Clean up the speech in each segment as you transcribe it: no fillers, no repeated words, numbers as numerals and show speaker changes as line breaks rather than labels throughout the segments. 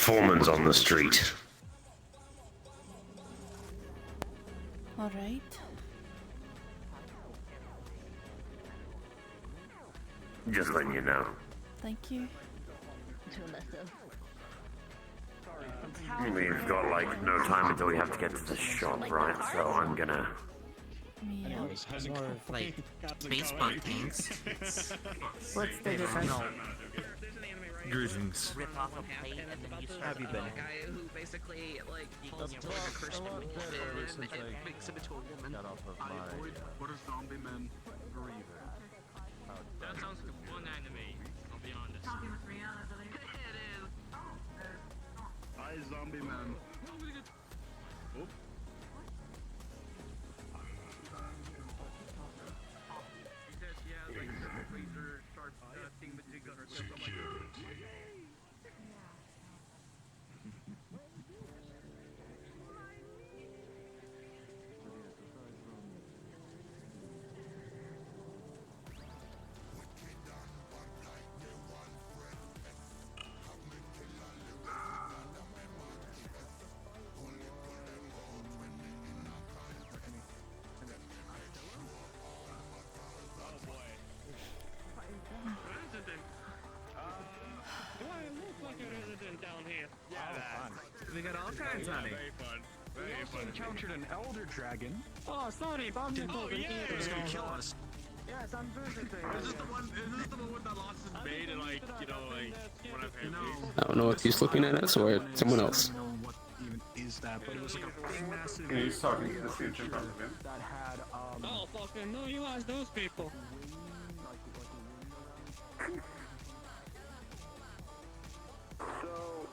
Foreman's on the street.
Alright.
Just letting you know.
Thank you.
We've got like no time until we have to get to the shop, right? So I'm gonna.
Yeah.
More of like baseball things.
What's the difference?
Greetings.
Rip off a plate and then you
Have you been?
Guy who basically like calls himself like a Christian woman and makes him into a woman.
Got off of my
What are zombie men?
breather.
That sounds like a fun anime, I'll be honest.
I zombie man. Oh.
He says he has like a razor sharp thing with jig or something.
Do I look like a resident down here?
We got all kinds, honey.
Very fun. Very fun.
Encountered an elder dragon.
Oh, sorry, Bob. Oh, yeah.
He's gonna kill us.
Yes, I'm visiting.
Is this the one that lost his mate and like, you know, like, one of him?
I don't know if he's looking at us or someone else.
I don't know what even is that, but it was like a big massive
He's talking to the future, probably.
that had
Oh, fucking no, you asked those people.
So,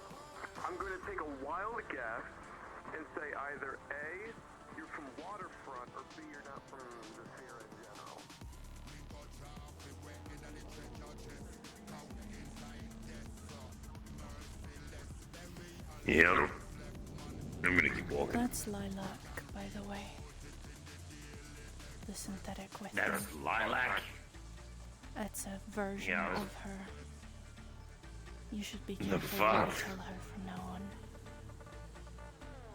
I'm going to take a wild guess and say either A, you're from Waterfront, or B, you're not from the Sierra in general.
Yep. I'm gonna keep walking.
That's Lilac, by the way. The synthetic with
That's
her.
Lilac.
It's a version
Yeah, I was-
of her. You should be
The
careful what you
fuck?
tell her from now on.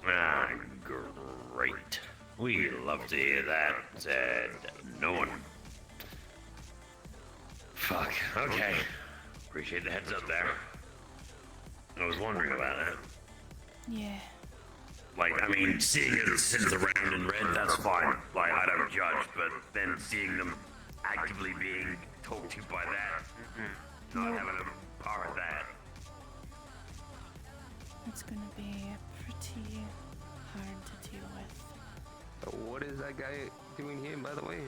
Ah, great. We love to hear that, said no one. Fuck, okay. Appreciate the heads up there. I was wondering about that.
Yeah.
Like, I mean, seeing it synth around in red, that's fine. Like, I don't judge, but then seeing them actively being talked to by that, not having a power of that.
It's gonna be pretty hard to deal with.
What is that guy doing here, by the way?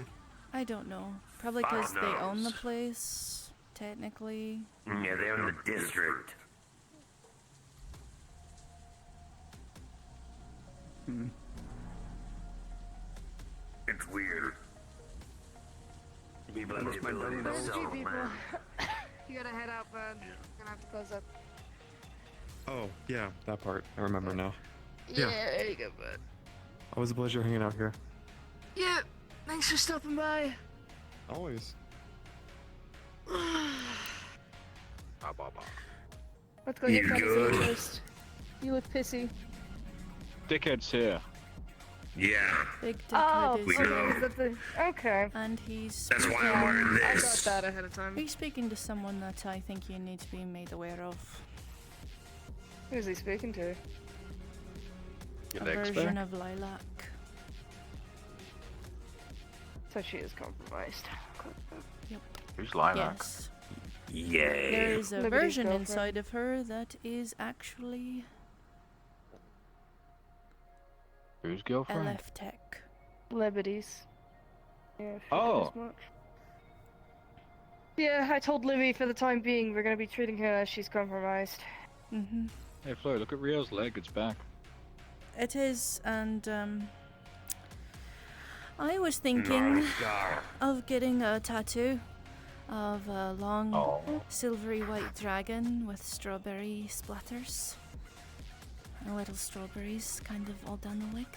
I don't know. Probably
Fuck
because they own the
knows.
place, technically.
Yeah, they're in the district. It's weird. People have the ability to sell, man.
You gotta head out, bud. Gonna have to close up.
Oh, yeah, that part. I remember now.
Yeah, there you go, bud.
Always a pleasure hanging out here.
Yeah, thanks for stopping by.
Always.
Let's go
You
get conversation
good?
first. You look pissy.
dickheads here.
Yeah,
Big dickhead
Oh,
is
We
okay,
know.
is that the... Okay.
and he's
that's why I'm wearing
I got
this.
that ahead of time.
he's speaking to someone that I think you need to be made aware of.
Who's he speaking to?
A version of Lilac.
So she is compromised.
Who's Lilac?
Yes.
Yay.
There is a
Liberty's
version
girlfriend.
inside of her that is actually
Whose girlfriend?
LF Tech.
Liberties. Yeah, if you
Oh.
as much. Yeah, I told Livy for the time being we're gonna be treating her as she's compromised.
Mm-hmm.
Hey Flo, look at Rio's leg, it's back.
It is, and I was thinking
Scar.
of getting a tattoo of a long
Oh.
silvery white dragon with strawberry splatters. And little strawberries kind of all down the leg.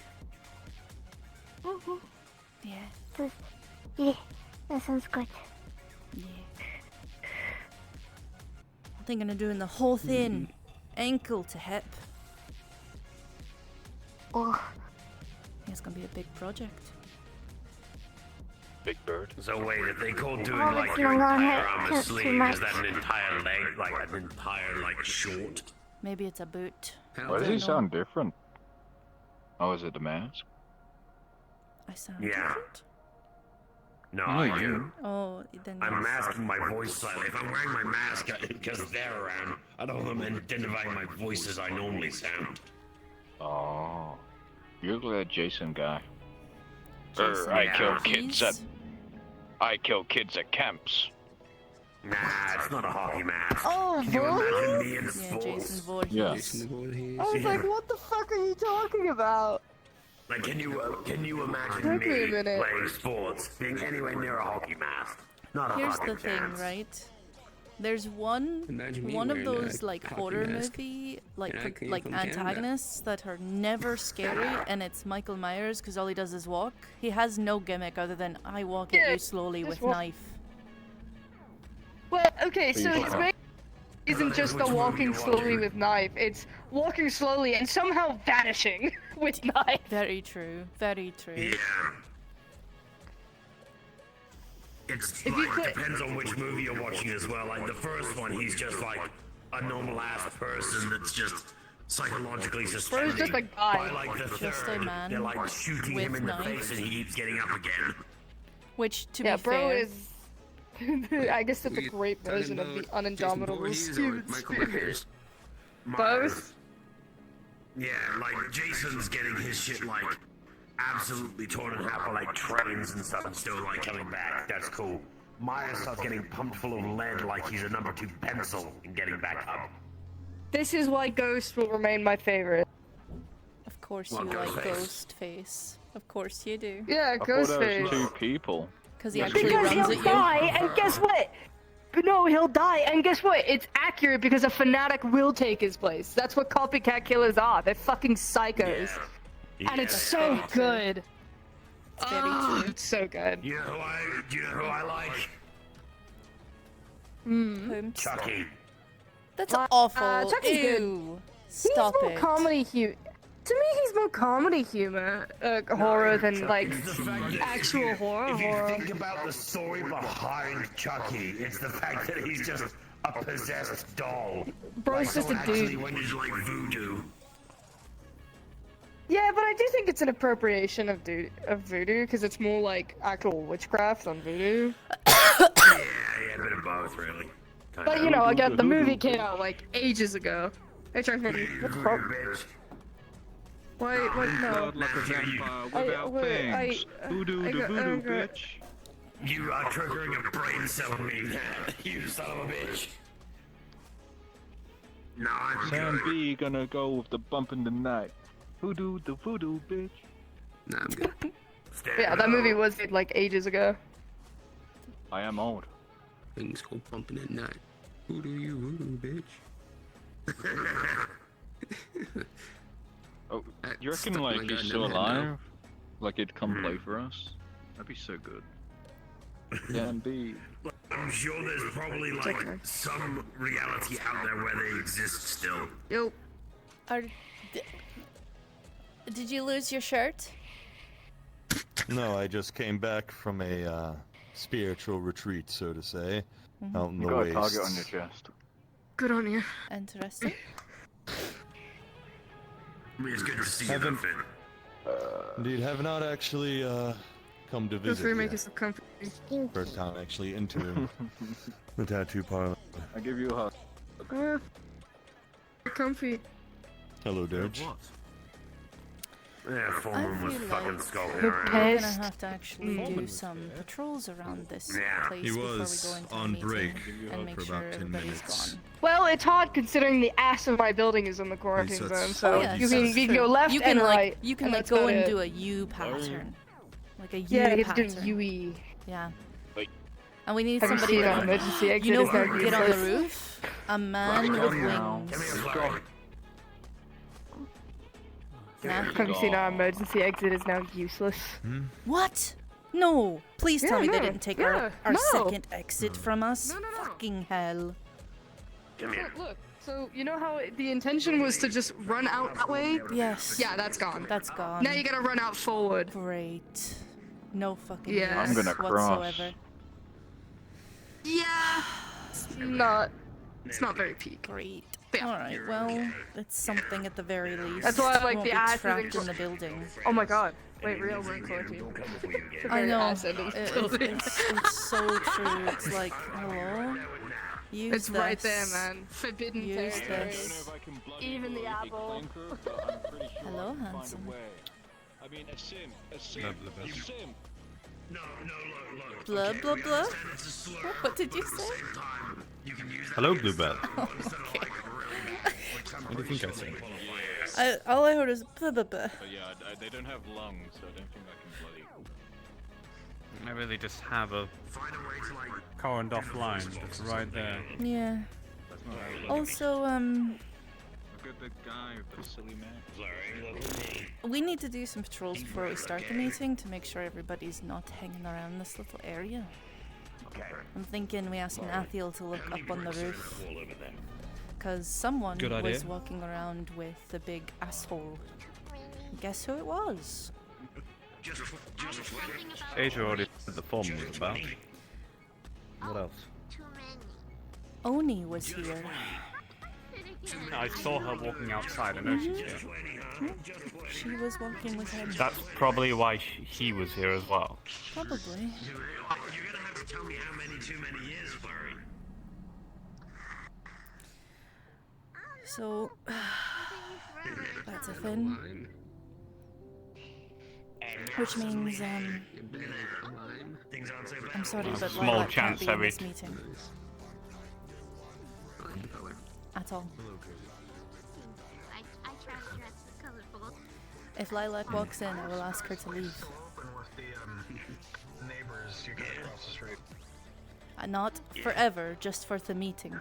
Yeah.
Yeah, that sounds good.
Yeah. I'm thinking of doing the whole thing ankle to hip.
Oh,
It's gonna be a big project.
Big bird.
So wait, if they call doing
Oh,
like
it's
your
not
entire
hit.
arm a
That's too
sleeve,
much.
is that an entire leg, like an entire like short?
Maybe it's a boot.
Why does he sound different? Oh, is it the mask?
I sound
Yeah.
different.
No,
No,
I
you.
do.
Oh, then
I'm
yes.
masking my voice slightly. If I'm wearing my mask because they're around, I don't want them identifying my voice as I normally sound.
Oh. You look like a Jason guy.
Jason
I kill
Voorhees.
kids I kill kids at camps.
Nah, it's not a hockey mask.
Oh,
Can you imagine
Voorhees?
me in
Yeah,
sports?
Jason Voorhees.
Yeah.
I was like, what the fuck are you talking about?
Like, can you imagine
Took me a
me
minute.
playing sports, being anywhere near a hockey mask? Not a
Here's
fucking
the thing,
chance.
right? There's one
Imagine me
of
wearing
those
a
like
hockey
horror
mask.
movie like
And I came
like
from Canada.
antagonists that are never scary, and it's Michael Myers because all he does is walk. He has no gimmick other than I walk at
Yeah,
you slowly
just
with
walk.
knife.
Well, okay, so
you
his
fuck.
main isn't just the
Which movie
walking
you're
slowly
watching?
with knife, it's walking slowly and somehow vanishing with knife.
Very true. Very true.
Yeah. It's
If you
like,
could-
depends on which movie you're watching as well. Like the first one, he's just like a normal ass person that's just psychologically suspended.
just a guy.
By like the
Just a
third,
man
they're like shooting
with
him in
knife.
the face and he keeps getting up again.
Which, to
Yeah,
be
bro
fair,
is. I guess it's a
We
great
talking
version of the
about Jason
unindomitable
Voorhees or
Steven
Michael
Spirit.
Myers?
Both?
Yeah, like Jason's getting his shit like absolutely torn in half by like trains and stuff and still like coming back. That's cool. Myers starts getting pumped full of lead like he's a number 2 pencil and getting back up.
This is why Ghost will remain my favorite.
of course
Well,
you like
Ghostface.
Ghostface. Of course you do.
Yeah,
I thought that was
Ghostface.
2 people.
Because he
Yeah,
actually
Because
runs
he'll
at you.
die, and guess what? No, he'll die, and guess what? It's accurate because a fanatic will take his place. That's what copycat killers are. They're fucking psychos. And it's so
very true.
good.
It's very
Oh,
true.
it's so good.
Do you know who I like?
Whom?
Chucky.
That's awful.
Chucky's good.
Ew. Stop
he's more
it.
comedy humor. To me, he's more comedy humor, horror than like
It's the fact that
actual horror.
If you
horror.
think about the story behind Chucky, it's the fact that he's just a possessed doll.
Bro's
Like,
just a
someone actually
dude.
went into like voodoo.
Yeah, but I do think it's an appropriation of voodoo because it's more like actual witchcraft than voodoo.
Yeah, a bit of both, really. Kind
But
of.
you know, again, the movie came out like ages ago. What
Voodoo,
the fuck?
bitch.
Wait, what? No.
Like a vampire
I-
without
wait,
fangs. Voodoo
I
the
got-
voodoo,
I got-
bitch.
You are triggering a brain cell in me, you son of a bitch. No, I'm
Sam
good.
B gonna go with the bump in the night. Voodoo the voodoo, bitch.
Nah, I'm good.
Stand
Yeah, that
up.
movie was made like ages ago.
I am old.
Things go pumping at night. Who do you voodoo, bitch?
Oh,
I
you reckon
stuck my
like he's
goddamn
still
head now.
alive? Like he'd come play for us? That'd be so good. Sam B.
I'm sure there's probably like
okay.
some reality out there where they exist still.
Yo,
Are, did you lose your shirt?
No, I just came back from a spiritual retreat, so to say, out in
You
the
got a target on
wastes.
your chest.
good on you.
Interesting.
I mean, it's good to see you,
Haven't-
Finn.
Indeed, have not actually come to
Feel free
visit
to make
yet.
yourself comfy.
First time actually entering the tattoo parlor.
I give you a hug.
Comfy.
Hello, Dodge.
Yeah, Foreman was
feel
fucking
like
skulking
the
around.
We're gonna
Pissed.
have to actually do some patrols around this
Yeah.
place
He
before
was
we go into
on
the meeting
break
and make
for
sure
about 10
everybody's
minutes.
gone.
Well, it's hard considering the ass of my building is in the quarantine
that's-
zone, so
Oh, yeah,
you
so
can
it's
you can
true.
go left
You can
and
like
right.
you can
and
like
that's
go
about
and
it.
do a U pattern, like a U
Yeah, you have to
pattern.
do UE.
Yeah.
Wait.
And we need
Have you
somebody
seen
that
our emergency exit?
you know
is now
who get on the
useless.
roof? A man
Right,
with
come now.
wings.
Come here,
Let's
Flurry.
go.
Nah.
Have you seen our emergency exit is now useless?
What? No! Please tell
Yeah,
me they
no.
didn't take
Yeah,
our
no.
second exit from us.
No.
Fucking hell.
Come here.
Look. So, you know how the intention was to just run out that way?
Yes.
Yeah, that's gone.
That's gone.
Now you gotta run out forward.
Great. No fucking
Yeah.
use
I'm gonna cross.
whatsoever.
Yeah. It's not very peak.
Great.
Yeah.
Alright, well, it's something at the very least.
That's why I like
Won't
the
be
acid
trapped
and-
in the building.
Oh my god. Wait, real work quality.
I know.
Acid in the building.
It's so true. It's like, hello? Use
It's right there,
this.
man. Forbidden
Use
territory.
this.
Even the apple.
Hello, handsome.
I mean, a sim, a sim,
Blah,
a sim.
No, look.
Blah, blah, blah. What did you say?
Hello, Bluebell.
Okay.
What do you think I said?
All I heard is blah, blah, blah.
But yeah, they don't have lungs, so I don't think I can bloody.
Maybe they just have a current offline just right there.
Yeah.
That's not how it works.
Also,
Look at the guy with the silly man.
we need to do some patrols before we start the meeting to make sure everybody's not hanging around this little area. I'm thinking we ask Nathiel to look up on the roof. Because someone
Good idea.
was walking around with a big asshole. Guess who it was?
Asia already said the form was about.
What else?
Oni was here.
I saw her walking outside. I know she's here.
She was walking with him.
That's probably why he was here as well.
Probably.
You're gonna have to tell me how many too many years, Flurry.
So, that's a thing. Which means, I'm sorry, but
Small
Lilac can't
chance
be in
every-
this meeting. At all.
I trust you as colorful.
If Lilac walks in, I will ask her to leave.
Neighbors you got across the street.
Not forever, just for the meeting.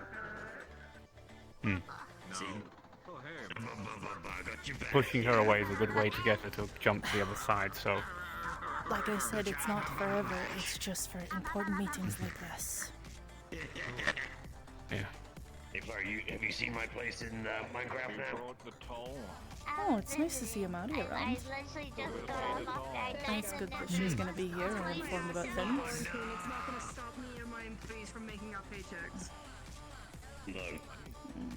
Pushing her away is a good way to get her to jump to the other side, so...
Like I said, it's not forever, it's just for important meetings like this.
Yeah.
Hey, Flurry, have you seen my place in Minecraft now?
Oh, it's nice to see Amari around.
I literally just got off.
It's good that she's gonna be here and informed about things.
It's not gonna stop me or my employees from making our paychecks.
Look,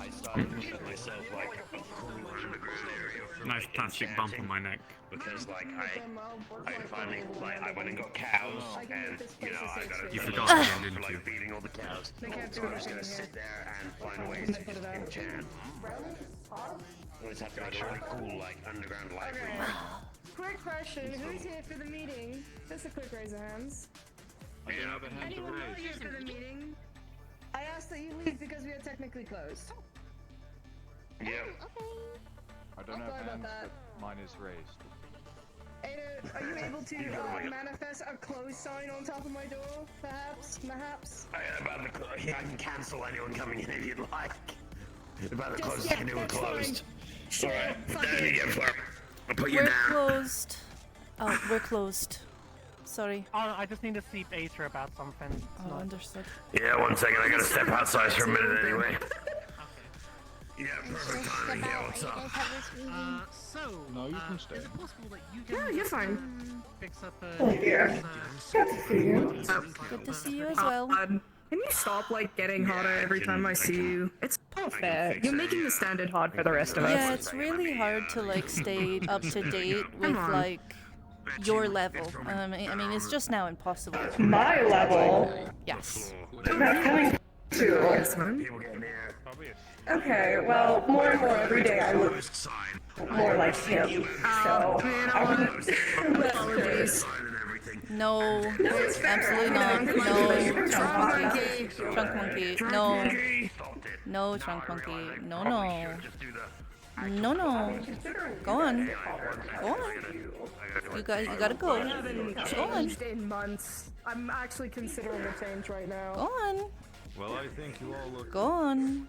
I started to set myself like a cool underground area. For,
Nice
like,
plastic bump on
enchanting,
my neck.
because like I finally like I went and got cows and you know I got
You
a
forgot
for
again, didn't you?
like feeding all the cows. So I'm just gonna sit there and find ways to just enchant. I always have to make a really cool like underground library.
Quick question, who's here for the meeting? Just a quick raise of hands.
I don't have a hand to
Anyone not
raise.
here for the meeting? I asked that you leave because we are technically closed.
Yeah.
I don't
I'll
have
sorry about
hands,
that.
but mine is raised.
Ada, are you able to manifest a close sign on top of my door? Perhaps? Perhaps?
About the yeah, I can cancel anyone coming in if you'd like. About the
Just-
closest
yeah,
I can do it
that's
closed.
Sure,
Alright,
fuck
down you
it.
get, Flurry. I'll put you
We're
down.
closed. Oh, we're closed. Sorry.
I just need to see Acer about something.
Oh, understood.
Yeah, 1 second. I gotta step outside for a minute anyway. Yeah, perfect timing. Yeah, what's up?
No, you can stay.
Is it possible that you
Yeah,
can
you're fine.
fix up
Oh, yeah.
Good to see you as well.
Can you stop, like, getting harder every time I see you? It's not fair. You're making the standard hard for the rest of us.
Yeah, it's really hard to like stay up to date with
on.
like your level. I mean, it's just now impossible.
My level?
Yes.
That's coming to. Okay, well, more and more every day I look more like him. So, I wouldn't. Apologies.
No, absolutely not. No, trunk monkey. Trunk monkey. No. No, trunk monkey. No, no. No, no. Go on. Go on. You gotta go.
I haven't
Go on.
changed in months. I'm actually considering a change right now.
Go on.
Well, I think you all look.
Go on.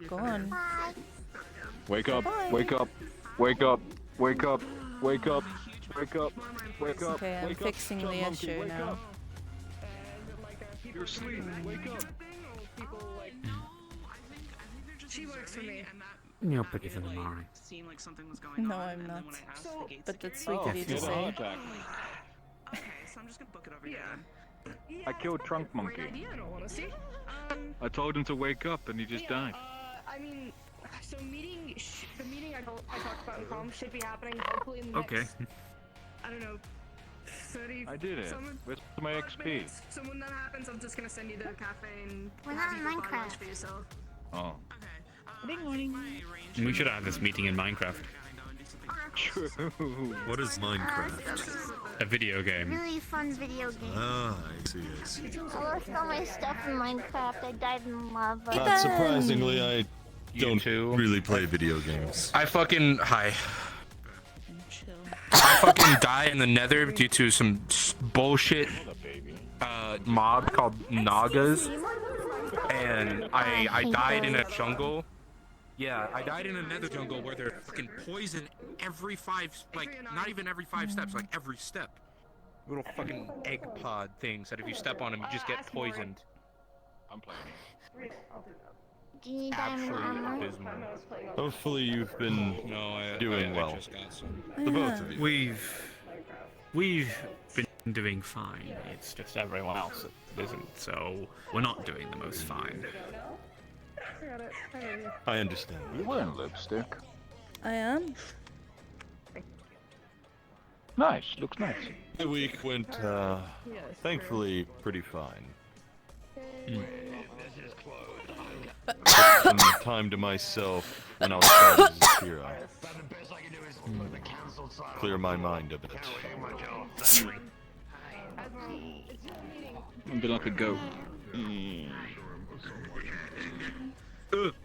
Go on.
Wake up,
Bye.
wake up, wake up, wake up, wake up, wake up, wake up.
Okay, I'm
wake up,
fixing
John
the
Monkey,
issue
wake
now.
up. You're asleep, wake up.
She works for me.
You're pretty for the Mari.
Seemed like something was going
No,
on.
I'm
and
not.
Then when I asked the gates
But that's
security-
sweet of you to say.
Okay, so I'm just gonna book it over here.
I killed Trunk Monkey.
Great idea, in all honesty.
I told him to wake up and he just died.
I mean, so the meeting I talked about in prom should be happening hopefully in the next,
Okay.
I don't know, 30.
I did it.
Someone,
Where's my XP?
so when that happens, I'm just gonna send you to the cafe and
We're
have
not
you
in
go buy lunch
Minecraft.
for yourself.
Oh.
Good morning.
We should have this meeting in Minecraft.
True.
What is Minecraft?
A video game.
Really fun video game.
Ah, I see, I see.
I lost all my stuff in Minecraft. I died in lava.
Not surprisingly, I don't really play video games.
I fucking I fucking die in the Nether due to some bullshit mob called Nagas, and I died in a jungle. Yeah, I died in a Nether jungle where they're fucking poison every not even every 5 steps, like every step. Little fucking egg pod things that if you step on them, you just get poisoned.
I'm playing.
Do you need diamond
Absolutely
armor?
abysmal.
Hopefully you've been doing well.
just got some.
The both of you.
We've been doing fine. It's just everyone else that isn't. So we're not doing the most fine.
I understand.
You wearing lipstick?
I am.
Nice. Looks nice.
The week went, thankfully, pretty fine. Took some time to myself when I was trying as Zakira. Clear my mind a bit.
I'm been like a goat.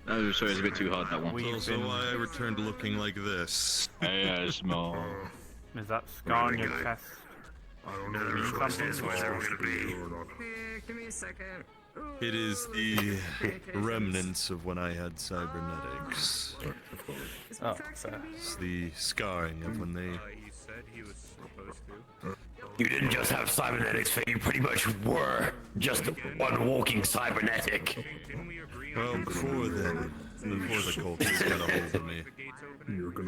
Oh, sorry, it's a bit too hard, that one.
That's also why I returned looking like this.
Yeah, small.
Is that scar on your chest?
I don't know if this is where we're gonna be.
Give me a second.
It is the remnants of when I had cybernetics.
Oh, fair.
It's the scarring of when they...
He said he was supposed to.
You didn't just have cybernetics, you pretty much were just one walking cybernetic.
Well, before then, before the cultists got a hold of me,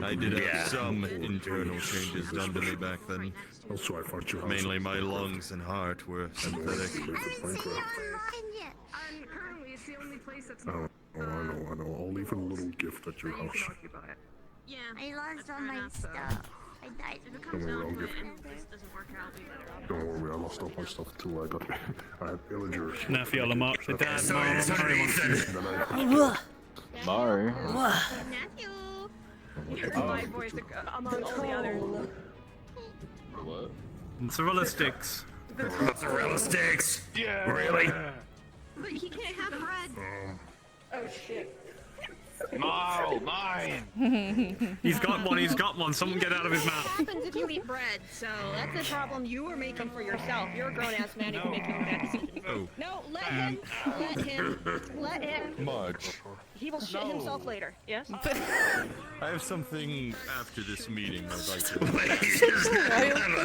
I did have some internal changes done to me back then.
Also, I thought you had
Mainly my lungs and heart were synthetic.
And currently, it's the only place that's not.
I know. I'll leave a little gift at your house.
Yeah. I lost all my stuff. I died.
Don't worry, I'll give Don't worry, I lost all my stuff too. I had villagers.
Snaffy all mark the dad.
Mari.
Here's my voice among all the others.
What?
Mozzarella sticks.
Mozzarella sticks? Yeah. Really?
But he can't have bread. Oh shit.
No, mine!
He's got one, someone get out of his mouth.
What happens if you eat bread? So that's a problem you were making for yourself. You're a grown-ass man, you can make your own bad decisions.
Oh.
No, let him.
Marge,
He will shit himself later. Yes?
I have something after this meeting I'd like to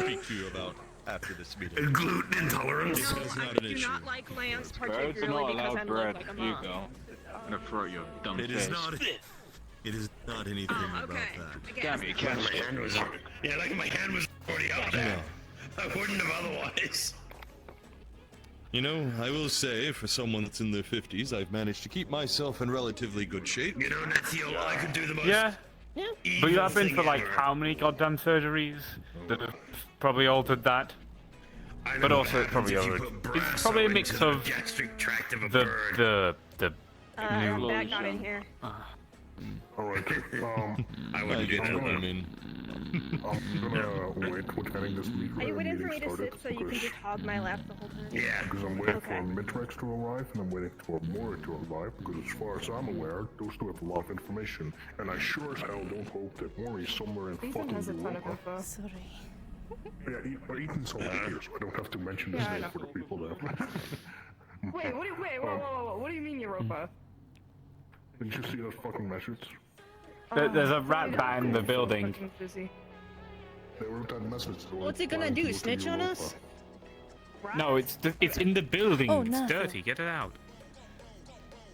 speak to you about after this meeting.
Gluten intolerance?
It's not
I
an
do
issue.
not like Lance
Birds are
particularly
not
because
allowed
I'm
bread.
like a
Here you
mom.
go. I'm gonna throw your dumb
It
face.
is not. It is not anything about that.
Damn it, you can't
My hand was my hand was already out there. I wouldn't have otherwise.
You know, I will say, for someone that's in their 50s, I've managed to keep myself in relatively good shape.
You know, Natio, I could do the most.
Yeah.
evil
But you have been
thing
for like
ever.
how many goddamn surgeries that have probably altered that?
I know
But
what
also it
happens
probably
if you
altered.
put brass
It's probably a
into
mix
the
of
gastric tract of a
the
bird.
new.
That got in here.
Alright,
I wouldn't do that.
I mean,
I'm gonna wait with getting this meeting
Are you waiting for me to
started
sit so you can just hog my lap the whole time?
Yeah.
because I'm waiting for Mitrex to arrive and I'm waiting for Mori to arrive because as far as I'm aware, those two have a lot of information and I sure as hell don't hope that Mori is somewhere in fucking Europa.
Sorry.
Yeah, but Ethan's all here, so I don't have to mention his name for the people there.
Wait, whoa, what do you mean Europa?
Didn't you see that fucking message?
There's a rat bat in the building.
They wrote that message.
What's it gonna do, snitch on us?
No, it's in the building.
Oh,
It's
nothing.
dirty. Get it out.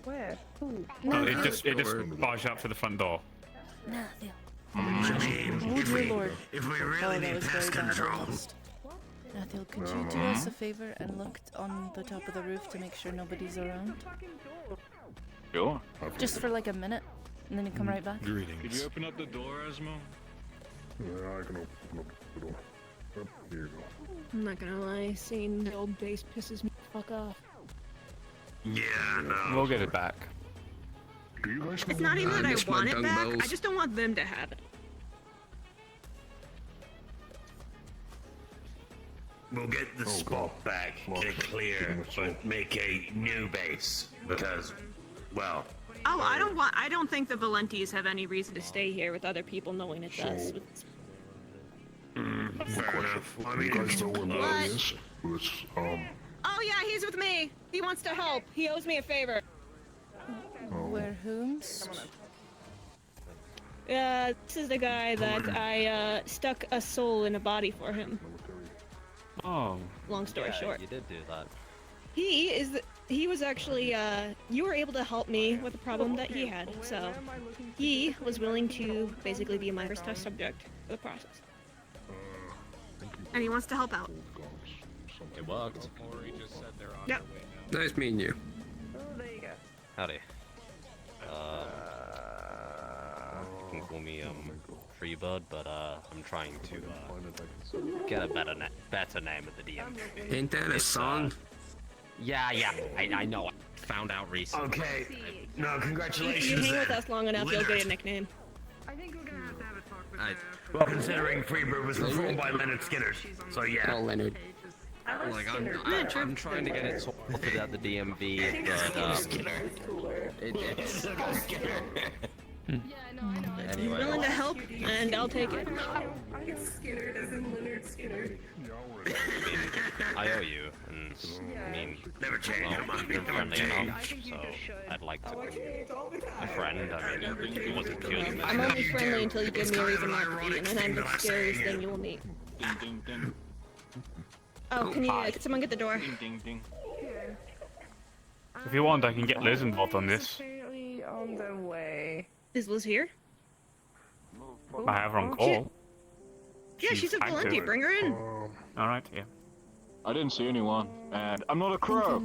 Where? Who?
Oh, it just barged up to the front door.
Matthew.
Mm-hmm.
Oh dear lord.
If we
Oh,
really
that
need
was
pest
very bad
control.
almost. Matthew, could you do us a favor and look on the top of the roof to make sure nobody's around?
Sure.
Just for like a minute, and then you come right back.
Greetings.
Could you open up the door, Asmo?
Yeah, I can open up the door. Yep, here you go.
I'm not gonna lie, seeing the old base pisses me the fuck off.
Yeah, no.
We'll get it back.
Do you guys
It's not even that I want it back, I just don't want them to have it.
We'll get the spot back, get it clear, but make a new base because, well.
Oh, I don't think the Valentis have any reason to stay here with other people knowing it's us.
Fair enough. I mean,
you guys know where Larry is? It's,
Oh yeah, he's with me. He wants to help. He owes me a favor.
Where whom's?
This is the guy that I stuck a soul in a body for him.
Oh.
Long story short.
You did do that.
He was actually, you were able to help me with the problem that he had, so he was willing to basically be my first test subject for the process. And he wants to help out.
It worked.
Yep.
Nice meeting you.
Oh, there you go.
Howdy. You can call me Freebird, but I'm trying to get a better name at the DM.
Ain't that a song?
Yeah, I know. I found out recently.
Okay. No,
If
congratulations.
you hang with us long enough, you'll get a nickname.
I think we're gonna have to have a talk with
Well, considering Freebird was performed by Leonard Skinner, so yeah.
Oh, Leonard.
Like I'm trying to get it sorted at the DMV, but
You're willing to help, and I'll take it.
Skinner doesn't Leonard Skinner.
I owe you, and I mean,
never change.
You're friendly enough, so I'd like to be a friend. I mean, it wasn't good.
I'm only friendly until you give me a reason not to be, and then I'm the scariest thing you will meet.
Ding ding ding.
Oh, can someone get the door?
Ding ding ding.
If you want, I can get Liz involved on this.
Apparently on the way.
Is Liz here?
I have her on call.
Yeah, she's a
active.
Valenti. Bring her in.
Alright, yeah.
I didn't see anyone, and I'm not a crow.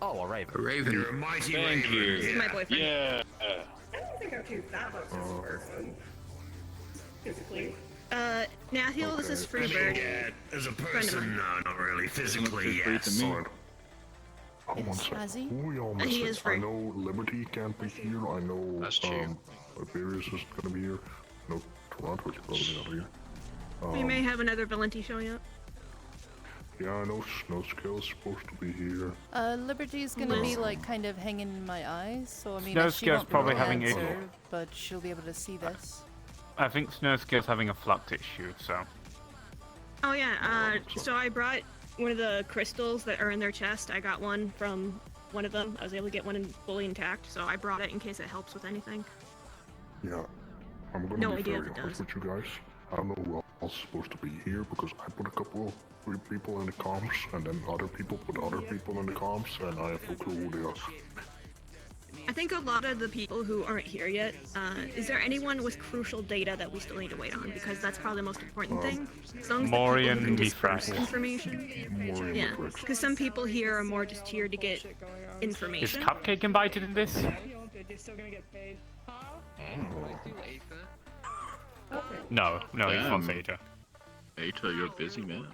Oh, a raven.
A raven.
You're a mighty
Thank
raven.
you.
This is my boyfriend.
Yeah.
I don't think I'm too that much of a person. Physically.
Nathiel, this is Freebird.
Yeah, as a
Friend of
person,
mine.
no, not really. Physically,
Free to
yes.
me.
Oh, one second.
Ozzy?
Who are y'all
He
missing?
is free.
I know Liberty can't be here. I know Iberius isn't gonna be here. I know Toronto's probably not here.
We may have another Valenti showing up.
Yeah, I know Snowscale's supposed to be here.
Liberty's gonna be like kind of hanging in my eyes, so I mean,
Snowscale's
she won't be
probably
able to
having
answer, but she'll be able to see this.
I think Snowscale's having a flux issue, so.
Oh yeah, so I brought one of the crystals that are in their chest. I got one from one of them. I was able to get one fully intact, so I brought it in case it helps with anything.
Yeah, I'm gonna
No
be
idea
very
if it
honest
does.
with you guys. I don't know who else is supposed to be here because I put a couple of people in the comms, and then other people put other people in the comms, and I have no clue who they are.
I think a lot of the people who aren't here yet, is there anyone with crucial data that we still need to wait on? Because that's probably the most important thing. As long as the people
Morian
who can
Mithras.
disperse information. Yeah, because some people here are more just here to get
Is
information.
Cupcake invited in this?
They're still gonna get paid.
No, he's not
Damn.
Theta.
Eta, you're a busy man.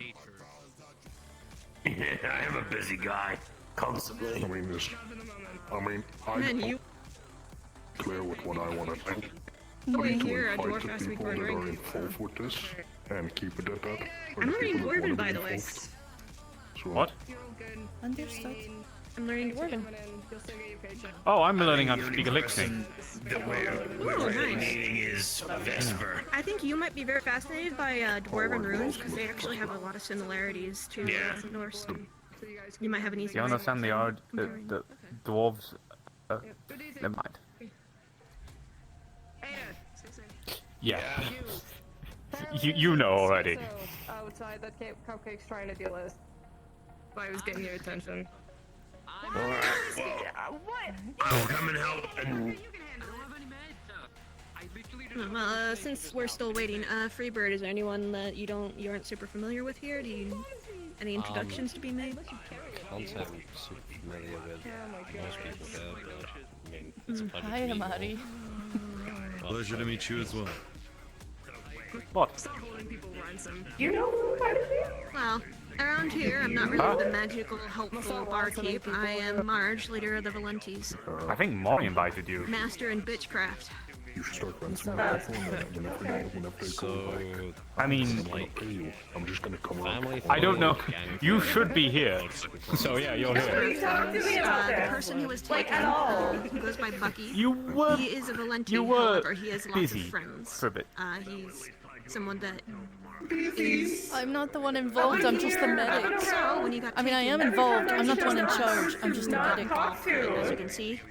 Yeah, I am a busy guy. Constantly.
I mean,
Man,
I'm
you
clear with what I want to do.
Nobody
I need to
here, a
invite
dwarf
the
asked me
people
for a
that are
drink.
involved with this and keep it at that. or
I'm
the
learning
people that wanna
Dwarven,
be
by the way.
involved. So,
What?
Understood.
I'm learning Dwarven.
Oh, I'm learning how to speak Elixir.
That we're
Oh,
really
nice.
needing is Vesper.
I think you might be very fascinated by Dwarven runes because they actually have a lot of similarities to Norse. You might have an easy.
You understand the art, the dwarves? Never mind. Yeah. You know already.
Outside that Cupcake's trying to deal with. I was getting your attention.
Alright, well, I'll come and help. And
Well, since we're still waiting, Freebird, is there anyone that you aren't super familiar with here? Any introductions to be made?
I'm super familiar with most people here, but I mean, it's a pleasure
Hi,
to meet you all.
Amari.
Pleasure to meet you as well.
What?
You know who that is?
Well, around here, I'm not really the magical, helpful barkeep. I am Marge, leader of the Valentes.
I think Molly invited you.
Master in bitchcraft.
You should start running some whenever they
So,
I mean,
like, I'm just gonna come around.
I don't know. You should be here. So yeah, you're here.
Talk to me about
The
this.
person who was
Like,
taken,
at all.
who goes by Bucky.
You were.
He is a Valente,
You were
however, he has lots
busy
of friends.
for a bit.
He's someone that
I'm not the one involved, I'm just the medic.
So, when you got
I mean, I am
taken-
involved, I'm not the one in charge, I'm just a medic.
As you can see,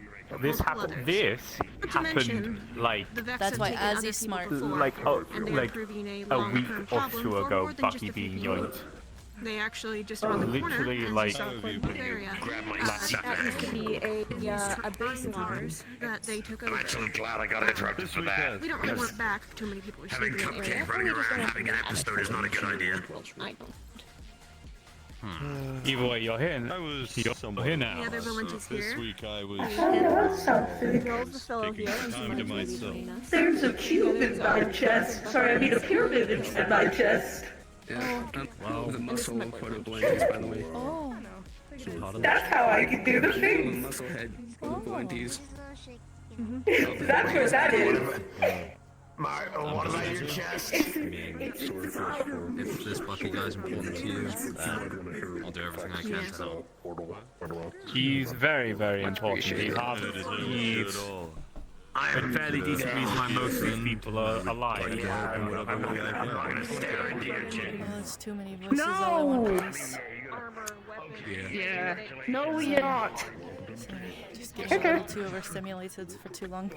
This happened. This happened like
the Vex
That's
have
why
taken
Azzy's
other people
smart.
before,
like
and they're
like
proving a
a week
long-term
or
problem
two
for
ago.
more than just
Bucky
a few
being
people.
yoinked.
They actually just around the corner,
Literally,
as
like,
you saw close to the area,
Happens to be a base of ours.
that they took over.
I'm actually glad I got interrupted for that.
We don't really work back if too many people are
Having
sleeping in the area.
Cupcake running around having an episode is not a good idea.
Either way, you're here.
I was
You're
somewhat
here now.
The other Valentes
This
here.
week I was
Taking
taking time to myself.
There's a cube in my chest. Sorry, I mean a pyramid inside my chest.
Yeah, the muscle part of Valentes, by the way.
Oh.
That's how I can do the
The
things.
muscle head of the Valentes.
That's what that is.
What about your chest?
If this Bucky guy's important to you, then I'll do everything I can to help.
He's very, very important. He's been fairly decent reason why most of these people are alive.
I'm not gonna stare into your chin.
Oh, there's too many voices all at one
No!
place.
Yeah. No, you're not.
Sorry, just getting a little too overstimulated for too long.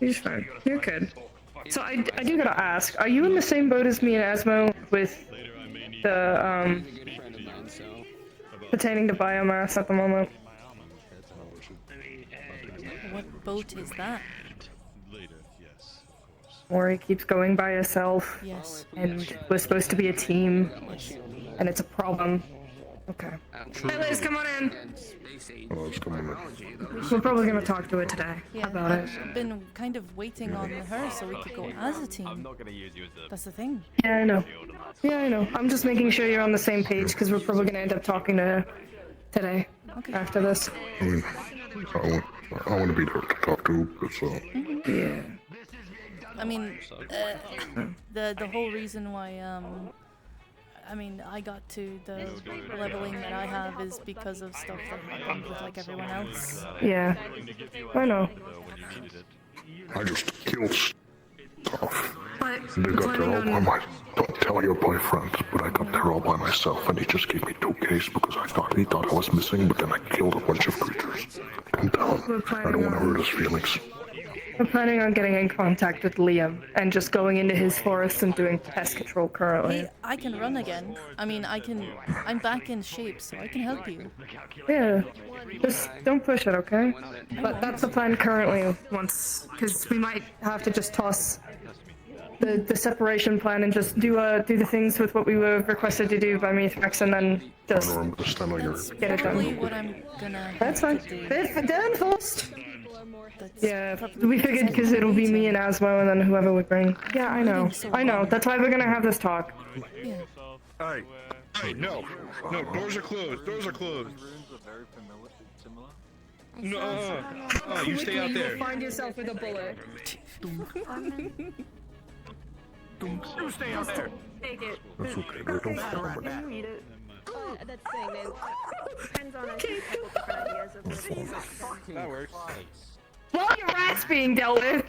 You're fine. You're good. So I do gotta ask, are you in the same boat as me and Asmo with the, pertaining to biomass at the moment?
What boat is that?
Mori keeps going by herself.
Yes.
And we're supposed to be a team. And it's a problem. Okay. Hey Liz, come on in. We're probably gonna talk to her today about it.
I've been kind of waiting on her so we could go as a team. That's the thing.
Yeah, I know. Yeah, I know. I'm just making sure you're on the same page because we're probably gonna end up talking to her today.
Okay.
After this.
I mean, I want to be there to talk to, so.
Yeah.
I mean, the whole reason why I mean, I got to the leveling that I have is because of stuff that happened with like everyone else.
Yeah. I know.
I just killed stuff.
But
They got there all by myself. Don't tell your boyfriend, but I got there all by myself, and he just gave me 2 Ks because he thought I was missing, but then I killed a bunch of creatures. Don't tell him. I don't want to hurt his feelings.
We're planning on getting in contact with Liam and just going into his forest and doing pest control currently.
Hey, I can run again. I mean, I'm back in shape, so I can help you.
Yeah. Just don't push it, okay? But that's the plan currently, because we might have to just toss the separation plan and just do the things with what we were requested to do by Mithrax and then just get it
Probably
done.
what I'm gonna.
That's fine.
have to do.
They're enforced.
That's
Yeah, we figured because it'll be me and Asmo and then whoever would bring. Yeah, I know. I know. That's why we're gonna have this talk.
Yeah.
Alright. Hey, no. No, doors are closed. Doors are closed. No, you stay out there.
Find yourself with a bullet.
You stay out there.
Take it.
That's okay, girl. Don't stop it.
Can you read it? That's the thing. It depends on different ideas of
That works.
While your rat's being dealt with.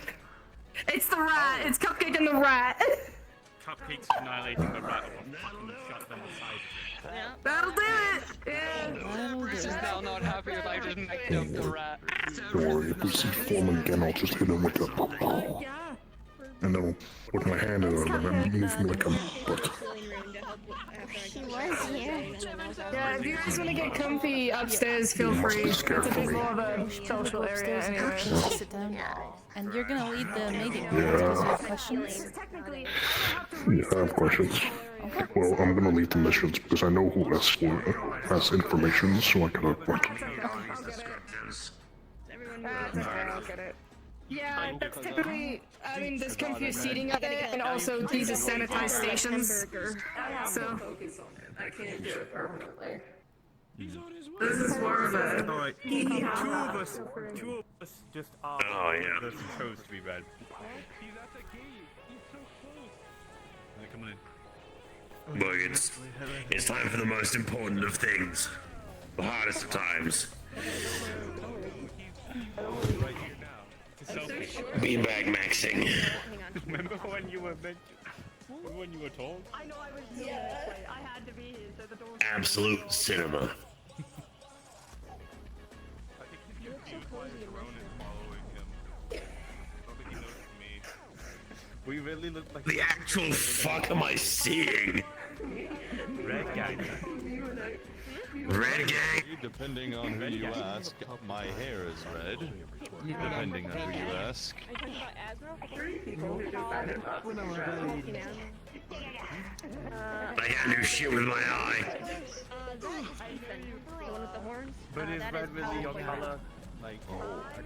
It's the rat. It's Cupcake and the rat.
Cupcake's annihilating the rat or fucking shut them aside.
That'll do it. Yeah.
Chris is now not happy if I just knocked out the rat.
Don't worry, if we see Foreman again, I'll just hit him with a and then I'll put my hand in him and then move him like a butt.
he was here.
Yeah, if you guys want to get comfy upstairs, feel free. It's a bit more of a social area anyway.
Sit down. And you're gonna lead the meeting. Because you have questions.
Yeah, I have questions. Well, I'm gonna leave the missions because I know who has information, so I can report.
I'll get it. Yeah, that's typically, I mean, there's confused seating up there, and also these are sanitized stations. So.
I can't do it permanently. This is more of a.
Alright, two of us just are the supposed to be red. Come on in.
Look, it's time for the most important of things. The hardest of times. Beanbag maxing.
Remember when you were when you were told?
I know I was doing this way. I had to be here, so the door.
Absolute cinema.
We really look like
The actual fuck am I seeing?
red gang.
Red gang?
Depending on who you ask, my hair is red. Depending on who you ask.
Are you talking about Asmo?
Three people who decided not to show.
I can't do shit with my eye.
That is Ethan. The one with the horns.
But is
That
red really your
Paul.
color? Like,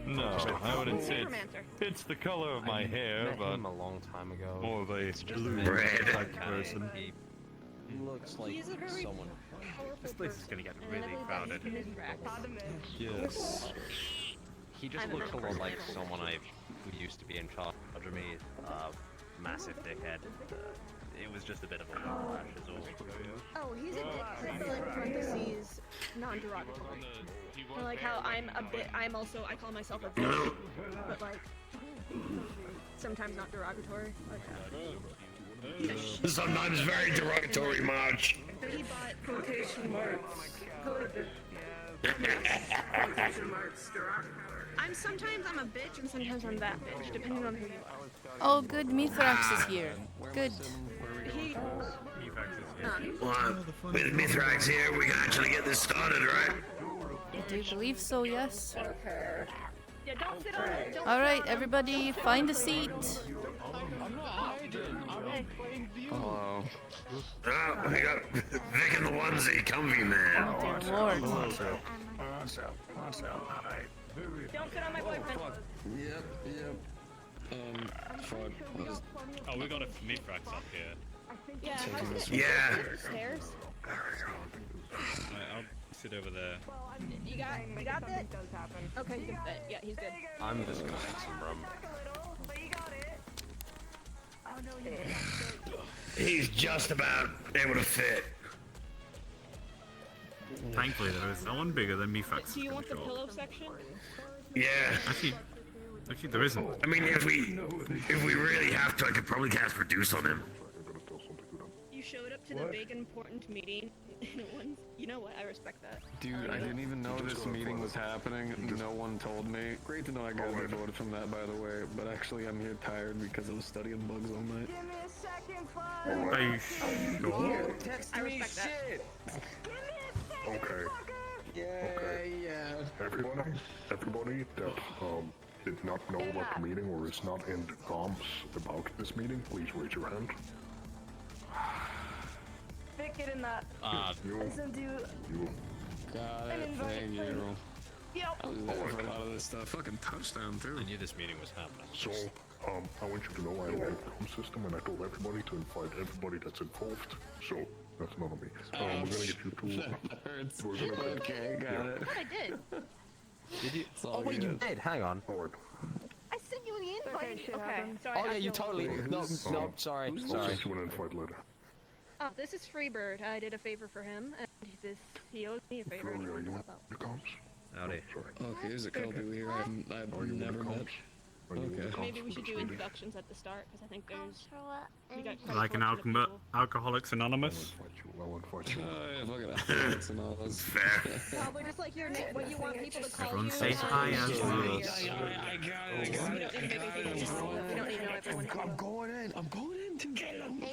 No, I wouldn't say
Necromancer.
it's the color of my hair,
met
but
him a long time ago.
more of a blue
Red.
type person.
He looks like
He's a very
someone.
this place is gonna get really crowded.
Yes.
He just looks a lot like someone who used to be in charge of me. Massive dickhead. It was just a bit of a whiplash, is all.
Oh, he's a dick, but like parentheses, non-derogatory. Or like how I'm a bit, I call myself a bitch, but like, sometimes not derogatory. Like,
Sometimes very derogatory, Marge.
He bought quotation marks. Quotation marks.
sometimes I'm a bitch and sometimes I'm that bitch, depending on who you are.
Oh, good. Mithrax is here. Good.
He,
Well, with Mithrax here, we can actually get this started, right?
I do believe so, yes.
yeah, don't sit on it. Don't
All right, everybody, find a seat.
Hello. Oh, we got Vic in the onesie, comfy man.
Oh, dear Lord.
What's up? Hi.
Don't sit on my boyfriend.
Yep. Fuck.
Oh, we got a Mithrax up here.
Yeah.
Yeah.
Stairs.
I'll sit over there.
You got that? Okay, good. Yeah, he's good.
I'm just gonna get some rum.
He's just about able to fit.
Thankfully, there is no one bigger than Mithrax.
Do you want the pillow section?
Yeah.
Actually, there isn't.
I mean, if we really have to, I could probably cast Reduce on him.
You showed up to the big important meeting. You know what? I respect that.
Dude, I didn't even know this meeting was happening. No one told me. Great to know I got voted from that, by the way. But actually, I'm here tired because I was studying bugs all night.
Give me a second, Flash.
Are you sure?
I respect that.
Okay.
Yeah.
Everybody that did not know about the meeting or is not in the comms about this meeting, please raise your hand.
Vic, get in that. Listen to.
Got it. Thank you.
Yep.
I was there for a lot of this stuff. Fucking touchdown, too.
I knew this meeting was happening.
So, I want you to know I have a comm system and I told everybody to invite everybody that's involved. So, that's not on me. We're gonna get you two. We're gonna
Okay, got it.
I did.
Did you?
It's all
Oh wait, you
good.
did. Hang on.
Alright.
I sent you the invite. Okay. Sorry.
Oh yeah,
I
you
feel-
totally. No, sorry.
I'll
Sorry.
send you an invite later.
Oh, this is Freebird. I did a favor for him, and he owes me a favor.
Flurry, are you in
About.
the comms?
Howdy.
Okay, there's a couple people here I've
Are you in the
never met.
comms? Are you in the
Okay.
comms
Maybe we
for
should
this
do
meeting?
introductions at the start, because I think there's. We got quite a
Like an
collection of people.
Alcoholics Anonymous?
I'll invite you.
Yeah, fucking Alex and all those.
Probably just like your name, what you want people to call
Everyone
you.
say hi, Angela.
I got it.
We don't need to know everyone.
I'm going in, dude.
I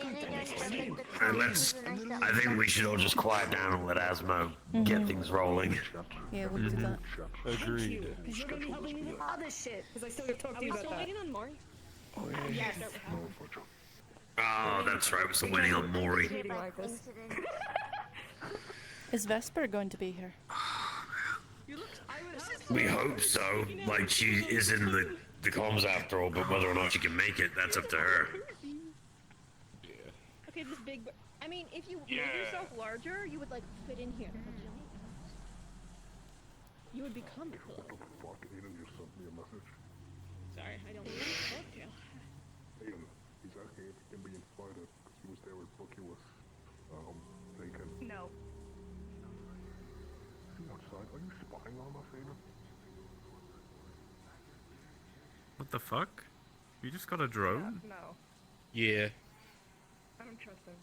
think we should all just quiet down and let Asmo get things rolling.
Yeah, we'll do that.
Agreed.
Because you're gonna be helping me with other shit. Because I still gotta talk
Are
to you
we
about
still
that.
waiting on Maury?
Yes.
Oh, that's right. We're still waiting on Maury.
Is Vesper going to be here?
We hope so. Like, she is in the comms after all, but whether or not she can make it, that's up to her.
Okay, this big. I mean, if you made yourself larger, you would like fit in here. You would become cool. Sorry, I don't want to talk to you.
He's asking if he can be invited because he was there with Bucky was taken.
No.
See outside, are you spying on us, Aiden?
What the fuck? You just got a drone?
No.
Yeah.
I don't trust him.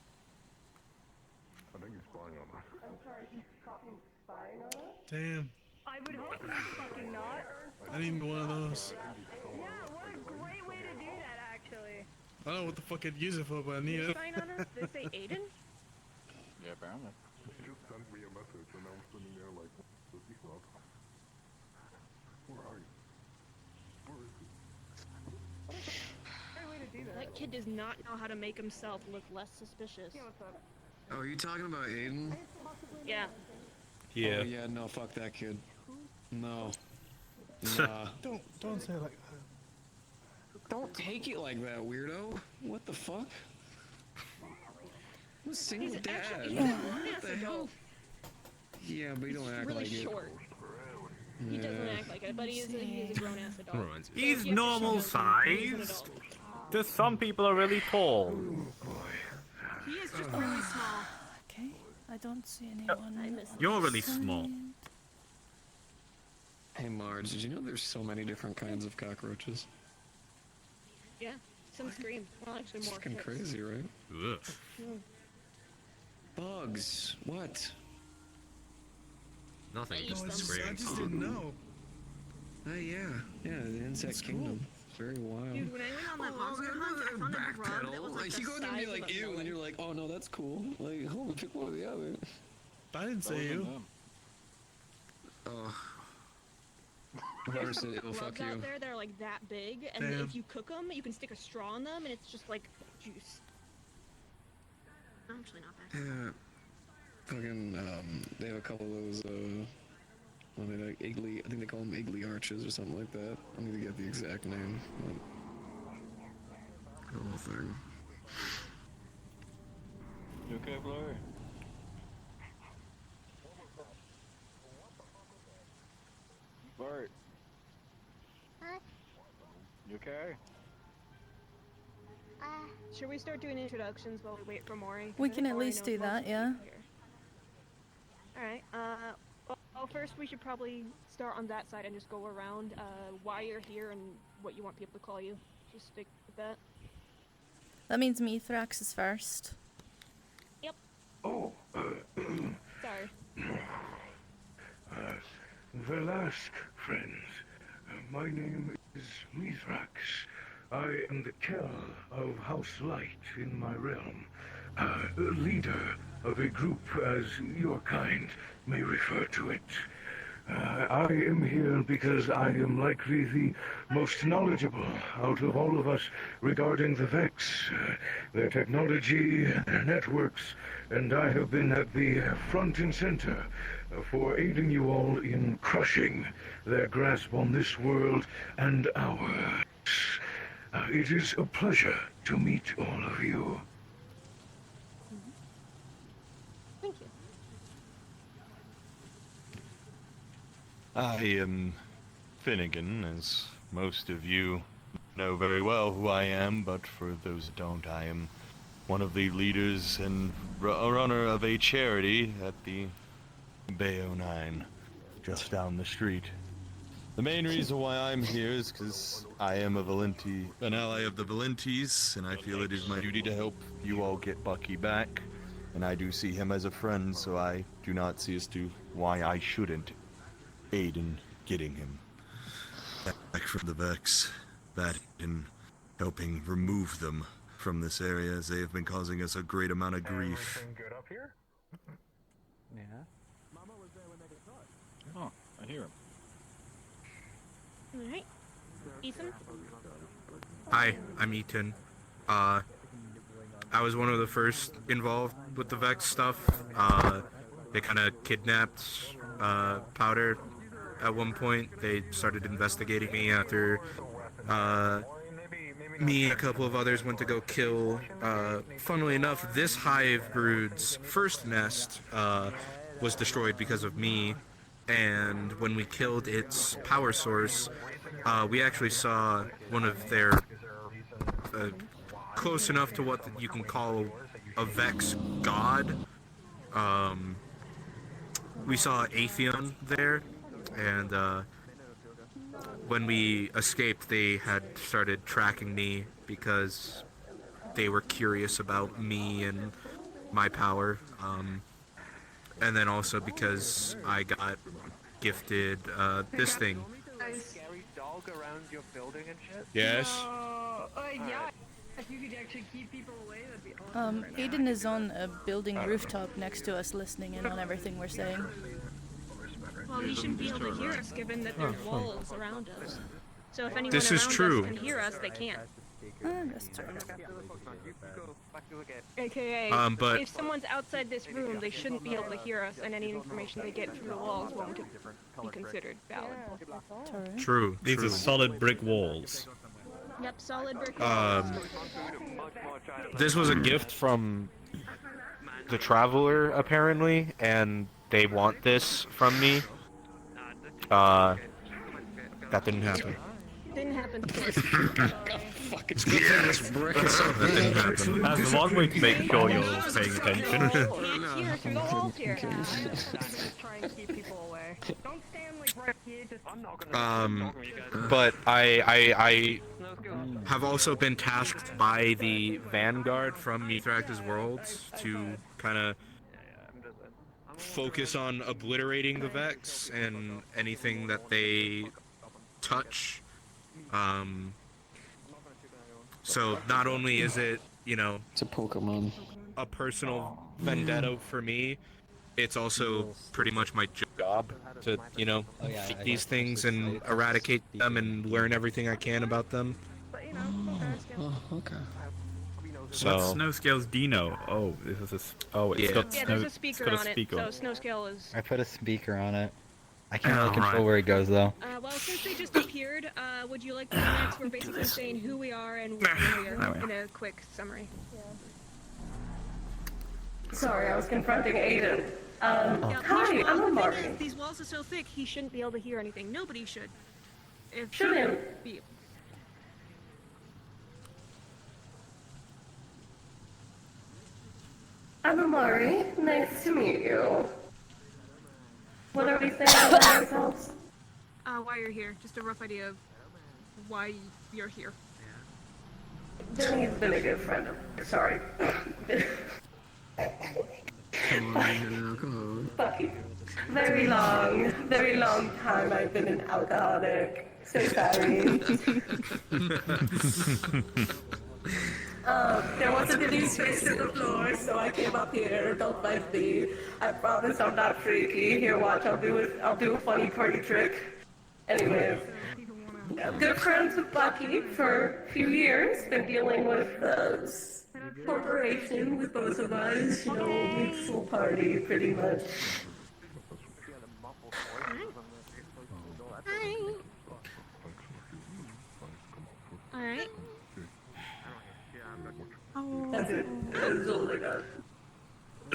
I think he's spying on us.
I'm sorry, he's fucking spying on us?
Damn.
I would hope he's fucking not.
I need one of those.
Yeah, what a great way to do that, actually.
I don't know what the fuck I'd use it for, but I need it.
Spying on us? Did they say Aiden?
Yeah, apparently.
He just sent me a message and I was sitting there like, what is he not? Where are you? Where is he?
Great way to do that.
That kid does not know how to make himself look less suspicious.
Yeah, what's up?
Oh, are you talking about Aiden?
Yeah.
Yeah.
Oh, yeah, no, fuck that kid. No. Nah.
Don't say it like that.
Don't take it like that, weirdo. What the fuck? I'm a single
He's
dad.
actually a
What
grown-ass
the hell?
adult.
Yeah, but you don't act
really
like it.
short. He doesn't act like it, but he is a grown-ass adult. So
He's
if you have to
normal
show him, he's an
sized.
adult.
Just some people are really tall.
He is just really small.
Okay, I don't see anyone.
You're really small.
Hey Marge, did you know there's so many different kinds of cockroaches?
Yeah, some scream. Well, actually
It's
more.
fucking
hits.
crazy, right?
Ugh.
Mm.
Bugs. What?
Nothing,
I
just the
just-
screaming.
I just didn't know.
Yeah. Yeah, the insect kingdom. Very wild.
Dude, when I went on that monster hunt, I found a grub that was like the
you go in there
size
and be like,
of a
ew, and
melon.
you're like, oh no, that's cool. Like, hold on, pick one or the other.
I didn't say you.
Oh. Whoever said it will
Grubs
fuck you.
out there, they're like that big, and
Damn.
if you cook them, you can stick a straw in them, and it's just like juice. Actually, not bad.
Yeah. Fucking, they have a couple of those, well, they like Iggly, I think they call them Iggly arches or something like that. I need to get the exact name. The whole thing.
You okay, Blur? Bart,
Huh?
you okay?
Should we start doing introductions while we wait for Maury?
We can at least do that, yeah.
Alright, well, first we should probably start on that side and just go around, why you're here and what you want people to call you. Just stick with that.
That means Mithrax is first.
Yep.
Oh,
Sorry.
Velask, friends. My name is Mithrax. I am the Kell of House Light in my realm. A leader of a group, as your kind may refer to it. I am here because I am likely the most knowledgeable out of all of us regarding the Vex, their technology, their networks, and I have been at the front and center for aiding you all in crushing their grasp on this world and ours. It is a pleasure to meet all of you.
Thank you.
I am Finnegan, as most of you know very well who I am, but for those that don't, I am one of the leaders and a runner of a charity at the Bayo 9, just down the street. The main reason why I'm here is because I am a Valenti, an ally of the Valentis, and I feel it is my duty to help you all get Bucky back. And I do see him as a friend, so I do not see as to why I shouldn't aid in getting him back from the Vex, that in helping remove them from this area, as they have been causing us a great amount of grief.
Good up here?
Yeah. Oh, I hear him.
Alright. Ethan?
Hi, I'm Ethan. I was one of the first involved with the Vex stuff. They kind of kidnapped Powder at one point. They started investigating me after me and a couple of others went to go kill. Funnily enough, this hive brood's first nest was destroyed because of me, and when we killed its power source, we actually saw one of their close enough to what you can call a Vex god. We saw Atheon there, and when we escaped, they had started tracking me because they were curious about me and my power. And then also because I got gifted this thing.
Scary dog around your building and shit?
Yes.
Yeah. If you could actually keep people away, that'd be awesome.
Aiden is on a building rooftop next to us, listening in on everything we're saying.
Well, he shouldn't be able to hear us given that there's walls around us. So if anyone
This is
around
true.
us can hear us, they can't.
That's true.
AKA,
but-
if someone's outside this room, they shouldn't be able to hear us, and any information they get through the walls won't be considered valid.
True.
These
true.
are solid brick walls.
Yep, solid brick walls.
This was a gift from the Traveler, apparently, and they want this from me. That didn't happen.
Didn't happen.
It's good thing this brick.
That didn't happen.
That's one way to make sure you're paying attention.
Can't hear through the walls here.
Just try and keep people away. Don't stand like right here. Just I'm not gonna.
But I have also been tasked by the Vanguard from Mithrax's Worlds to kind of focus on obliterating the Vex and anything that they touch. So not only is it, you know,
it's a Pokemon,
a personal vendetta for me, it's also pretty much my job to, you know, fight these things and eradicate them and learn everything I can about them.
Oh, okay.
So
What's Snowscale's Dino? Oh, this is it's
Yeah.
got
Yeah,
snow.
there's a
It's
speaker
got a
on it,
speaker.
so Snowscale is...
I put a speaker on it. I can't
Oh,
really control
right.
where it goes though.
Well, since they just appeared, would you like to next? We're basically saying who we are and what we are in a quick summary.
Sorry, I was confronting Aiden.
Yeah,
Hi,
these
I'm
walls- the
Amari.
thing is, these walls are so thick, he shouldn't be able to hear anything. Nobody should. If
Shouldn't.
Be.
I'm Amari. Nice to meet you. What are we saying about ourselves?
Why you're here. Just a rough idea of why you're here.
Jenny's been a good friend of sorry. Fucking very long time I've been an alcoholic. So sorry. There wasn't any space to the floor, so I came up here. Don't mind me. I promise I'm not freaky. Here, watch. I'll do a funny party trick. Anyways, I'm good friends with Bucky for a few years. Been dealing with corporation with both of us. You know, mutual party, pretty much.
Alright.
That's it. That's all I got.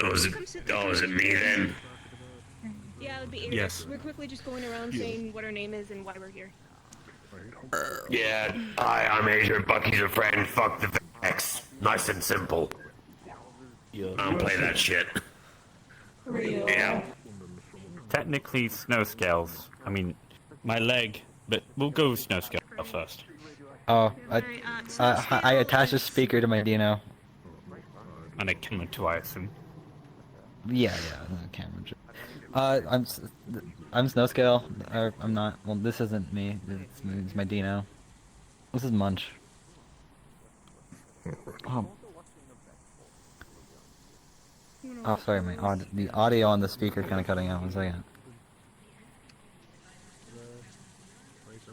Oh, is it me then?
Yeah, it would be Adrian.
Yes.
We're quickly just going around saying what our name is and why we're here.
Yeah, hi, I'm Adrian. Bucky's a friend. Fuck the Vex. Nice and simple. I don't play that shit.
Real.
Yeah.
Technically, Snowscales. I mean, my leg, but we'll go with Snowscale first.
Oh, I attached a speaker to my Dino.
And a camera too, I assume.
Yeah, the camera. I'm Snowscale. Or I'm not. Well, this isn't me. It's my Dino. This is Munch. Oh, sorry, the audio on the speaker kind of cutting out. 1 second.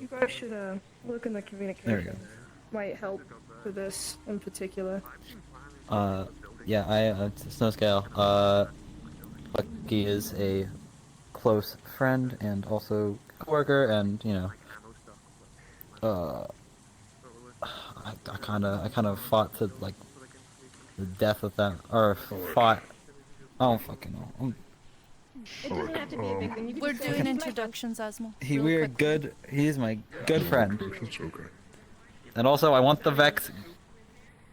You guys should look in the communication.
There we go.
Might help for this in particular.
Yeah, Snowscale. Bucky is a close friend and also coworker, and you know, I kind of fought to like the death of them, or fought. I don't fucking know.
It doesn't have to be a big thing. You can
We're
just
doing
say-
introductions, Asmo.
We're good. He's my good friend. And also, I want the Vex.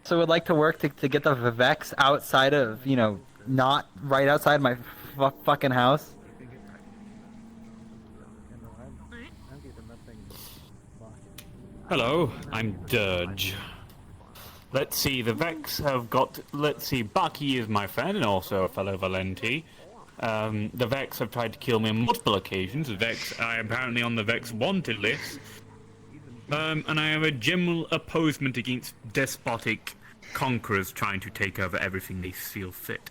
So I would like to work to get the Vex outside of, you know, not right outside my fucking house.
Hello, I'm Dirge. Let's see, the Vex have got... Let's see, Bucky is my friend and also a fellow Valenti. The Vex have tried to kill me on multiple occasions. The Vex are apparently on the Vex wanted list. And I have a general opposement against despotic conquerors trying to take over everything they feel fit.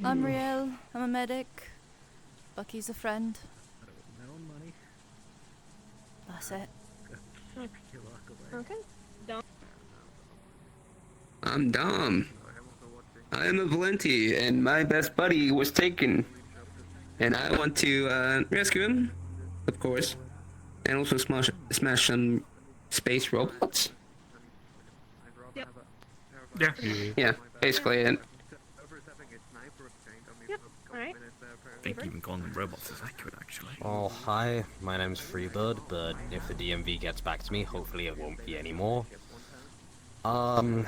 I'm Riel. I'm a medic. Bucky's a friend. That's it.
Okay. Dom.
I'm Dom. I am a Valenti, and my best buddy was taken. And I want to rescue him, of course. And also smash some space robots.
Yep.
Yeah.
Yeah, basically it.
Yep. Alright.
I think even calling them robots is accurate, actually.
Oh, hi. My name's Freebird, but if the DMV gets back to me, hopefully it won't be anymore. I'm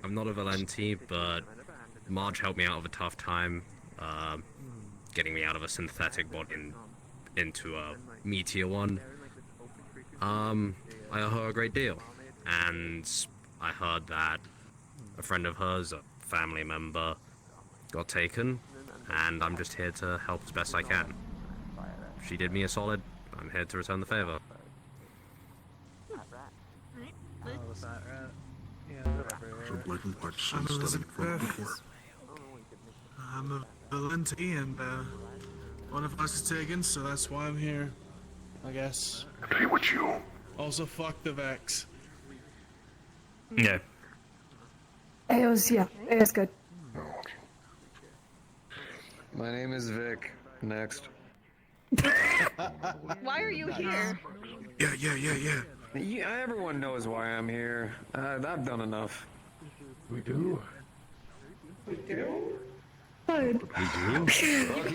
not a Valenti, but Marge helped me out of a tough time, getting me out of a synthetic body into a Meteor one. I owe her a great deal, and I heard that a friend of hers, a family member, got taken, and I'm just here to help as best I can. She did me a solid, I'm here to return the favor.
I'm
Elizabeth. I'm a Valenti, and one of us is taken, so that's why I'm here. I guess.
Hey, what you?
Also, fuck the Vex.
Yeah.
It was good.
My name is Vic. Next.
Why are you here?
Yeah, everyone knows why I'm here. I've done enough.
We do.
Bucky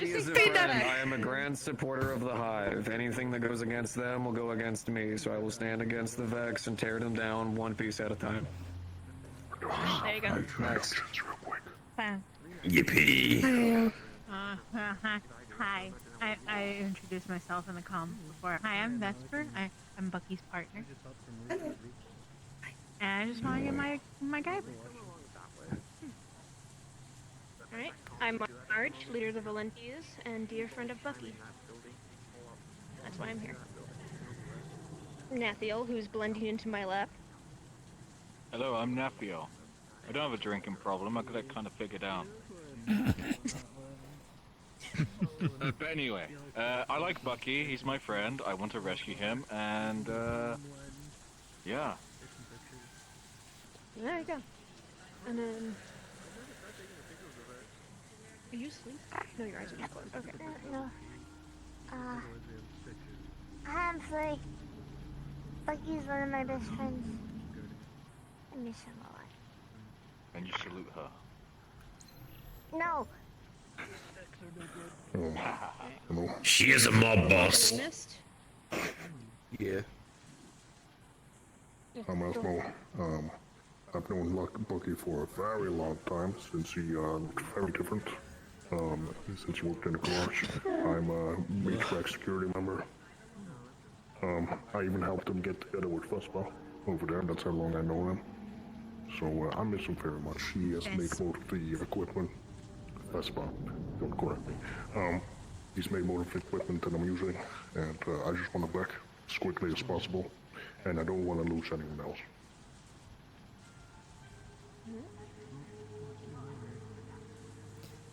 is a friend. I am a grand supporter of the Hive. Anything that goes against them will go against me, so I will stand against the Vex and tear them down one piece at a time.
There you go.
Next.
Yippee!
Hi. I introduced myself in the comms before. Hi, I'm Vesper. I'm Bucky's partner. And I just want to get my guy.
Alright. I'm Marge, leader of the Valentias, and dear friend of Bucky. That's why I'm here. Nathiel, who's blending into my lap.
Hello, I'm Napio. I don't have a drinking problem. I got it kind of figured out. But anyway, I like Bucky. He's my friend. I want to rescue him, and yeah.
There you go. And then... Are you asleep? No, your eyes are just closed. Okay.
No. I'm free. Bucky's one of my best friends. I miss him a lot.
And you salute her.
No.
Hello.
She is a mob boss.
Yeah. I'm Asmo. I've known Bucky for a very long time, since he looked very different. Since he worked in the garage. I'm a Matrix security member. I even helped him get together with Vespa over there. That's how long I know him. So I miss him very much. He has made most of the equipment. Vespa, don't correct me. He's made most of the equipment that I'm using, and I just want it back. as quickly as possible, and I don't want to lose anyone else.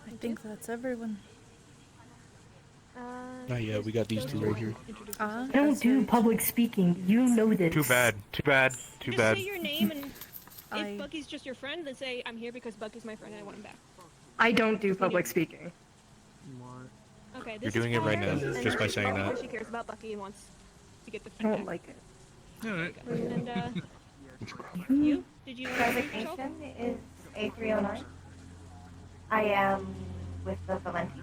I think that's everyone.
Not yet. We got these two right here.
I don't do public speaking. You know this.
Too bad. Too bad. Too
Just
bad.
say your name, and if Bucky's just your friend, then say, I'm here because Bucky's my friend and I want him back.
I don't do public speaking.
Okay,
You're
this
doing
is
it right
Connor,
now,
and
just by saying that.
She cares about Bucky and wants to get the
I don't
feedback.
like it.
Alright.
And, you? Did you
Designation is A309. I am with the Valenti.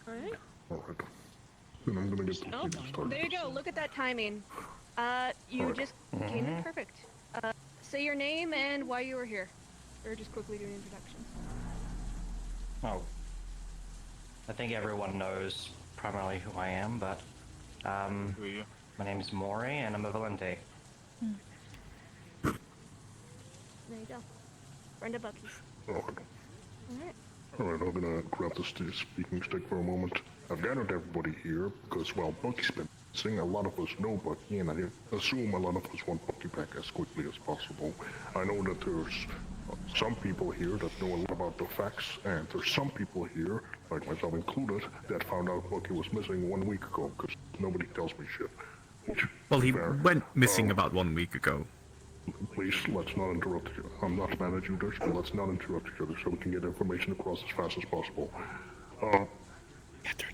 Alright.
Alright. Then I'm gonna get the
Oh,
meeting started.
there you go. Look at that timing. You
Alright.
just came in perfect. Say your name and why you were here. Or just quickly do an introduction.
Oh. I think everyone knows primarily who I am, but my name is Mori and I'm a Valente.
There you go. Friend of Bucky's.
Alright.
Alright.
Alright, I'm gonna grab the speaking stick for a moment. I've gathered everybody here because, well, Bucky's been missing. A lot of us know Bucky, and I assume a lot of us want Bucky back as quickly as possible. I know that there's some people here that know a lot about the facts, and there's some people here, like myself included, that found out Bucky was missing 1 week ago, because nobody tells me shit. Which,
Well, he
fair.
went missing about 1 week ago.
Please, let's not interrupt each other. I'm not mad at you, Dutch, but let's not interrupt each other so we can get information across as fast as possible.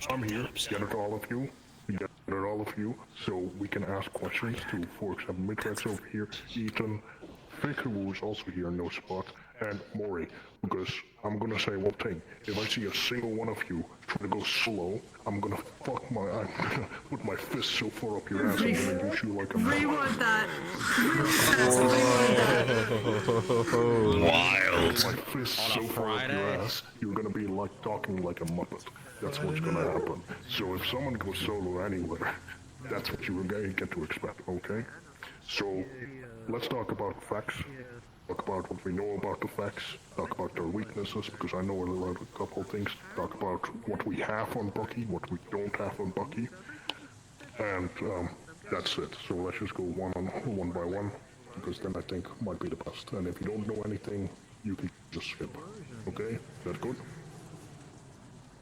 I'm here, gathered all of you, so we can ask questions to, for example, Midrex over here, Ethan, Faker, who is also here, No Spot, and Mori, because I'm gonna say one thing. If I see a single one of you try to go slow, I'm gonna put my fist so far up your ass I'm gonna use you like a
Rewind that.
Wild. My fist so far up your ass, you're gonna be like talking like a muppet. That's what's gonna happen. So if someone goes solo anywhere, that's what you're gonna get to expect, okay? So let's talk about facts. Talk about what we know about the facts. Talk about their weaknesses, because I know a couple of things. Talk about what we have on Bucky, what we don't have on Bucky. And that's it. So let's just go one by one, because then I think might be the best. And if you don't know anything, you can just skip. Okay? Is that good?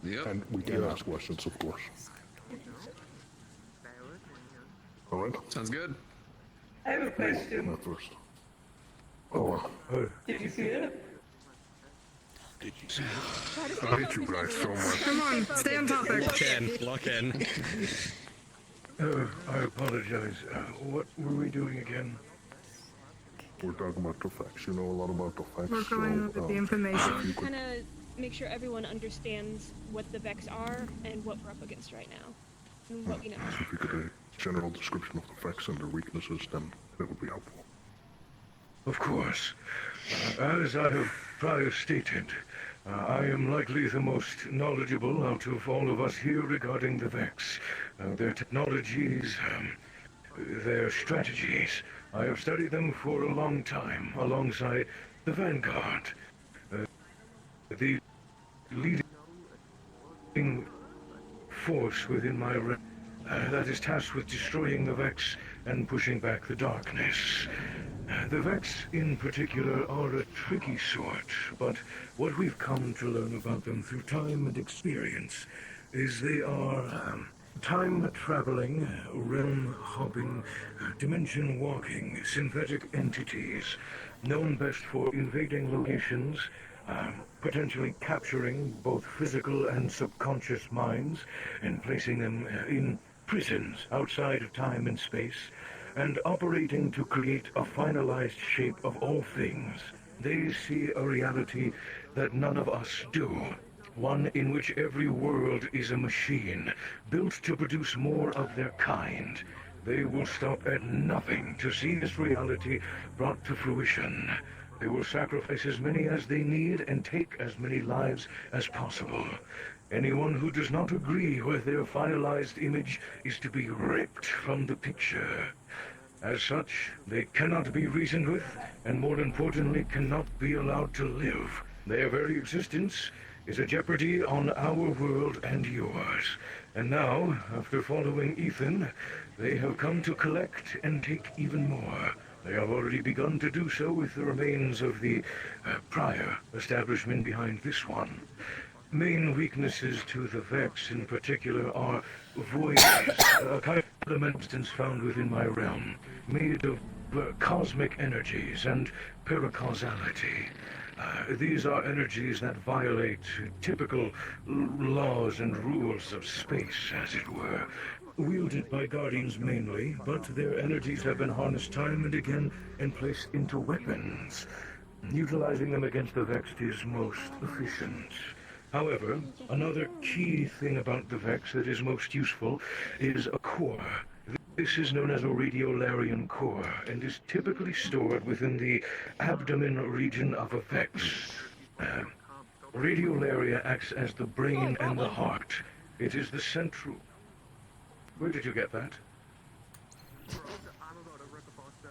Yep.
And we can ask questions, of course. Alright?
Sounds good.
I have a question.
At first. Oh,
Did you see it?
Did you see it? I hate you guys so much.
Come on, stay on topic.
Lock in.
I apologize. What were we doing again? We're talking about the facts. You know a lot about the facts.
We're going over the information.
Kind of make sure everyone understands what the Vex are and what we're up against right now. And what we know.
If you could a general description of the facts and their weaknesses, then that would be helpful.
Of course. As I have prior stated, I am likely the most knowledgeable out of all of us here regarding the Vex. Their technologies, their strategies. I have studied them for a long time, alongside the Vanguard. The leading force within my realm that is tasked with destroying the Vex and pushing back the darkness. The Vex, in particular, are a tricky sort, but what we've come to learn about them through time and experience is they are time-traveling, realm-hopping, dimension-walking synthetic entities, known best for invading locations, potentially capturing both physical and subconscious minds and placing them in prisons outside of time and space, and operating to create a finalized shape of all things. They see a reality that none of us do. One in which every world is a machine, built to produce more of their kind. They will stop at nothing to see this reality brought to fruition. They will sacrifice as many as they need and take as many lives as possible. Anyone who does not agree with their finalized image is to be ripped from the picture. As such, they cannot be reasoned with, and more importantly, cannot be allowed to live. Their very existence is a jeopardy on our world and yours. And now, after following Ethan, they have come to collect and take even more. They have already begun to do so with the remains of the prior establishment behind this one. Main weaknesses to the Vex in particular are voids, a kind of substance found within my realm, made of cosmic energies and paracausality. These are energies that violate typical laws and rules of space, as it were, wielded by Guardians mainly, but their energies have been harnessed time and again and placed into weapons. Utilizing them against the Vex is most efficient. However, another key thing about the Vex that is most useful is a core. This is known as a radiolarian core, and is typically stored within the abdomen region of a Vex. Radiolaria acts as the brain and the heart. It is the central... Where did you get that?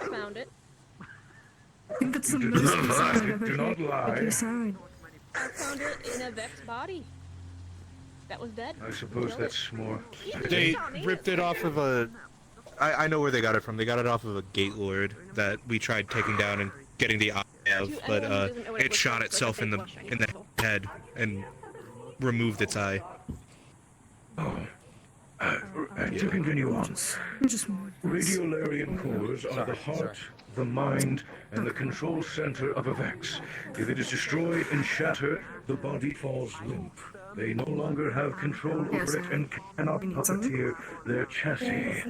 Found it.
I think that's the
Do
most
not lie.
I've ever
Do not lie.
I found it in a Vex body. That was dead.
I suppose that's more...
They ripped it off of a... I know where they got it from. They got it off of a Gate Lord that we tried taking down and getting the eye of, but it shot itself in the head and removed its eye.
Oh. To continue on, radiolarian cores are the heart, the mind, and the control center of a Vex. If it is destroyed and shattered, the body falls limp. They no longer have control over it and cannot puppeteer their chassis.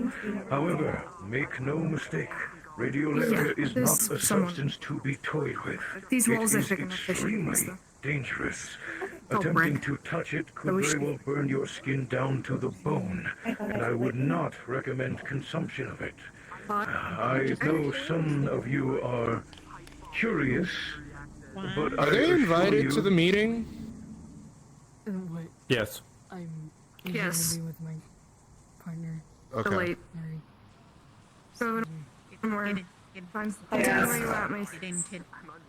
However, make no mistake, radiolaria is not a substance to be toyed with.
These walls
It
are
is
big enough, they should be
extremely dangerous. Attempting to touch it could very well burn your skin down to the bone, and I would not recommend consumption of it. I know some of you are curious, but
Are they invited to the meeting?
Yes.
I'm
Yes.
gonna be with my partner.
Okay.
The late.
Mary.
So, don't worry. Fine.
Yes.
Where you at, Mace?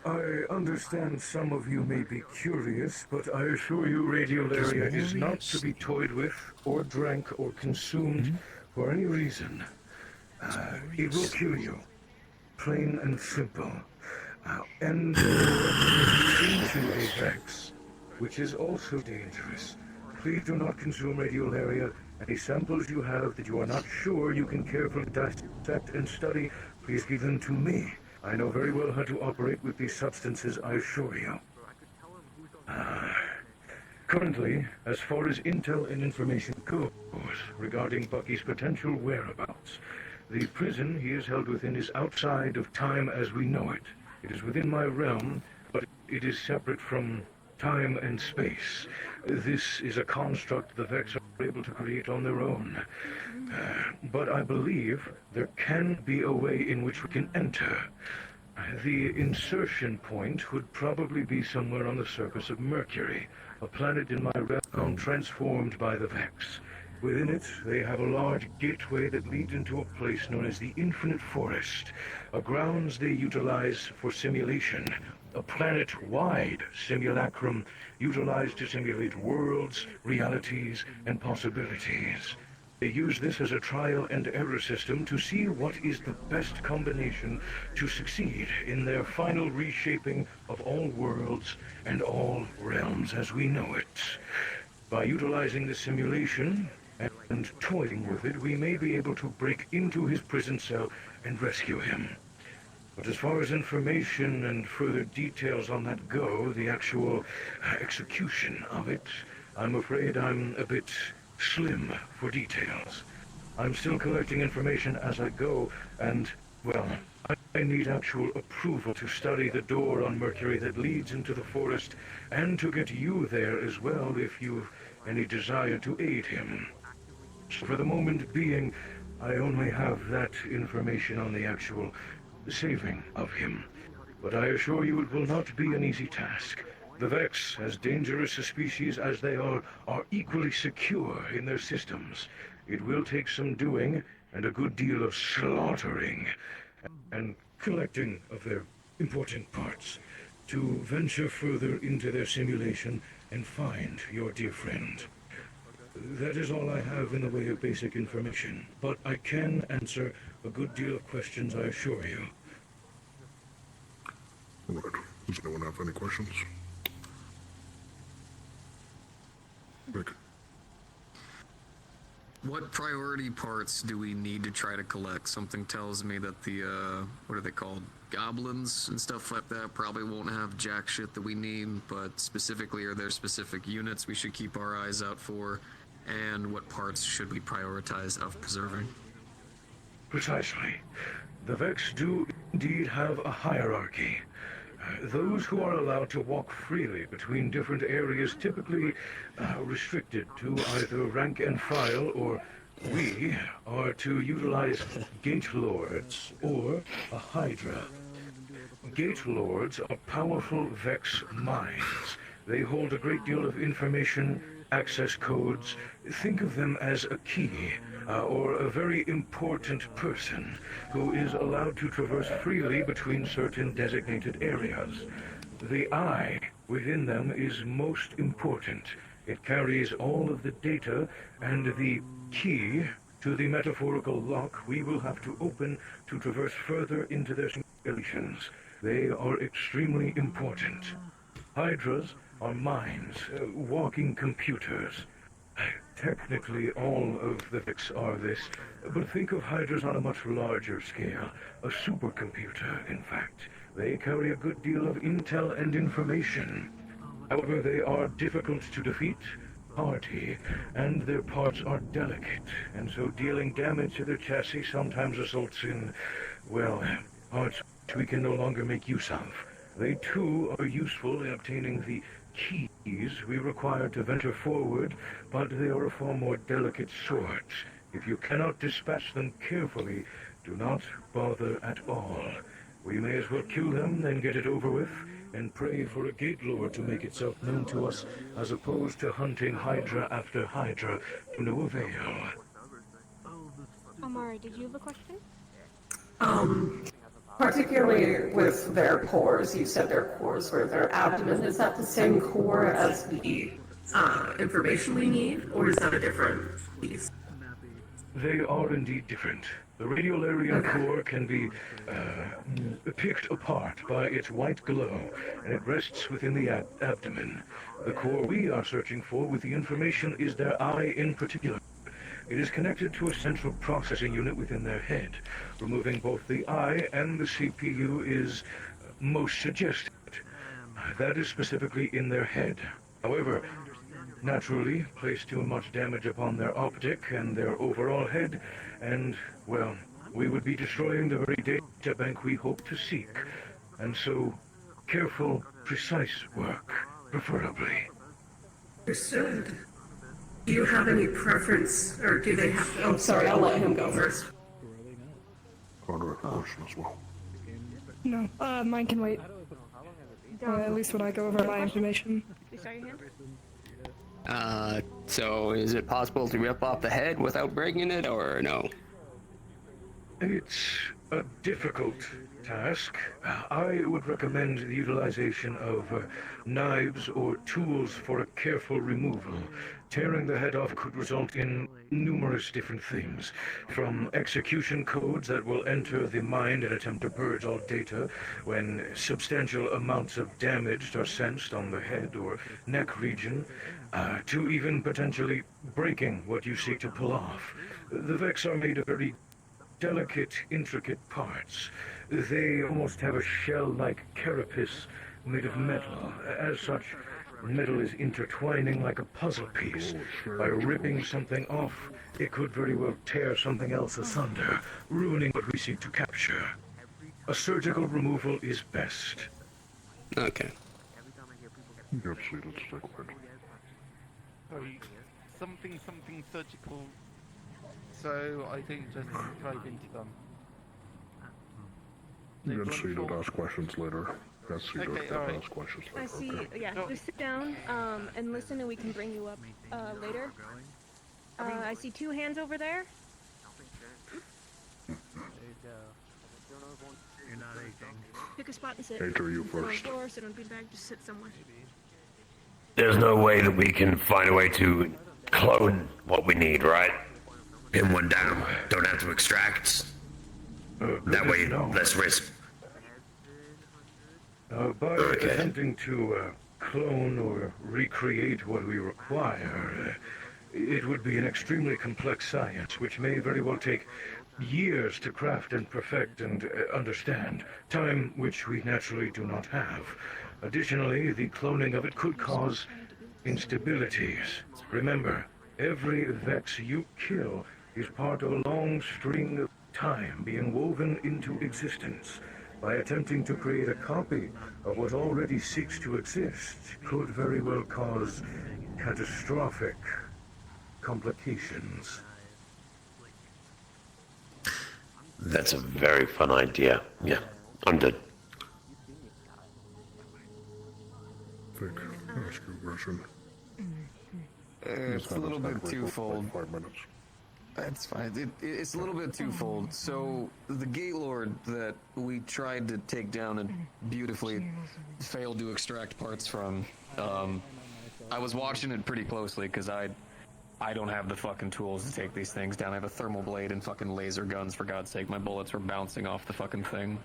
I understand some of you may be curious, but I assure you radiolaria is not to be toyed with, or drank, or consumed for any reason. It will kill you. Plain and simple. And into a Vex, which is also dangerous. Please do not consume radiolaria. Any samples you have that you are not sure you can carefully dissect and study, please give them to me. I know very well how to operate with these substances, I assure you. Currently, as far as intel and information goes regarding Bucky's potential whereabouts, the prison he is held within is outside of time as we know it. It is within my realm, but it is separate from time and space. This is a construct the Vex are able to create on their own. But I believe there can be a way in which we can enter. The insertion point would probably be somewhere on the surface of Mercury, a planet in my realm transformed by the Vex. Within it, they have a large gateway that leads into a place known as the Infinite Forest, a grounds they utilize for simulation, a planet-wide simulacrum utilized to simulate worlds, realities, and possibilities. They use this as a trial and error system to see what is the best combination to succeed in their final reshaping of all worlds and all realms as we know it. By utilizing the simulation and toying with it, we may be able to break into his prison cell and rescue him. But as far as information and further details on that go, the actual execution of it, I'm afraid I'm a bit slim for details. I'm still collecting information as I go, and, well, I need actual approval to study the door on Mercury that leads into the forest, and to get you there as well if you've any desire to aid him. So for the moment being, I only have that information on the actual saving of him. But I assure you it will not be an easy task. The Vex, as dangerous a species as they are equally secure in their systems. It will take some doing, and a good deal of slaughtering, and collecting of their important parts, to venture further into their simulation and find your dear friend. That is all I have in the way of basic information, but I can answer a good deal of questions, I assure you.
All right. Does anyone have any questions? Rick.
What priority parts do we need to try to collect? Something tells me that the, what are they called? Goblins and stuff like that probably won't have jack shit that we need, but specifically, are there specific units we should keep our eyes out for? And what parts should we prioritize of preserving?
Precisely. The Vex do indeed have a hierarchy. Those who are allowed to walk freely between different areas typically restricted to either rank and file, or we are to utilize Gate Lords or a Hydra. Gate Lords are powerful Vex minds. They hold a great deal of information, access codes. Think of them as a key, or a very important person who is allowed to traverse freely between certain designated areas. The eye within them is most important. It carries all of the data and the key to the metaphorical lock we will have to open to traverse further into their simulations. They are extremely important. Hydras are minds, walking computers. Technically, all of the Vex are this, but think of Hydras on a much larger scale. A supercomputer, in fact. They carry a good deal of intel and information. However, they are difficult to defeat, hardy, and their parts are delicate, and so dealing damage to their chassis sometimes results in, well, parts which we can no longer make use of. They too are useful in obtaining the keys we require to venture forward, but they are a far more delicate sort. If you cannot dispatch them carefully, do not bother at all. We may as well kill them, then get it over with, and pray for a Gate Lord to make itself known to us, as opposed to hunting Hydra after Hydra to no avail.
Amari, did you have a question?
Particularly with their cores, you said their cores were their abdomen. Is that the same core as the information we need, or is that a different piece?
They are indeed different. The Radiolarian core can be picked apart by its white glow, and it rests within the abdomen. The core we are searching for with the information is their eye in particular. It is connected to a central processing unit within their head. Removing both the eye and the CPU is most suggested. That is specifically in their head. However, naturally, place too much damage upon their optic and their overall head, and, well, we would be destroying the very data bank we hope to seek. And so, careful, precise work, preferably.
Understood. Do you have any preference, or do they have... Oh, sorry, I'll let him go first.
Carter, a question as well.
No, mine can wait. At least when I go over my information.
You saw your hand?
So is it possible to rip off the head without breaking it, or no?
It's a difficult task. I would recommend the utilization of knives or tools for a careful removal. Tearing the head off could result in numerous different things, from execution codes that will enter the mind and attempt to purge all data when substantial amounts of damage are sensed on the head or neck region, to even potentially breaking what you seek to pull off. The Vex are made of very delicate, intricate parts. They almost have a shell-like carapace made of metal. As such, metal is intertwining like a puzzle piece. By ripping something off, it could very well tear something else asunder, ruining what we seek to capture. A surgical removal is best.
Okay.
Yep, see, let's take one.
Sorry, something surgical. So I think just drive into them.
You can see to ask questions later. That's see
Okay,
to
alright.
ask questions later.
I see,
Okay.
yeah, just sit down, and listen and we can bring you up, later. I see 2 hands over there. Pick a spot and sit.
Enter you
Sit on the
first.
floor, sit on a beanbag, just sit somewhere.
There's no way that we can find a way to clone what we need, right? Pin one down. Don't have to extract. That way, less risk.
By attempting to clone or recreate what we require, it would be an extremely complex science, which may very well take years to craft and perfect and understand, time which we naturally do not have. Additionally, the cloning of it could cause instabilities. Remember, every Vex you kill is part of a long string of time being woven into existence. By attempting to create a copy of what already seeks to exist could very well cause catastrophic complications.
That's a very fun idea. Yeah, I'm done.
Vic, ask your question.
It's a little bit twofold.
5 minutes.
That's fine. It's a little bit twofold. So, the Gate Lord that we tried to take down and beautifully failed to extract parts from, I was watching it pretty closely because I don't have the fucking tools to take these things down. I have a thermal blade and fucking laser guns, for God's sake. My bullets were bouncing off the fucking thing.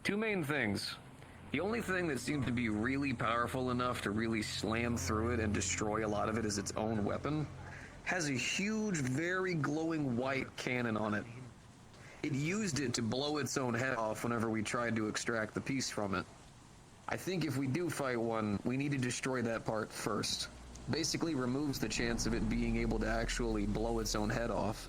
Two main things. The only thing that seemed to be really powerful enough to really slam through it and destroy a lot of it is its own weapon. Has a huge, very glowing white cannon on it. It used it to blow its own head off whenever we tried to extract the piece from it. I think if we do fight one, we need to destroy that part first. Basically removes the chance of it being able to actually blow its own head off.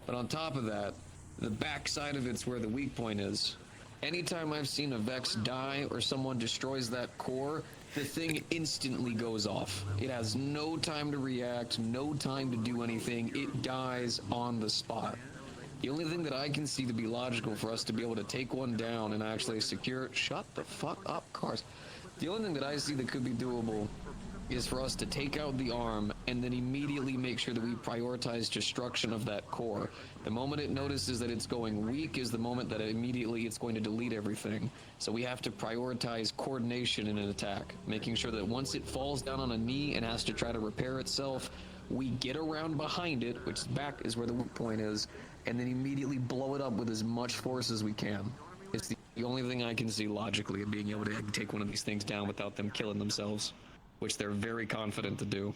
But on top of that, the back side of it's where the weak point is. Anytime I've seen a Vex die or someone destroys that core, the thing instantly goes off. It has no time to react, no time to do anything. It dies on the spot. The only thing that I can see to be logical for us to be able to take one down and actually secure it— shut the fuck up, cars. The only thing that I see that could be doable is for us to take out the arm and then immediately make sure that we prioritize destruction of that core. The moment it notices that it's going weak is the moment that immediately it's going to delete everything. So we have to prioritize coordination in an attack, making sure that once it falls down on a knee and has to try to repair itself, we get around behind it, which back is where the weak point is, and then immediately blow it up with as much force as we can. It's the only thing I can see logically of being able to take one of these things down without them killing themselves, which they're very confident to do.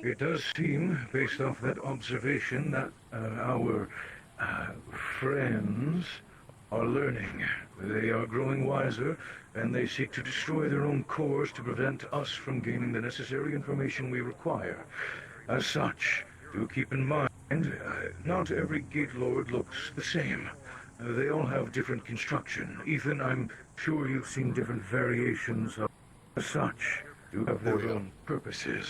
It does seem, based off that observation, that our friends are learning. They are growing wiser, and they seek to destroy their own cores to prevent us from gaining the necessary information we require. As such, do keep in mind, not every Gate Lord looks the same. They all have different construction. Ethan, I'm sure you've seen different variations of such, do have their own purposes.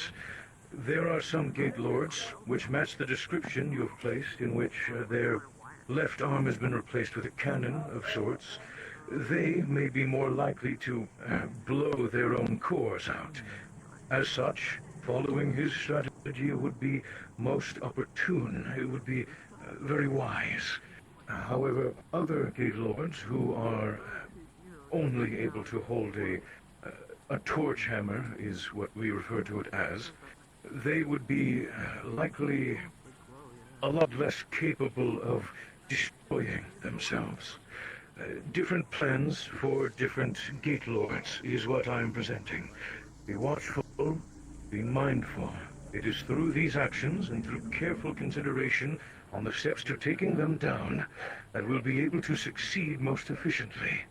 There are some Gate Lords which match the description you have placed, in which their left arm has been replaced with a cannon of sorts. They may be more likely to blow their own cores out. As such, following his strategy would be most opportune. It would be very wise. However, other Gate Lords who are only able to hold a torch hammer, is what we refer to it as, they would be likely a lot less capable of destroying themselves. Different plans for different Gate Lords is what I'm presenting. Be watchful, be mindful. It is through these actions and through careful consideration on the steps to taking them down that we'll be able to succeed most efficiently.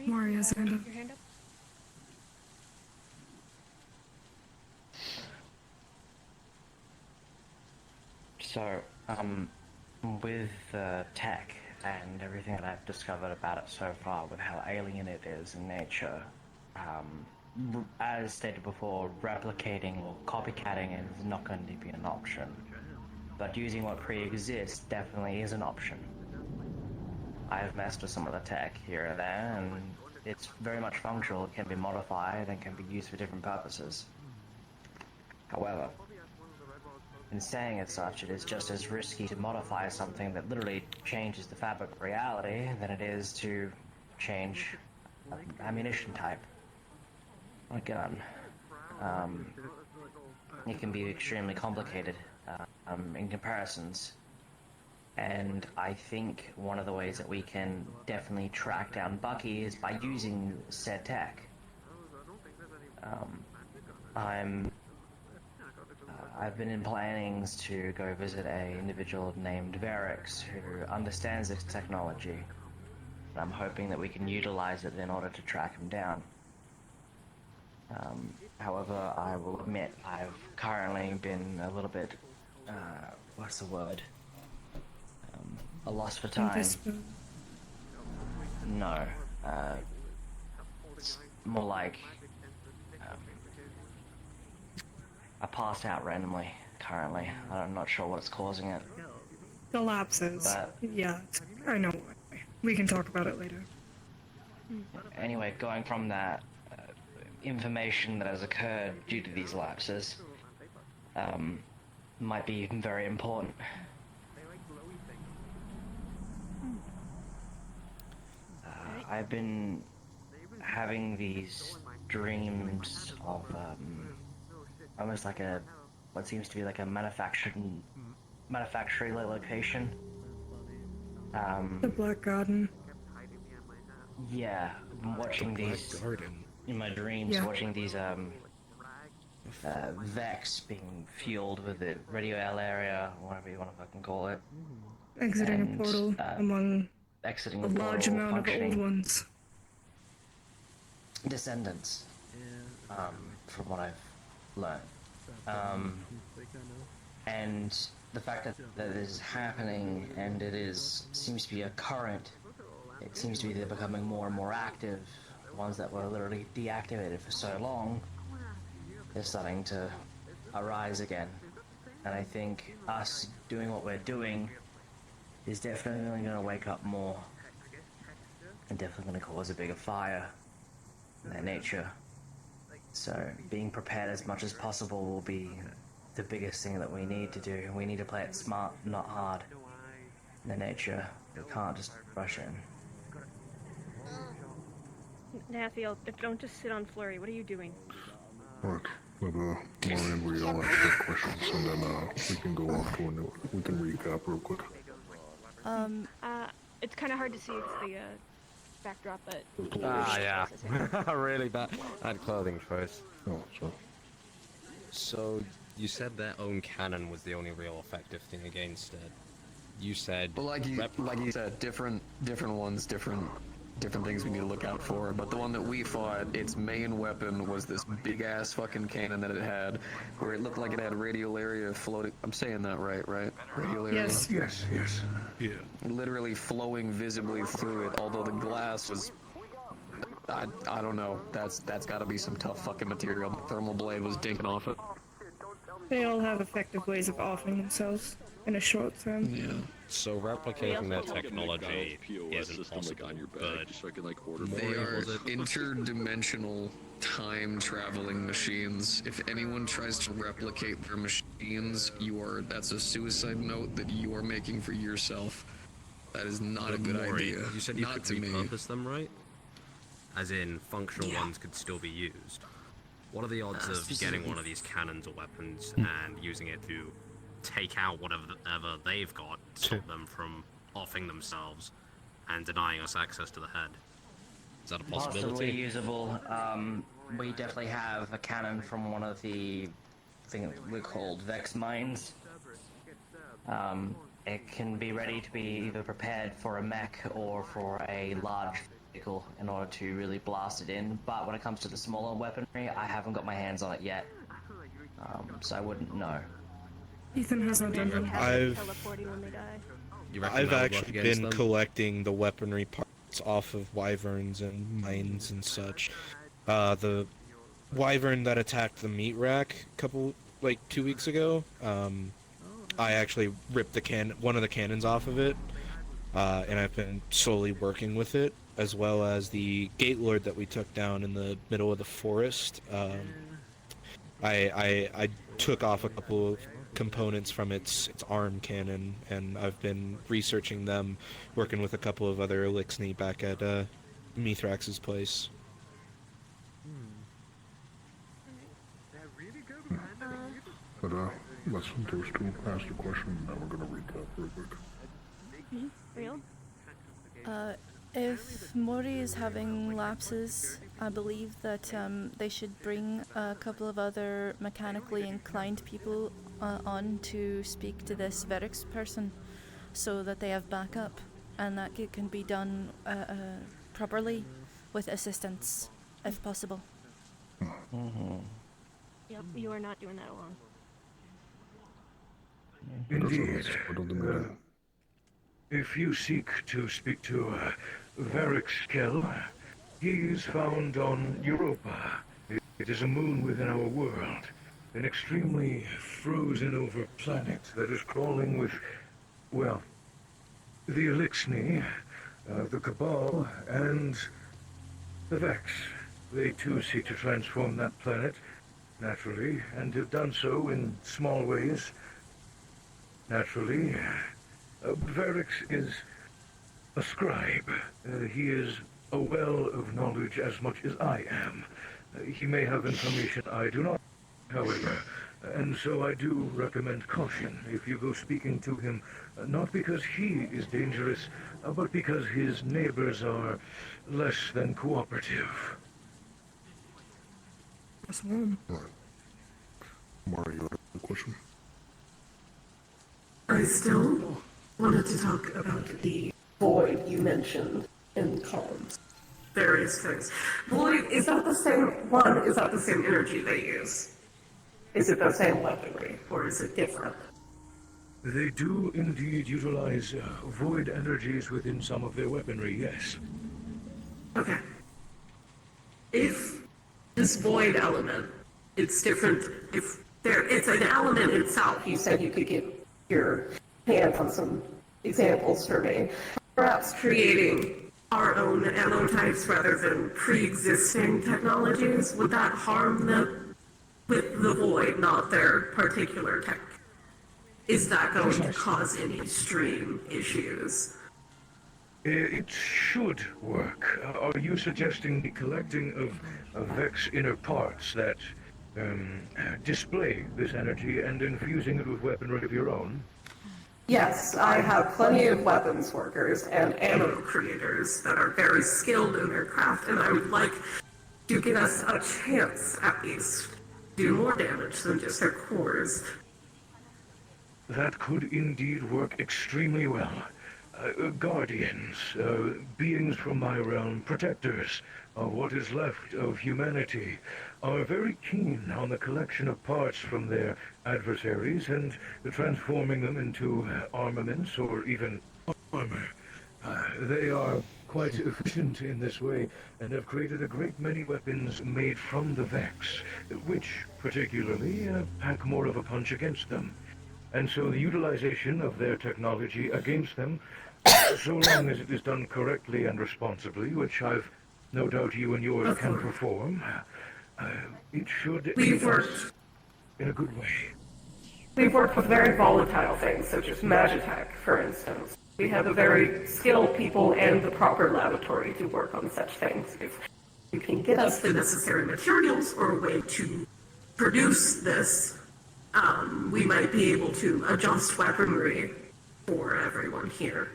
Mori has a hand up.
Your hand up.
So, with tech and everything that I've discovered about it so far, with how alien it is in nature, as stated before, replicating or copycatting is not going to be an option. But using what pre-exists definitely is an option. I've messed with some of the tech here and there, and it's very much functional. It can be modified and can be used for different purposes. However, in saying as such, it is just as risky to modify something that literally changes the fabric of reality than it is to change ammunition type on a gun. It can be extremely complicated in comparisons. And I think one of the ways that we can definitely track down Bucky is by using said tech. I've been in plannings to go visit a individual named Varix who understands this technology. And I'm hoping that we can utilize it in order to track him down. However, I will admit I've currently been a little bit, what's the word? A loss for time. No, it's more like I passed out randomly currently. I'm not sure what's causing it.
The lapses.
But
yeah, I know why. We can talk about it later.
anyway, going from that information that has occurred due to these lapses might be very important. I've been having these dreams of almost like what seems to be like a manufacturing location.
The Black Garden.
Yeah, I'm watching these in my dreams.
Yeah.
Watching these Vex being fueled with the radio area, whatever you want to fucking call it.
Exiting
And,
a portal among
exiting
a large
portal,
amount of
functioning
old ones.
descendants, from what I've learned. And the fact that this is happening and seems to be a current, it seems to be they're becoming more and more active. Ones that were literally deactivated for so long, they're starting to arise again. And I think us doing what we're doing is definitely going to wake up more. And definitely going to cause a bigger fire in their nature. So being prepared as much as possible will be the biggest thing that we need to do. We need to play it smart, not hard. In their nature, we can't just rush in.
Nathiel, don't just sit on Flurry. What are you doing?
Right. Let Maureen read all answer questions, and then we can go off to a new. We can recap real quick.
It's kind of hard to see. It's the backdrop, but.
Yeah. Really bad clothing choice.
Oh, sorry.
So, you said their own cannon was the only real effective thing against it. You said.
Well, like you said, different ones, different things we need to look out for. But the one that we fought, its main weapon was this big ass fucking cannon that it had, where it looked like it had radial area floating. I'm saying that right? Radial area.
Yes.
Yes. Yeah.
Literally flowing visibly through it. Although the glass was, I don't know. That's got to be some tough fucking material. The thermal blade was dinking off it.
They all have effective ways of offering themselves in a short term.
Yeah.
So replicating their technology isn't possible, but
They are interdimensional time-traveling machines. If anyone tries to replicate their machines, that's a suicide note that you are making for yourself. That is not a good idea.
You said you
not
could
to me.
repurpose them, right? As in, functional ones could still be used. What are the odds of getting one of these cannons or weapons and using it to take out whatever they've got, stop them from offing themselves and denying us access to the head? Is that a possibility?
Possibly usable. We definitely have a cannon from one of the things we called Vex mines. It can be ready to be either prepared for a mech or for a large vehicle in order to really blast it in. But when it comes to the smaller weaponry, I haven't got my hands on it yet, so I wouldn't know.
Ethan has not done them.
I've actually been collecting the weaponry parts off of wyverns and mines and such. The wyvern that attacked the meat rack 2 weeks ago, I actually ripped one of the cannons off of it, and I've been slowly working with it, as well as the Gate Lord that we took down in the middle of the forest. I took off a couple of components from its arm cannon, and I've been researching them, working with a couple of other Elixni back at Mithrax's place.
But let's those two ask the question, and now we're gonna recap real quick.
Real?
If Mori is having lapses, I believe that they should bring a couple of other mechanically inclined people on to speak to this Verix person, so that they have backup, and that it can be done properly with assistance, if possible.
Yep, you are not doing that alone.
Indeed. If you seek to speak to Varix Kell, he is found on Europa. It is a moon within our world, an extremely frozen-over planet that is crawling with, well, the Elixni, the Cabal, and the Vex. They too seek to transform that planet, naturally, and have done so in small ways. Naturally, Varix is a scribe. He is a well of knowledge as much as I am. He may have information I do not, however, and so I do recommend caution if you go speaking to him, not because he is dangerous, but because his neighbors are less than cooperative.
Right. Mari, you have a question?
I still wanted to talk about the void you mentioned in comms. Various things. Void, is that the same one? Is that the same energy they use? Is it the same weaponry, or is it different?
They do indeed utilize void energies within some of their weaponry, yes.
Okay. If this void element, it's different, if it's an element itself, you said you could get your hands on some examples for me. Perhaps creating our own ammo types rather than pre-existing technologies, would that harm them with the void, not their particular tech? Is that going to cause any extreme issues?
It should work. Are you suggesting the collecting of Vex inner parts that display this energy and infusing it with weaponry of your own?
Yes, I have plenty of weapons workers and ammo creators that are very skilled in their craft, and I would like to give us a chance, at least, to do more damage than just their cores.
That could indeed work extremely well. Guardians, beings from my realm, protectors of what is left of humanity, are very keen on the collection of parts from their adversaries and transforming them into armaments or even armor. They are quite efficient in this way and have created a great many weapons made from the Vex, which particularly pack more of a punch against them. And so the utilization of their technology against them, so long as it is done correctly and responsibly, which I've no doubt you and yours can perform, it should aid us in a good way.
We've worked with very volatile things, such as Magitech, for instance. We have a very skilled people and the proper laboratory to work on such things. If you can get us the necessary materials or a way to produce this, we might be able to adjust weaponry for everyone here,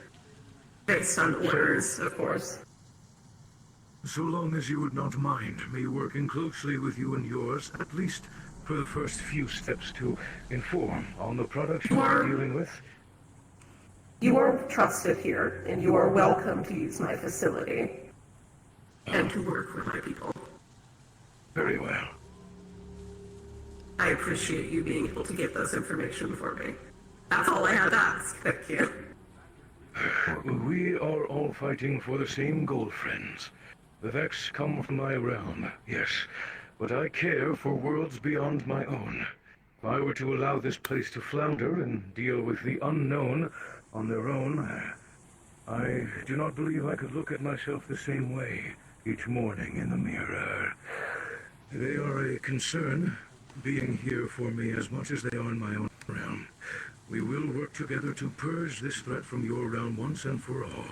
based on orders, of course.
So long as you would not mind me working closely with you and yours, at least for the first few steps to inform on the products you are dealing with.
You are trusted here, and you are welcome to use my facility and to work with my people.
Very well.
I appreciate you being able to get this information for me. That's all I had to ask. Thank you.
We are all fighting for the same goal, friends. The Vex come from my realm, yes, but I care for worlds beyond my own. If I were to allow this place to flounder and deal with the unknown on their own, I do not believe I could look at myself the same way each morning in the mirror. They are a concern, being here for me as much as they are in my own realm. We will work together to purge this threat from your realm once and for all.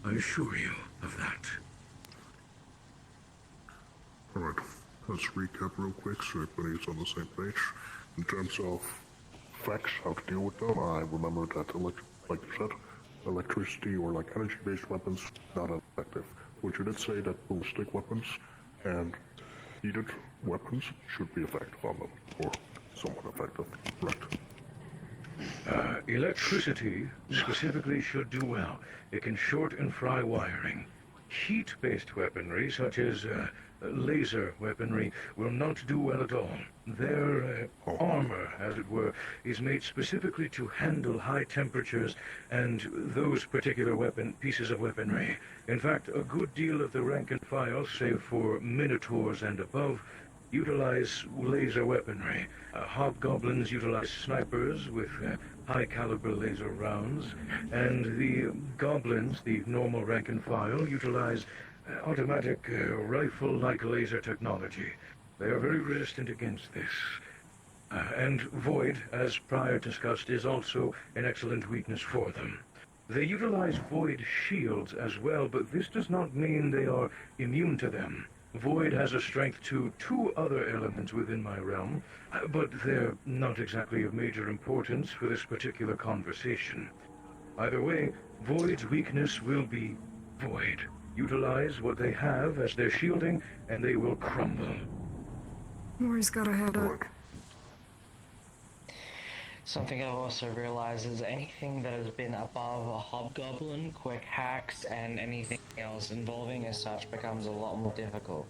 I assure you of that.
Alright, let's recap real quick so everybody's on the same page. In terms of facts, how to deal with them, I remember that, like you said, electricity or like energy-based weapons, not effective. But you did say that ballistic weapons and heated weapons should be effective on them, or somewhat effective, right?
Electricity specifically should do well. It can short and fry wiring. Heat-based weaponry, such as laser weaponry, will not do well at all. Their armor, as it were, is made specifically to handle high temperatures and those particular pieces of weaponry. In fact, a good deal of the rank and file, save for minotaurs and above, utilize laser weaponry. Hobgoblins utilize snipers with high-caliber laser rounds, and the goblins, the normal rank and file, utilize automatic rifle-like laser technology. They are very resistant against this. And Void, as prior discussed, is also an excellent weakness for them. They utilize Void shields as well, but this does not mean they are immune to them. Void has a strength to 2 other elements within my realm, but they're not exactly of major importance for this particular conversation. Either way, Void's weakness will be Void. Utilize what they have as their shielding, and they will crumble.
Mori's got a head up.
Something I've also realized is anything that has been above a hobgoblin, quick hacks, and anything else involving as such becomes a lot more difficult.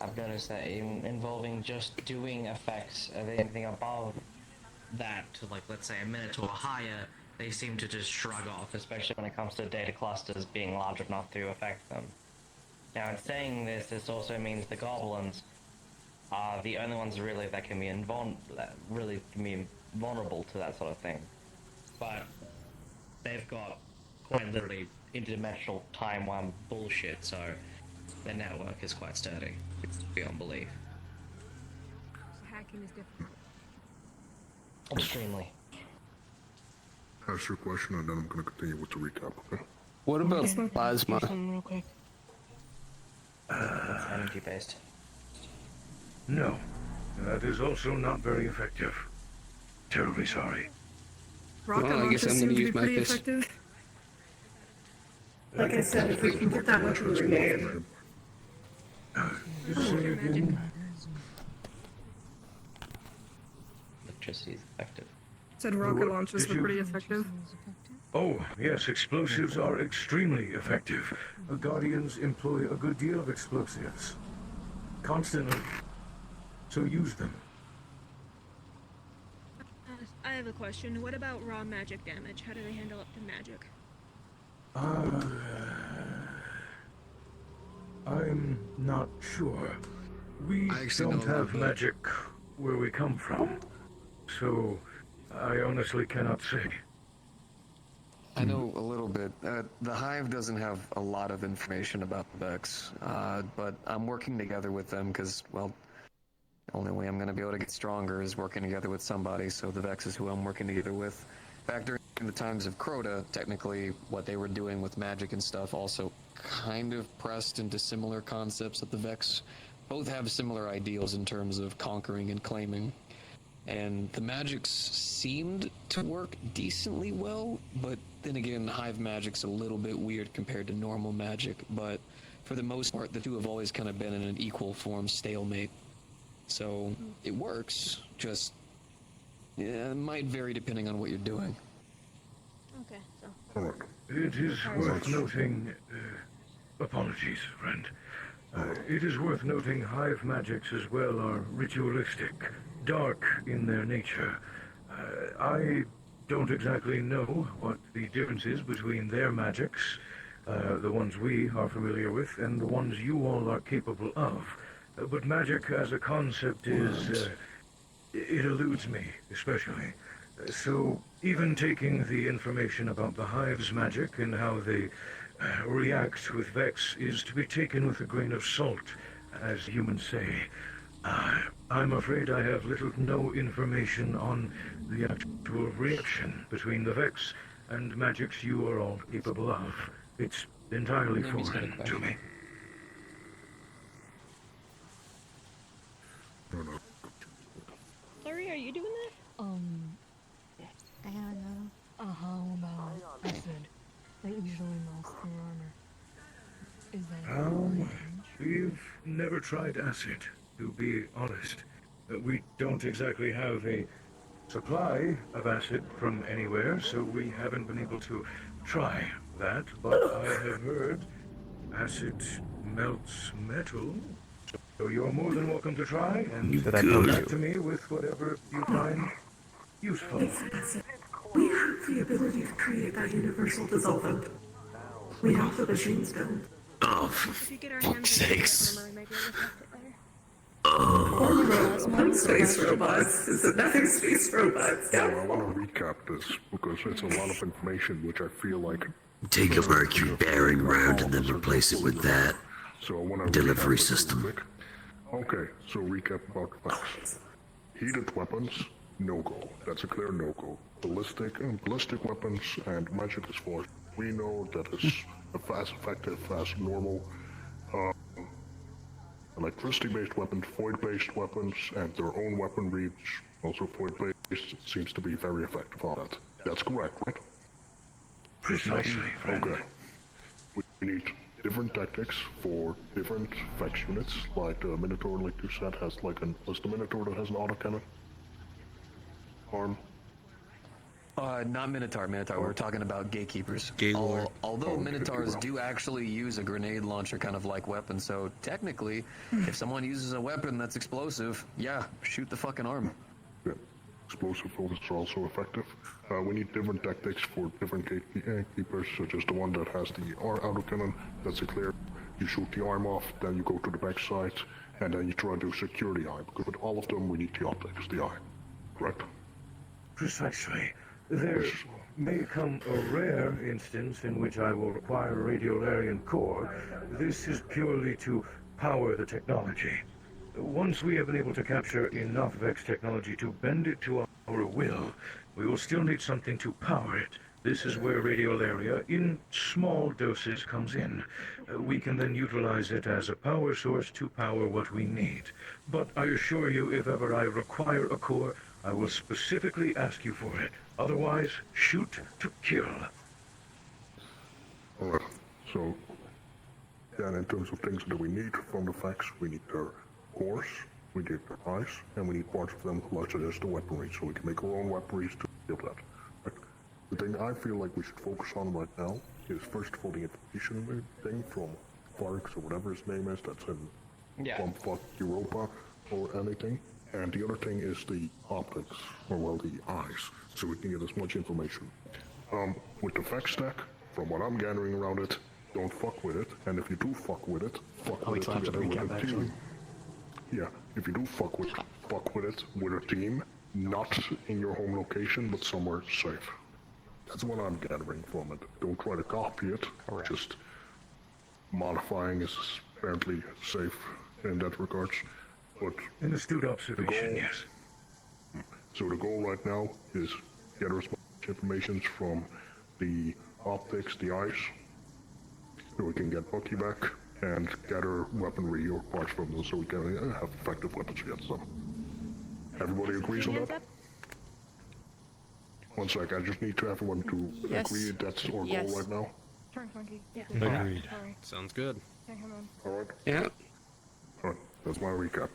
I've noticed that even involving just doing effects of anything above that to, like, let's say a minute or higher, they seem to just shrug off, especially when it comes to data clusters being large enough to affect them. Now, in saying this, this also means the goblins are the only ones really that can be vulnerable to that sort of thing. But they've got quite literally interdimensional time-worm bullshit, so their network is quite sturdy. It's beyond belief.
Hacking is difficult.
Extremely.
Ask your question and then I'm going to continue with the recap, okay?
What about plasma?
Real quick. Energy based.
No, that is also not very effective. Terribly sorry.
Rocket launches seem to be pretty effective.
Like I said, if we can get that much grenade.
Electricity is effective.
Said rocket launches were pretty effective.
Oh, yes, explosives are extremely effective. Guardians employ a good deal of explosives. Constantly. So use them.
I have a question. What about raw magic damage? How do they handle up to magic?
I'm not sure. We don't have magic where we come from, so I honestly cannot say.
I know a little bit. The Hive doesn't have a lot of information about the Vex, but I'm working together with them because, well, the only way I'm going to be able to get stronger is working together with somebody, so the Vex is who I'm working together with. Back during the times of Crota, technically what they were doing with magic and stuff also kind of pressed into similar concepts that the Vex both have similar ideals in terms of conquering and claiming. And the magics seemed to work decently well, but then again, Hive magic's a little bit weird compared to normal magic, but for the most part, the two have always kind of been in an equal form stalemate. So, it works, just, yeah, it might vary depending on what you're doing.
Okay, so...
It is worth noting, apologies, friend. It is worth noting Hive magics as well are ritualistic, dark in their nature. I don't exactly know what the difference is between their magics, the ones we are familiar with, and the ones you all are capable of. But magic as a concept is, it eludes me, especially. So, even taking the information about the Hive's magic and how they react with Vex is to be taken with a grain of salt, as humans say. I'm afraid I have little to no information on the actual reaction between the Vex and magics you are all capable of. It's entirely foreign to me.
that usually melts through armor. Is that
We've never tried acid, to be honest. We don't exactly have a supply of acid from anywhere, so we haven't been able to try that, but I have heard acid melts metal. So you're more than welcome to try, and come back to me with whatever you find useful.
We have the ability to create that universal dissolvent. We have the machines built.
Oh, for fuck's sakes.
Space robots. Is it nothing space robots?
I want to recap this because it's a lot of information which I feel like.
Take a mercury bearing round and then replace it with that delivery system.
Okay, so recap about facts. Heated weapons, no-go. That's a clear no-go. Ballistic weapons and magic as far as we know that is as effective as normal. Electricity-based weapons, void-based weapons, and their own weaponry, also void-based, seems to be very effective on that. That's correct, right?
Precisely, friend.
Okay. We need different tactics for different vex units, like the Minotaur, like you said, has like an... Was the Minotaur that has an autocannon? Arm?
Not Minotaur. We're talking about Gatekeepers.
Gaylord.
Although Minotaurs do actually use a grenade launcher kind of like weapon, so technically, if someone uses a weapon that's explosive, yeah, shoot the fucking arm.
Yeah. Explosive weapons are also effective. We need different tactics for different gatekeepers, such as the one that has the autocannon. That's a clear. You shoot the arm off, then you go to the backside, and then you try to secure the eye. Because with all of them, we need the optics, the eye. Correct?
Precisely. There may come a rare instance in which I will require a Radiolarian core. This is purely to power the technology. Once we have been able to capture enough Vex technology to bend it to our will, we will still need something to power it. This is where Radiolaria, in small doses, comes in. We can then utilize it as a power source to power what we need. But I assure you, if ever I require a core, I will specifically ask you for it. Otherwise, shoot to kill.
Alright, so... Yeah, in terms of things that we need from the Vex, we need their cores, we need their eyes, and we need parts of them such as the weaponry, so we can make our own weaponry to deal with that. Right? The thing I feel like we should focus on right now is first of all the information thing from Varix or whatever his name is, that's in Bumfuck Europa or anything. And the other thing is the optics, or well, the eyes, so we can get as much information. With the Vex stack, from what I'm gathering around it, don't fuck with it, and if you do fuck with it, fuck with it together with a team. Yeah, if you do fuck with it with a team, not in your home location, but somewhere safe. That's what I'm gathering from it. Don't try to copy it, just modifying is apparently safe in that regards. But
an astute observation, yes.
So the goal right now is gather as much information from the optics, the eyes, so we can get Bucky back and gather weaponry or parts from them so we can have effective weapons against them. Everybody agrees on that? One sec, I just need to everyone to agree that's our goal right now.
Agreed. Sounds good.
Alright?
Yeah.
Alright, that's my recap.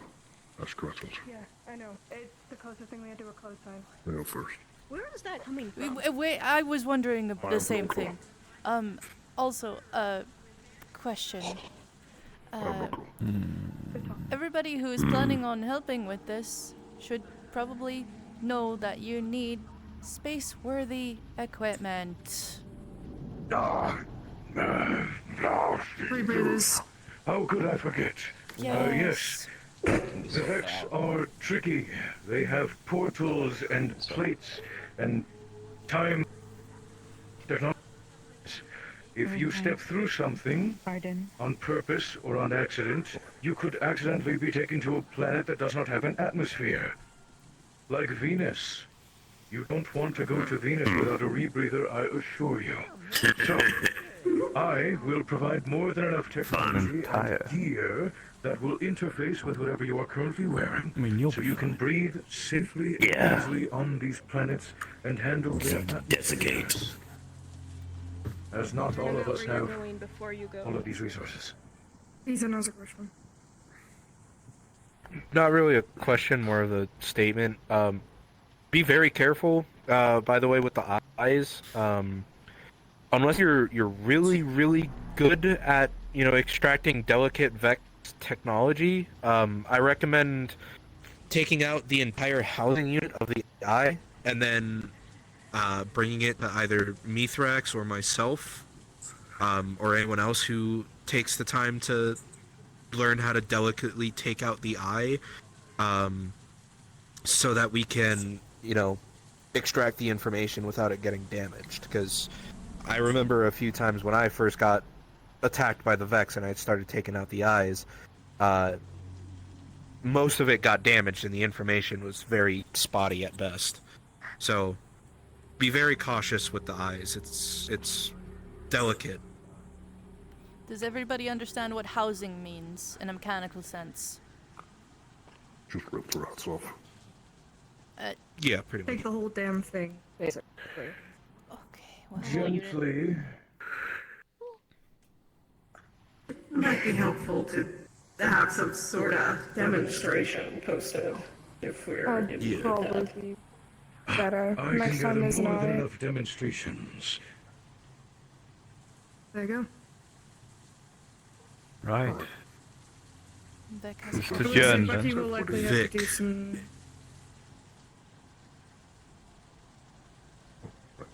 That's questions.
Yeah, I know. It's the closest thing we had to a close sign.
You know first.
Where is that coming from?
Wait, I was wondering the same thing. Also, question. Everybody who is planning on helping with this should probably know that you need space-worthy equipment.
Rebreathers. How could I forget? Yes. The Vex are tricky. They have portals and plates and time technologies. If you step through something on purpose or on accident, you could accidentally be taken to a planet that does not have an atmosphere. Like Venus. You don't want to go to Venus without a rebreather, I assure you. So, I will provide more than enough technology and gear that will interface with whatever you are currently wearing, so you can breathe safely and easily on these planets and handle their atmospheres. as not all of us
Where you're
have
going before you go.
all of these resources.
Ethan has a question.
Not really a question, more of a statement. Be very careful, by the way, with the eyes. Unless you're really, really good at, extracting delicate Vex technology, I recommend taking out the entire housing unit of the eye and then bringing it to either Mithrax or myself, or anyone else who takes the time to learn how to delicately take out the eye, so that we can, extract the information without it getting damaged. Because I remember a few times when I first got attacked by the Vex and I started taking out the eyes, most of it got damaged and the information was very spotty at best. So be very cautious with the eyes. It's delicate.
Does everybody understand what housing means in a mechanical sense?
Just rip the rats off.
Yeah, pretty much.
Take the whole damn thing, basically.
Gently.
It might be helpful to have some sort of demonstration posted if we're
I'd probably be better.
I
Next
can
time
get
is an
more than
eye.
enough demonstrations.
There you go.
Right.
Vic has
Just
a
adjourn
question.
then.
He will likely have to do some.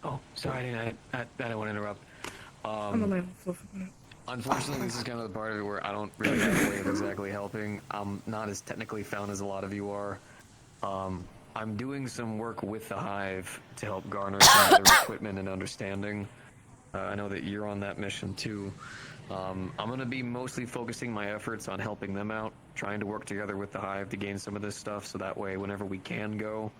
Oh, sorry, I didn't want to interrupt.
I'm gonna lay on the floor for a minute.
Unfortunately, this is kind of the part of it where I don't really have a way of exactly helping. I'm not as technically found as a lot of you are. I'm doing some work with the Hive to help garner some other equipment and understanding. I know that you're on that mission too. I'm going to be mostly focusing my efforts on helping them out, trying to work together with the Hive to gain some of this stuff, so that way whenever we can go,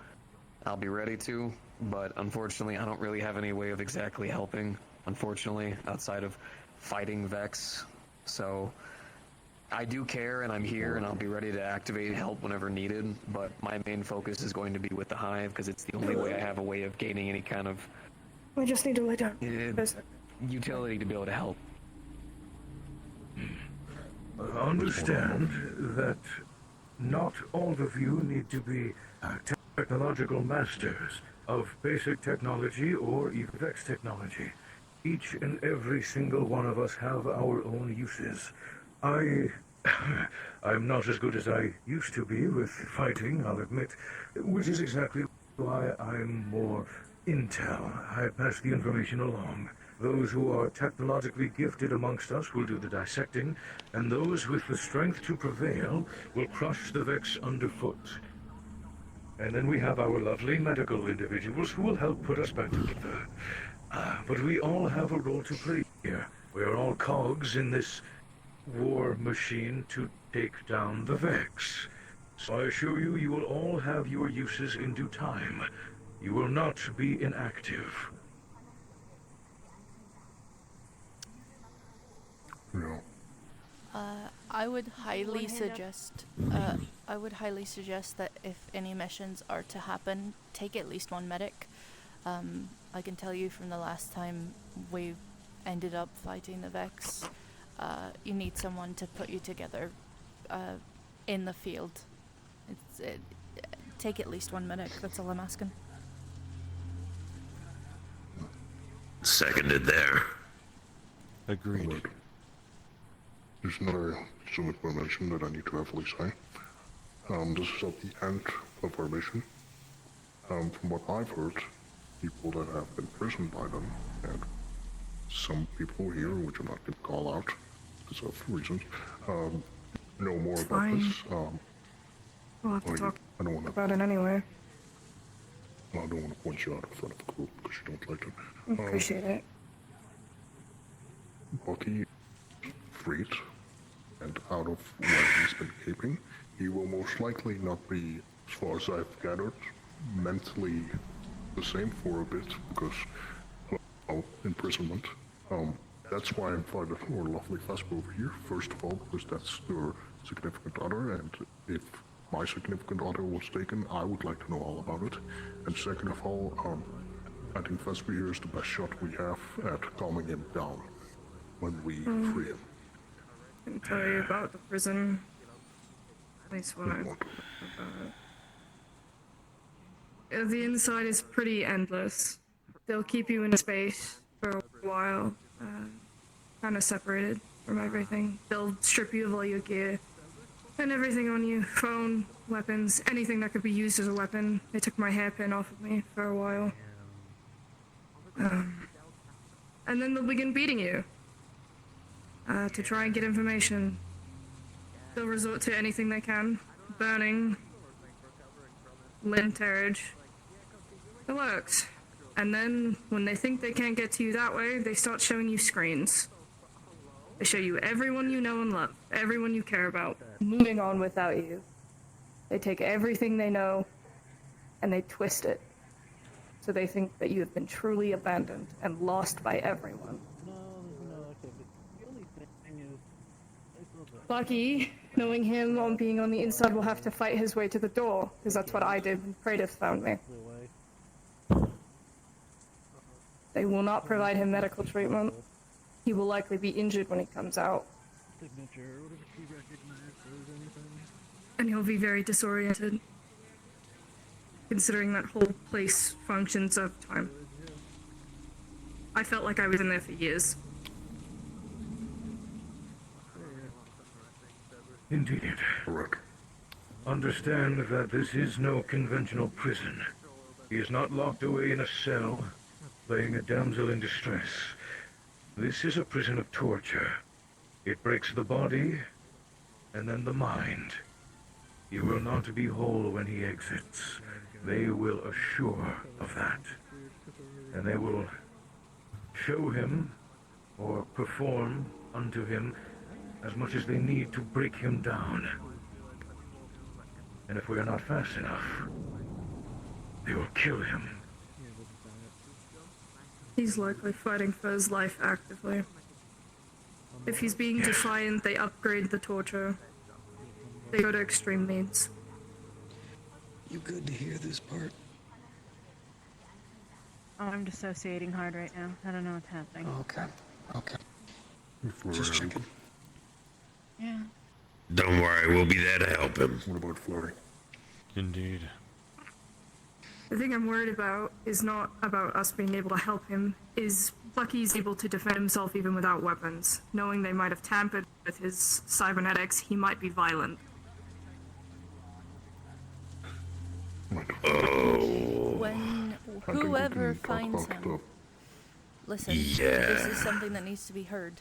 I'll be ready to. But unfortunately, I don't really have any way of exactly helping, unfortunately, outside of fighting Vex. So I do care, and I'm here, and I'll be ready to activate help whenever needed, but my main focus is going to be with the Hive, because it's the only way I have a way of gaining any kind of
We just need to lay down.
utility to be able to help.
Understand that not all of you need to be technological masters of basic technology or even Vex technology. Each and every single one of us have our own uses. I'm not as good as I used to be with fighting, I'll admit, which is exactly why I'm more intel. I pass the information along. Those who are technologically gifted amongst us will do the dissecting, and those with the strength to prevail will crush the Vex underfoot. And then we have our lovely medical individuals who will help put us back together. But we all have a role to play here. We are all cogs in this war machine to take down the Vex. So I assure you, you will all have your uses in due time. You will not be inactive.
No.
I would highly suggest. I would highly suggest that if any missions are to happen, take at least one medic. I can tell you from the last time we ended up fighting the Vex, you need someone to put you together in the field. Take at least one medic. That's all I'm asking.
Seconded there.
Agreed.
There's another some information that I need to heavily say. This is at the end of our mission. From what I've heard, people that have been imprisoned by them, and some people here, which I'm not going to call out because of reasons, know more
It's
about
fine.
this.
We'll have to
I
talk
don't want to.
about it anyway.
I don't want to point you out in front of the group because you don't like it.
Appreciate it.
Bucky freed and out of what he's been keeping, he will most likely not be, as far as I've gathered, mentally the same for a bit because of imprisonment. That's why I invited our lovely Vespa over here, first of all, because that's your significant other, and if my significant other was taken, I would like to know all about it. And second of all, I think Vesper is the best shot we have at calming him down when we free him.
I can tell you about the prison. At least what I about it. The inside is pretty endless. They'll keep you in a space for a while, kind of separated from everything. They'll strip you of all your gear and everything on you, phone, weapons, anything that could be used as a weapon. They took my hairpin off of me for a while. And then they'll begin beating you to try and get information. They'll resort to anything they can. Burning, limb tearage. It works. And then, when they think they can't get to you that way, they start showing you screens. They show you everyone you know and love, everyone you care about, moving on without you. They take everything they know, and they twist it. So they think that you have been truly abandoned and lost by everyone. Bucky, knowing him on being on the inside, will have to fight his way to the door, because that's what I did when Kratos found me. They will not provide him medical treatment. He will likely be injured when he comes out. And he'll be very disoriented, considering that whole place functions of time. I felt like I was in there for years.
Indeed.
Correct.
Understand that this is no conventional prison. He is not locked away in a cell, playing a damsel in distress. This is a prison of torture. It breaks the body, and then the mind. He will not be whole when he exits. They will assure of that. And they will show him, or perform unto him, as much as they need to break him down. And if we are not fast enough, they will kill him.
He's likely fighting for his life actively. If he's being defiant, they upgrade the torture. They go to extreme means.
You good to hear this part?
Oh, I'm dissociating hard right now. I don't know what's happening.
Okay. Just checking.
Yeah.
Don't worry, we'll be there to help him.
What about Flurry?
Indeed.
The thing I'm worried about is not about us being able to help him, is Bucky's able to defend himself even without weapons. Knowing they might have tampered with his cybernetics, he might be violent. When whoever finds him, listen, this is something that needs to be heard.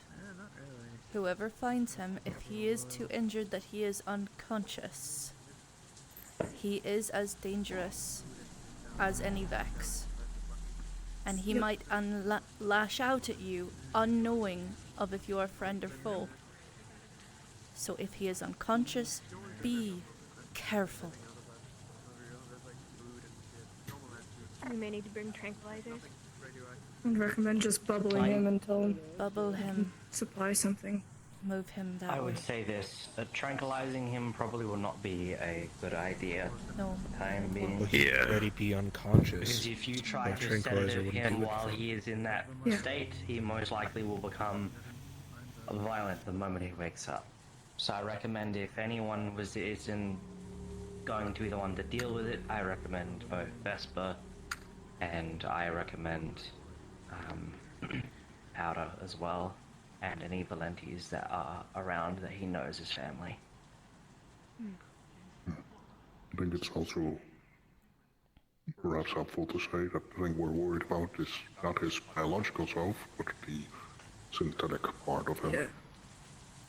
Whoever finds him, if he is too injured that he is unconscious, he is as dangerous as any Vex. And he might lash out at you, unknowing of if you are friend or foe. So if he is unconscious, be careful.
We may need to bring tranquilizers.
I'd recommend just bubbling him until
bubble him,
supply something.
Move him that
I
way.
would say this, tranquilizing him probably will not be a good idea.
No.
For the time being.
He'd already be unconscious.
Because if you try
A
to
tranquilizer
sedate
wouldn't
him
do
while
anything.
he is in that state, he most likely will become violent the moment he wakes up. So I recommend if anyone isn't going to be the one to deal with it, I recommend both Vesper and I recommend Powder as well, and any Valentes that are around that he knows his family.
I think it's also perhaps helpful to say that the thing we're worried about is not his biological self, but the synthetic part of him.
Yeah.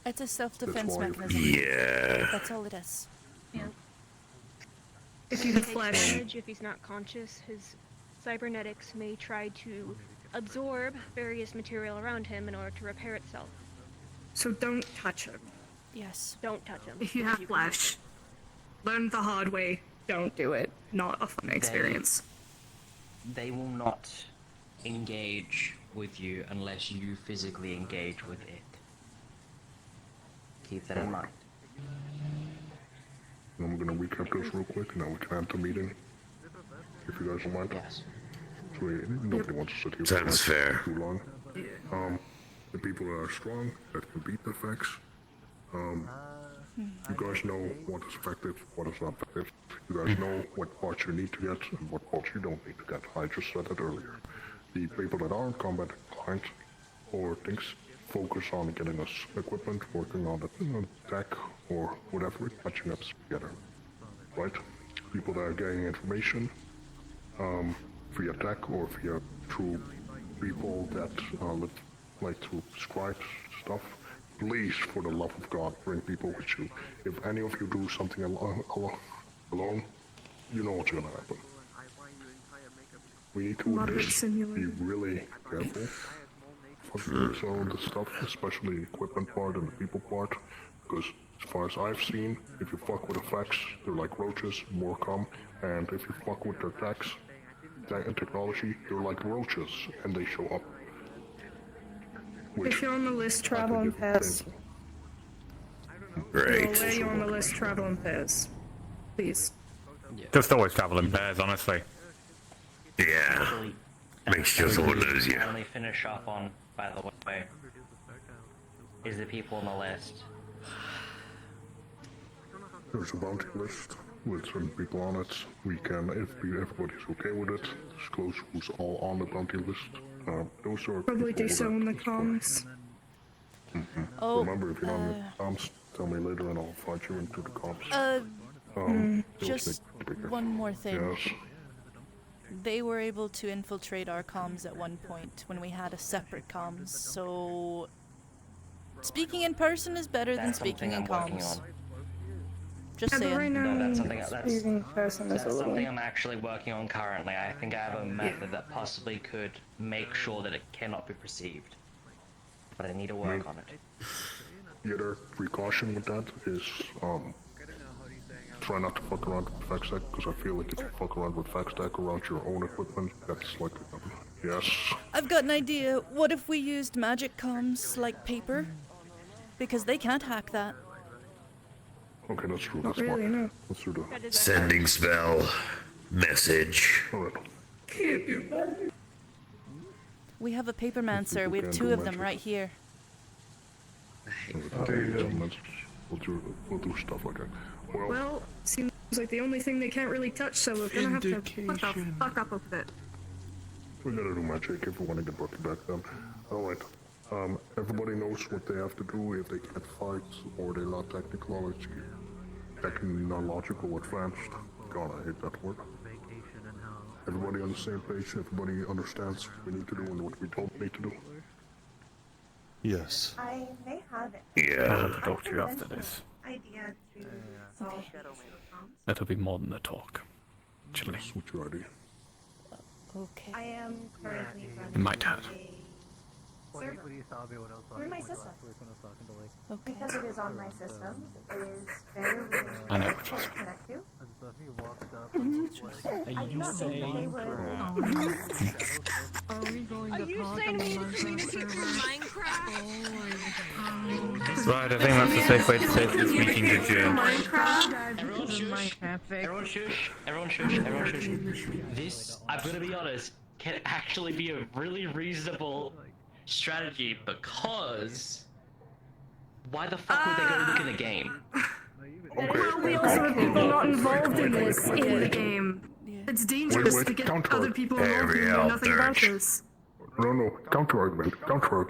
It's a self-defense
That's why-
mechanism.
Yeah.
That's all it is.
Yeah.
If you
Takes
flesh.
damage, if he's not conscious, his cybernetics may try to absorb various material around him in order to repair itself.
So don't touch him.
Yes.
Don't touch him.
If you have flesh, learn the hard way. Don't do it. Not a fun experience.
They will not engage with you unless you physically engage with it. Keep that in mind.
I'm gonna recap this real quick, and then we can have the meeting. If you guys don't mind.
Yes.
Nobody wants to sit here
Sounds
for
fair.
too long. The people that are strong, that can beat the effects. You guys know what is effective, what is not effective. You guys know what parts you need to get and what parts you don't need to get. I just said it earlier. The people that aren't combat inclined or things focus on getting us equipment, working on the tech or whatever, matching us together. Right? People that are getting information via tech or via through people that like to scribe stuff. Please, for the love of God, bring people with you. If any of you do something alone, you know what's gonna happen. We need to with this be really careful for some of the stuff, especially the equipment part and the people part, because as far as I've seen, if you fuck with effects, they're like roaches, more come, and if you fuck with their techs and technology, they're like roaches, and they show up.
If you're on the list, travel in pairs.
Great.
Where you're on the list, travel in pairs. Please.
Just always travel in pairs, honestly.
Yeah. Make sure someone knows you.
Only finish up on, by the way, is the people on the list.
There's a bounty list with certain people on it. We can, if everybody's okay with it, disclose who's all on the bounty list. Those are
Probably do so in the comms.
Oh,
remember, if you're on the comms, tell me later and I'll fight you into the comms.
Just one more thing.
Yes.
They were able to infiltrate our comms at one point when we had a separate comms, so speaking in person is better than speaking in comms. Just saying.
Right now,
That's something
something
I'm actually working on currently. I think I have a method that possibly could make sure that it cannot be perceived. But I need to work on it.
The other precaution with that is, try not to fuck around with FaxTech, because I feel like if you fuck around with FaxTech around your own equipment, that's like, yes.
I've got an idea. What if we used magic comms like paper? Because they can't hack that.
Okay, that's true.
Not
That's
really,
smart.
no.
Let's do that.
Sending spell. Message.
Alright.
We have a papermancer. We have two of them right here.
We'll do stuff like that.
Well, seems like the only thing they can't really touch, so we're gonna have to fuck up a bit.
We gotta do magic if we want to get Bucky back then. Alright. Everybody knows what they have to do if they can't fight or they're not technological advanced. God, I hate that word. Everybody on the same page, everybody understands what we need to do and what we don't need to do.
Yes.
I may have
I'll have to talk to you after this.
idea to solve
That'll be more than a talk. Actually.
What's your idea?
Okay.
I am currently running
You might have.
server through my system. Because it is on my system, it is very
I know.
difficult to connect to. I do not think they would.
Are we going to talk
saying
about
we need to
Minecraft
treat people
server?
Minecraft?
Right, I think that's the safe way to say this meeting's adjourned.
Everyone shush. Everyone shush. Everyone shush. Everyone shush. This, I'm gonna be honest, can actually be a really reasonable strategy because why the fuck would they go look in the game?
Well, we also have people not involved in this in the game. It's dangerous to get other people involved and know nothing about this.
No, counter-argument.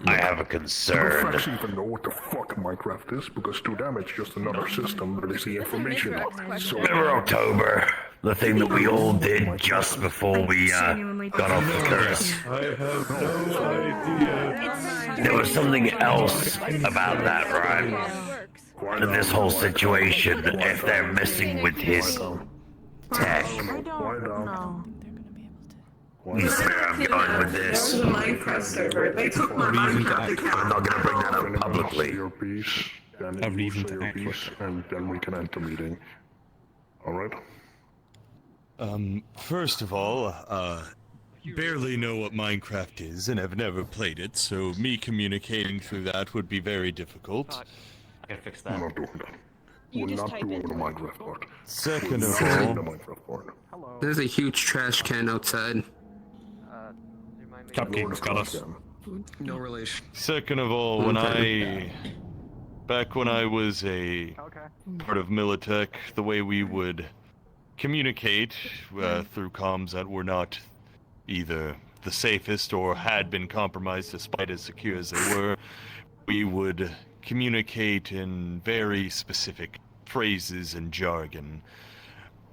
I have a concern.
The facts even know what the fuck Minecraft is, because to them it's just another system that is the information of. So
Remember October? The thing that we all did just before we got off the curse.
I have no idea.
There was something else about that, right? And this whole situation, if they're messing with his tech. You see where I'm going with this?
The Minecraft server. They took my Minecraft account.
I'm not gonna bring that up publicly.
your piece, then
A reason
you say
to
your
act
piece, and then we can end the meeting. Alright?
First of all, barely know what Minecraft is and have never played it, so me communicating through that would be very difficult.
I can fix
We're
that.
not doing that.
You
We're
just
not
type
doing
in
the Minecraft part.
Second
We're
of
not doing
all,
the Minecraft part.
There's a huge trash can outside.
Cupcake's got us.
No relation.
Second of all, back when I was a part of Militech, the way we would communicate through comms that were not either the safest or had been compromised despite as secure as they were, we would communicate in very specific phrases and jargon.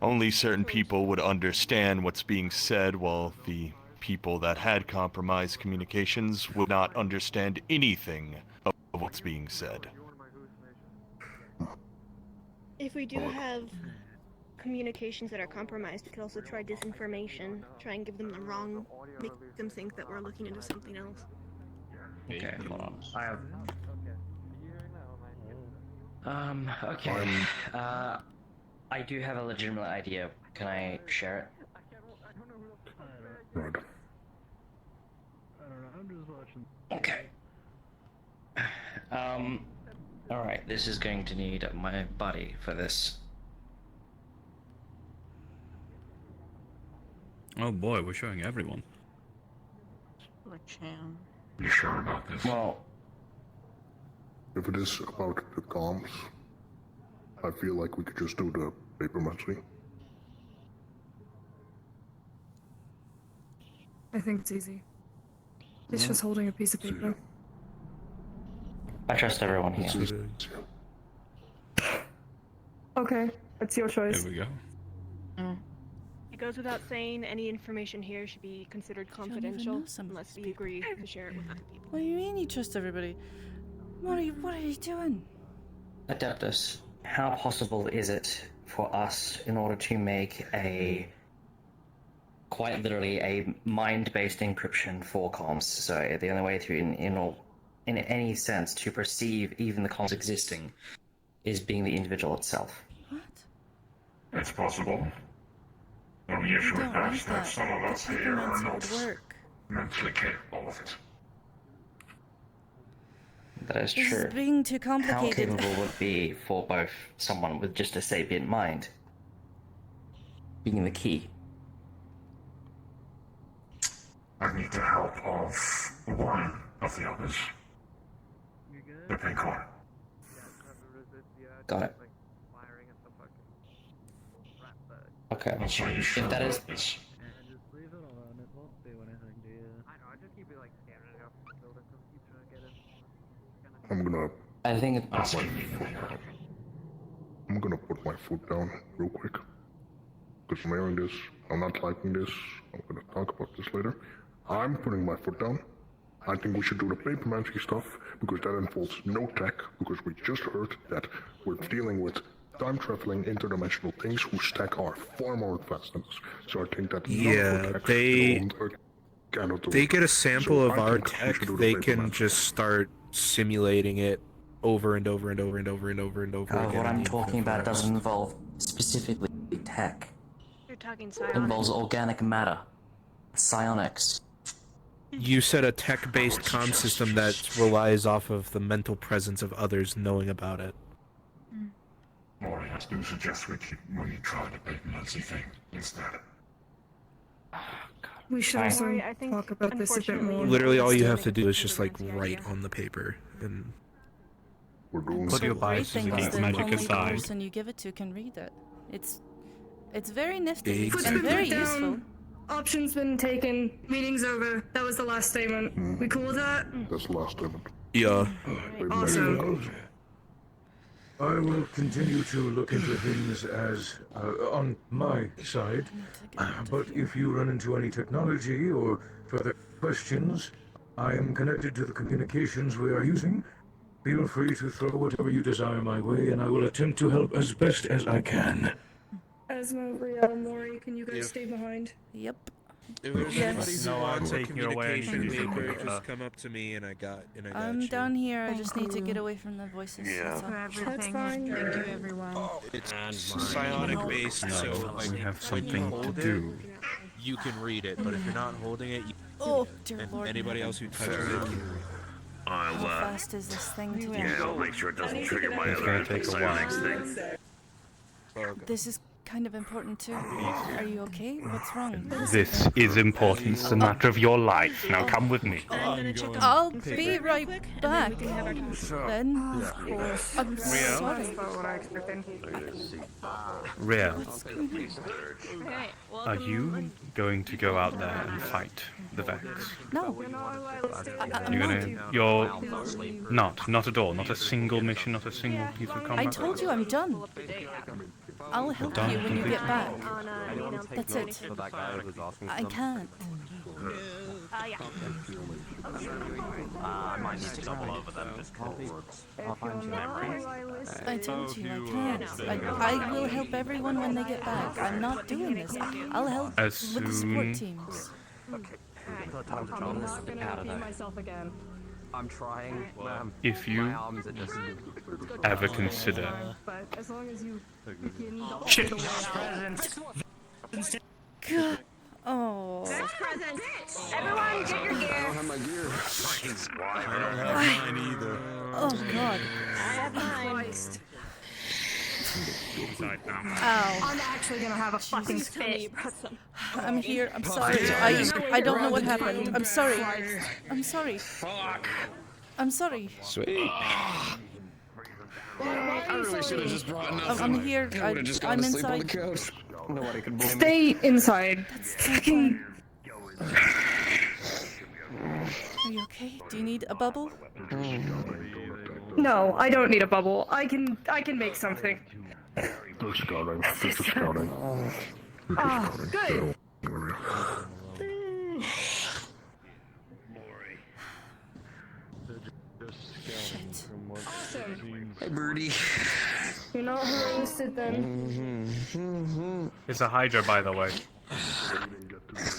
Only certain people would understand what's being said, while the people that had compromised communications would not understand anything of what's being said.
If we do have communications that are compromised, we could also try disinformation, try and give them the wrong, make them think that we're looking into something else.
Okay, hold on. Okay. I do have a legitimate idea. Can I share it?
Right.
Okay. Alright, this is going to need my buddy for this.
Oh boy, we're showing everyone.
You sure about this?
Well,
if it is about the comms, I feel like we could just do the papermancy.
I think it's easy. It's just holding a piece of paper.
I trust everyone here.
Okay, it's your choice.
There we go.
It goes without saying, any information here should be considered confidential unless we agree to share it with other people.
What do you mean you trust everybody? What are you doing?
Adeptus, how possible is it for us, in order to make quite literally a mind-based encryption for comms? So the only way to, in any sense, to perceive even the comms existing is being the individual itself.
What?
It's possible. The only issue with that is that some of us here are not mentally capable of it.
That is
This
true.
is being too
How
complicated.
capable would it be for both someone with just a sapient mind being the key?
I need the help of one of the others. The Pinkhorn.
Got it. Okay.
So you sure
If that is,
about this?
I think
I'm gonna put my foot down real quick. Because I'm hearing this, I'm not liking this, I'm gonna talk about this later. I'm putting my foot down. I think we should do the papermancy stuff, because that involves no tech, because we just heard that we're dealing with time-traveling interdimensional things whose tech are far more advanced than us. So I think that
Yeah, they get a sample of our tech, they can just start simulating it over and over and over and over and over and over again.
what I'm talking about doesn't involve specifically tech.
You're talking
It
psionics.
involves organic matter, psionics.
You said a tech-based comm system that relies off of the mental presence of others knowing about it.
Mori, I do suggest we try the papermancy thing instead.
We should also talk about this a bit more.
Literally, all you have to do is just like write on the paper and.
Put your biases
Things
against
that
magic
only the
aside.
person you give it to can read it. It's very nifty
Foot's
and
been
very
put down,
useful.
Options been taken. Meeting's over. That was the last statement. We cool with that?
That's the last statement.
Yeah.
Awesome.
I will continue to look into things as on my side, but if you run into any technology or further questions, I am connected to the communications we are using. Feel free to throw whatever you desire my way, and I will attempt to help as best as I can.
Asmo, Rio, Mori, can you guys stay behind?
Yep.
If there's
Yes.
anybody who
No,
wants a
I'm taking away
communication
anything
paper,
from
just come up to me and I got
I'm
you.
down here. I just need to get away from the voices.
Yeah.
That's all.
That's fine.
Thank you, everyone.
It's psionic based, so like
we have
when you
something to
hold
do.
it, you can read it. But if you're not holding it,
Oh, dear
and
Lord.
anybody else who touches it can.
I'll,
How fast is this thing to do?
yeah, I'll make sure it doesn't trigger my
It's
other
gonna take a while.
psionics thing.
This is kind of important too. Are you okay? What's wrong?
This is important. It's a matter of your life. Now come with me.
I'll be right back. Then. I'm sorry.
Real, are you going to go out there and fight the Vex?
No.
You're not at all. Not a single mission. Not a single piece of combat.
I told you I'm done. I'll help you when you get back. That's it. I can't.
I might need to double over them just
I told you I can't. I will help everyone when they get back. I'm not doing this. I'll help
As
with the support
soon-
teams.
I'm not gonna repeat myself again. I'm trying.
If you ever consider
But as long as you
Shit.
God. Oh.
Presents. Everyone, get your gear.
I don't have my gear.
I don't have mine either.
Oh God.
I have mine.
Ow.
I'm actually gonna have a fucking
fit.
I'm here. I'm sorry. I don't know what happened. I'm sorry. I'm sorry. I'm sorry.
Sweet.
I really should have just brought nothing.
I'm here.
I would have just gone
I'm
to sleep on the
inside.
couch. Nobody could blame me.
stay inside. Fucking.
Are you okay? Do you need a bubble?
No, I don't need a bubble. I can make something.
They're scouting. They're just scouting.
Ah, good. Awesome.
Hey, Birdie.
You're not roasted then.
It's a Hydra, by the way.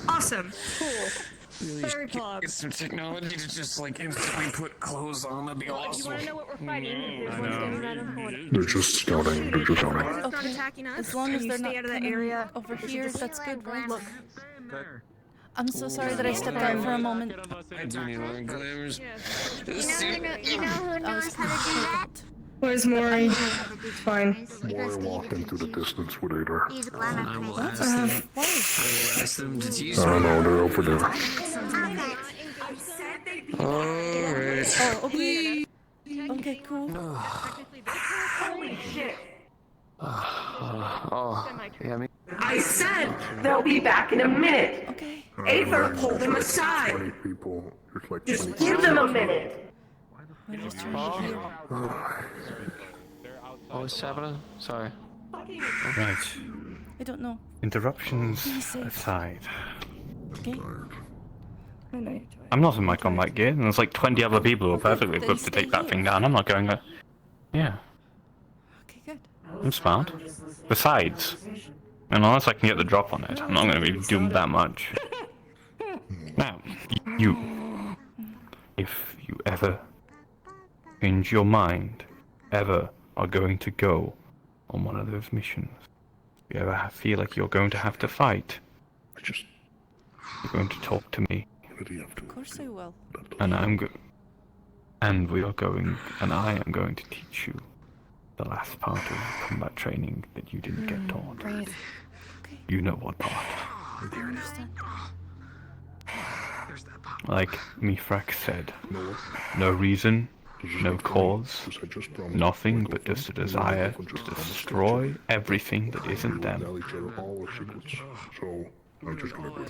Awesome. Cool.
Really
Very pog.
get some technology to just like instantly put clothes on. That'd be awesome.
You want to know what we're fighting? There's one standing right in the corner.
They're just scouting. They're just scouting.
It's not attacking us.
As long as
You
they're
stay
not
out of that
coming
area.
over
We should
here,
just
that's good, right?
Look.
I'm so sorry that I stepped out for a moment.
I do need wearing glamours.
You know who knows how to do that?
Where's Maury? It's fine.
Maury walked into the distance with Ada.
He's a glamour
I will
queen.
ask them. I will ask them to tease
I don't
me.
know. They're over there.
Alright.
Oh, okay. Okay, cool.
Holy shit.
Oh, yeah, me.
I said they'll be back in a minute.
Okay.
Aether, pull them
20
aside.
people. There's like
Just
20
give them a minute.
We're just trying to hear.
What's happening? Sorry.
Right.
I don't know.
Interruptions
Be safe.
aside.
Okay.
I know you're
I'm not in my combat gear, and there's like 20 other people who are perfectly equipped to take that thing down. I'm not going there. Yeah.
Okay, good.
I'm smart. Besides, unless I can get the drop on it, I'm not going to be doing that much. Now, you. If you ever change your mind, ever are going to go on one of those missions, if you ever feel like you're going to have to fight, you're going to talk to me.
Of course I will.
And we are going, and I am going to teach you the last part of combat training that you didn't get taught.
Right.
You know what part.
I understand.
Like Mithrak said, no reason, no cause, nothing but just a desire to destroy everything that isn't them.
So I'm just gonna go.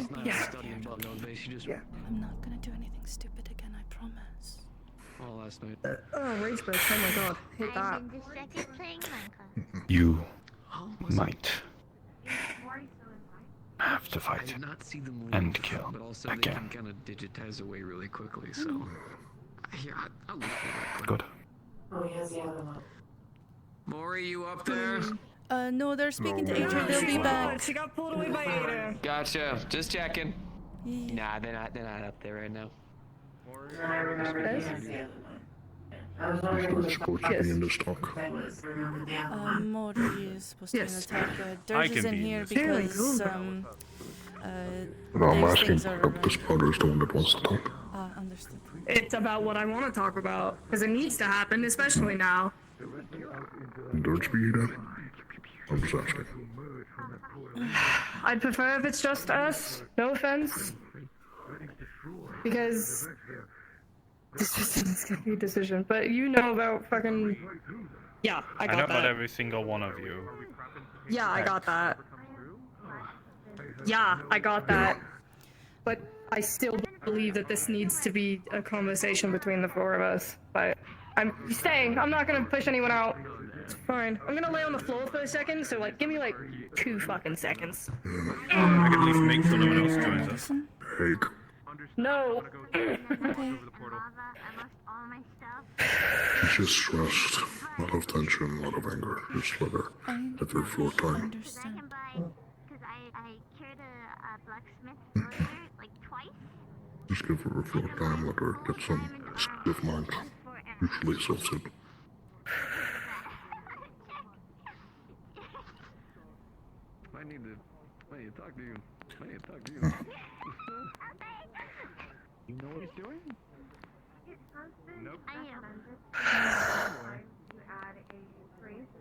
I'm not gonna do anything stupid again, I promise.
Oh, last night.
Oh, rage break. Oh my god. Hate that.
You might have to fight
Not see them
and
leave,
kill
but also they
again.
can kind of digitize away really quickly. So, here, I'll look for that.
Good.
Oh, he has the other one.
Maury, you up there?
No, they're speaking to Adrian. They'll be back.
She got pulled away by Ada.
Gotcha. Just checking. Nah, they're not up there right now.
He's supposed to be in this talk.
Mori is supposed to be in the talk.
I
Dirge is
can
in
be
here
in this.
because,
No, I'm
there's
asking
things are
if this powder is the one that wants to talk.
understood.
It's about what I want to talk about, because it needs to happen, especially now.
Dirge be that? I'm just asking.
I'd prefer if it's just us. No offense. Because this just isn't gonna be a decision. But you know about fucking. Yeah, I
know
got
about
that.
every single one of you.
Yeah, I got that. Yeah, I got that. But I still believe that this needs to be a conversation between the four of us. But I'm staying. I'm not gonna push anyone out. It's fine. I'm gonna lay on the floor for a second, so like, give me like 2 fucking seconds.
I can at least make sure no one else joins us.
Hey,
No.
she's just stressed. A lot of tension, a lot of anger. Just let her have her floor time.
Because I cured a blacksmith earlier, like twice.
Just give her a floor time, let her get some stiff mind. Usually solves it.
I need to talk to you.
You know what he's doing? Nope.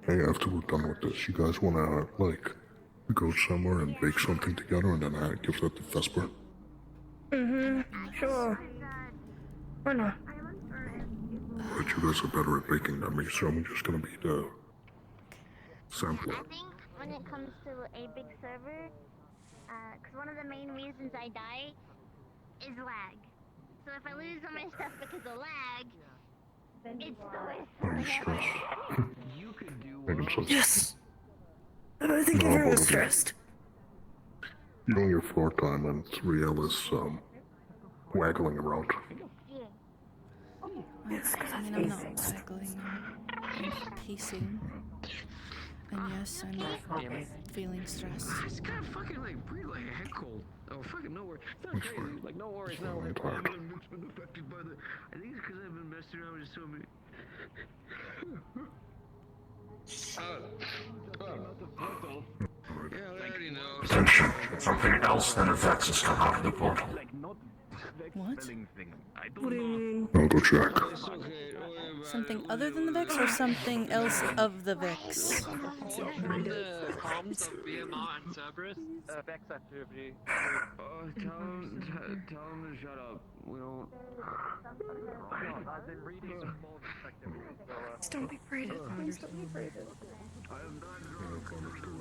Hey, after we're done with this, you guys wanna, like, go somewhere and bake something together and then give that to Vesper?
Sure. Why not?
But you guys are better at baking than me, so I'm just gonna be the sampler.
I think when it comes to a big server, because one of the main reasons I die is lag. So if I lose all my stuff because of lag, it's the worst.
Yes! I think everyone's stressed.
You on your floor time and 3L is, waggling around.
Yes, I mean, I'm not waggling, I'm pacing. And yes, I'm feeling stressed.
It's kind of fucking like breathe like a head cold. Oh, fucking nowhere. It's not crazy. Like, no worries, no. I've been affected by the. I think it's because I've been messing around with so many. Yeah, I already know.
Attention, something else than effects has come out of the portal.
What?
What do you mean?
No, go check.
Something other than the Vex or something else of the Vex?
The comms of BMR and Cerberus.
Vex activity.
Tell him to shut up. We don't.
Please don't be braided. Please don't be braided.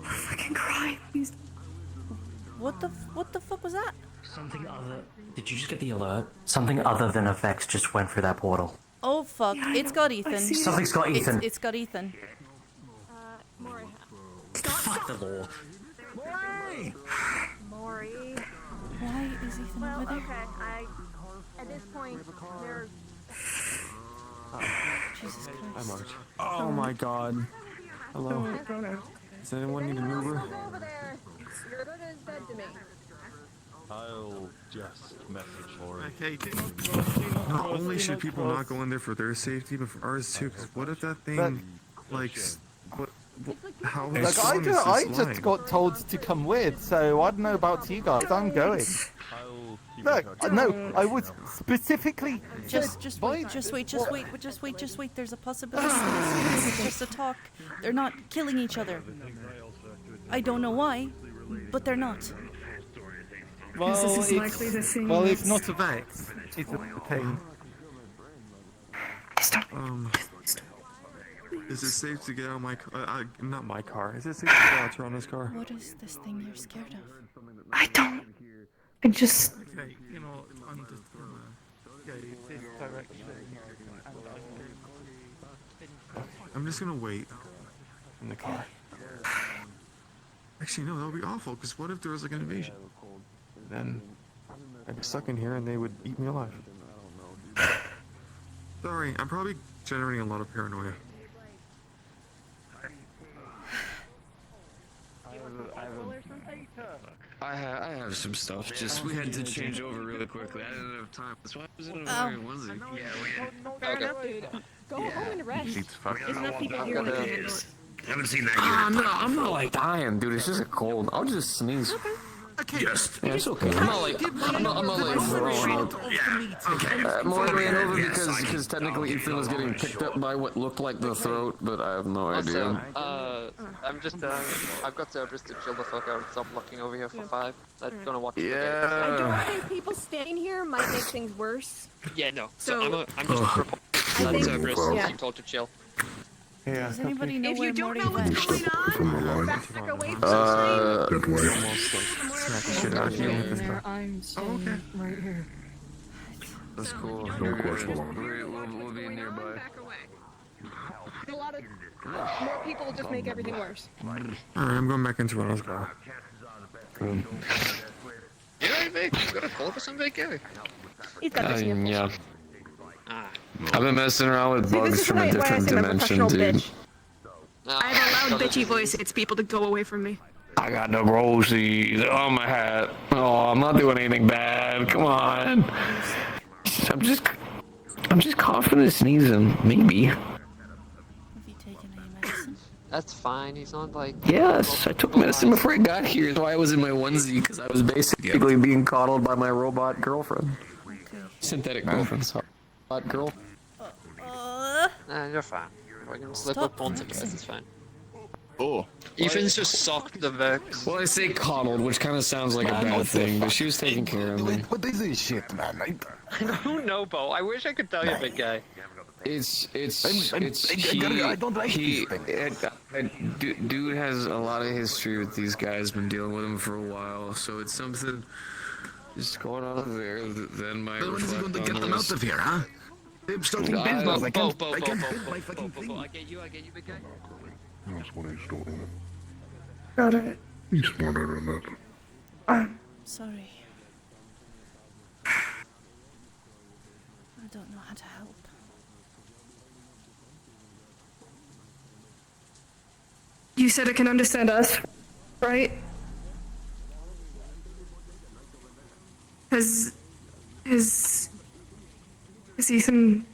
Fucking cry. Please.
What the fuck was that?
Something other. Did you just get the alert? Something other than a Vex just went through that portal.
Oh fuck, it's got Ethan.
Something's got Ethan.
It's got Ethan.
Fuck the law.
Maury.
Why is Ethan over there?
Okay, at this point, there's...
Jesus Christ.
Hi, March. Oh my god. Hello. Does anyone need an Uber?
Over there. Your brother is dead to me.
I'll just message Lori.
Okay, not only should people not go in there for their safety, but for ours too, because what if that thing, like, how
Like, I just got told to come with, so I don't know about you guys. I'm going. Look, no, I was specifically
Just wait. There's a possibility. It's just a talk. They're not killing each other. I don't know why, but they're not.
Well,
this is likely the thing.
Well, it's not a Vex. It's a pain.
Is it safe to get out of my car? Not my car. Is it safe to get out of Toronto's car?
What is this thing you're scared of?
I don't. I just.
Okay, you know, I'm just gonna go this direction. I'm just gonna wait in the car. Actually, no, that would be awful, because what if there was like an invasion? Then I'd be stuck in here and they would eat me alive. Sorry, I'm probably generating a lot of paranoia.
I have some stuff. Just we had to change over really quickly. I didn't have time. That's why I was in a very onesie.
Fair enough, dude. Go home and rest. There's enough people here with you.
Haven't seen that
I'm not like dying, dude. It's just a cold. I'll just sneeze.
Just.
Yeah, it's okay. I'm not like throwing up.
Yeah. Okay.
I'm only ran over because technically Ethan was getting picked up by what looked like the throat, but I have no idea.
I'm just, I've got Cerberus to chill the fuck out and stop looking over here for 5. I'm gonna watch
Yeah.
the game.
I think people staying here might make things worse.
Yeah, no.
So-
I'm just reporting that Cerberus
yeah.
you told to chill.
Yeah.
Does anybody know
If
where
you don't
Morty
know what's
went?
going on, back away from the
That way.
I'm staying right here.
That's cool.
No question on it.
We'll be nearby.
back away. A lot of more people will just make everything worse.
Alright, I'm going back into it. Let's go.
You know, Vic, you got a call for some Vic, Gary?
He's got this in
Yeah.
Ah.
I've been messing around with
See, this
bugs
is
from
why
a
I
different
say I'm a
dimension,
professional
dude.
bitch. I have a loud bitchy voice. It gets people to go away from me.
I got the rosies on my hat. Oh, I'm not doing anything bad. Come on. I'm just coughing and sneezing. Maybe.
Have you taken any medicine?
That's fine, he's not like...
Yes, I took medicine before I got here. That's why I was in my onesie, because I was basically being coddled by my robot girlfriend. Synthetic girlfriend. Hot girl.
Nah, you're fine. We're gonna slip up onto this, it's fine.
Oh.
Ethan's just socked the Vex.
Well, I say coddled, which kind of sounds like a bad thing, but she was taking care of me.
What is this shit, man?
I don't know, Bo. I wish I could tell you, big guy.
I don't like dude has a lot of history with these guys, been dealing with them for a while, so it's something just going on there that then might
When is he going to get them
list.
out of here, huh? They're starting
Bo,
business. I can't
Bo,
hit my
Bo,
fucking
Bo,
thing.
I get you, big guy.
That's what he's doing.
Got it.
He's smarter than that.
Sorry. I don't know how to help.
You said it can understand us, right? Has Ethan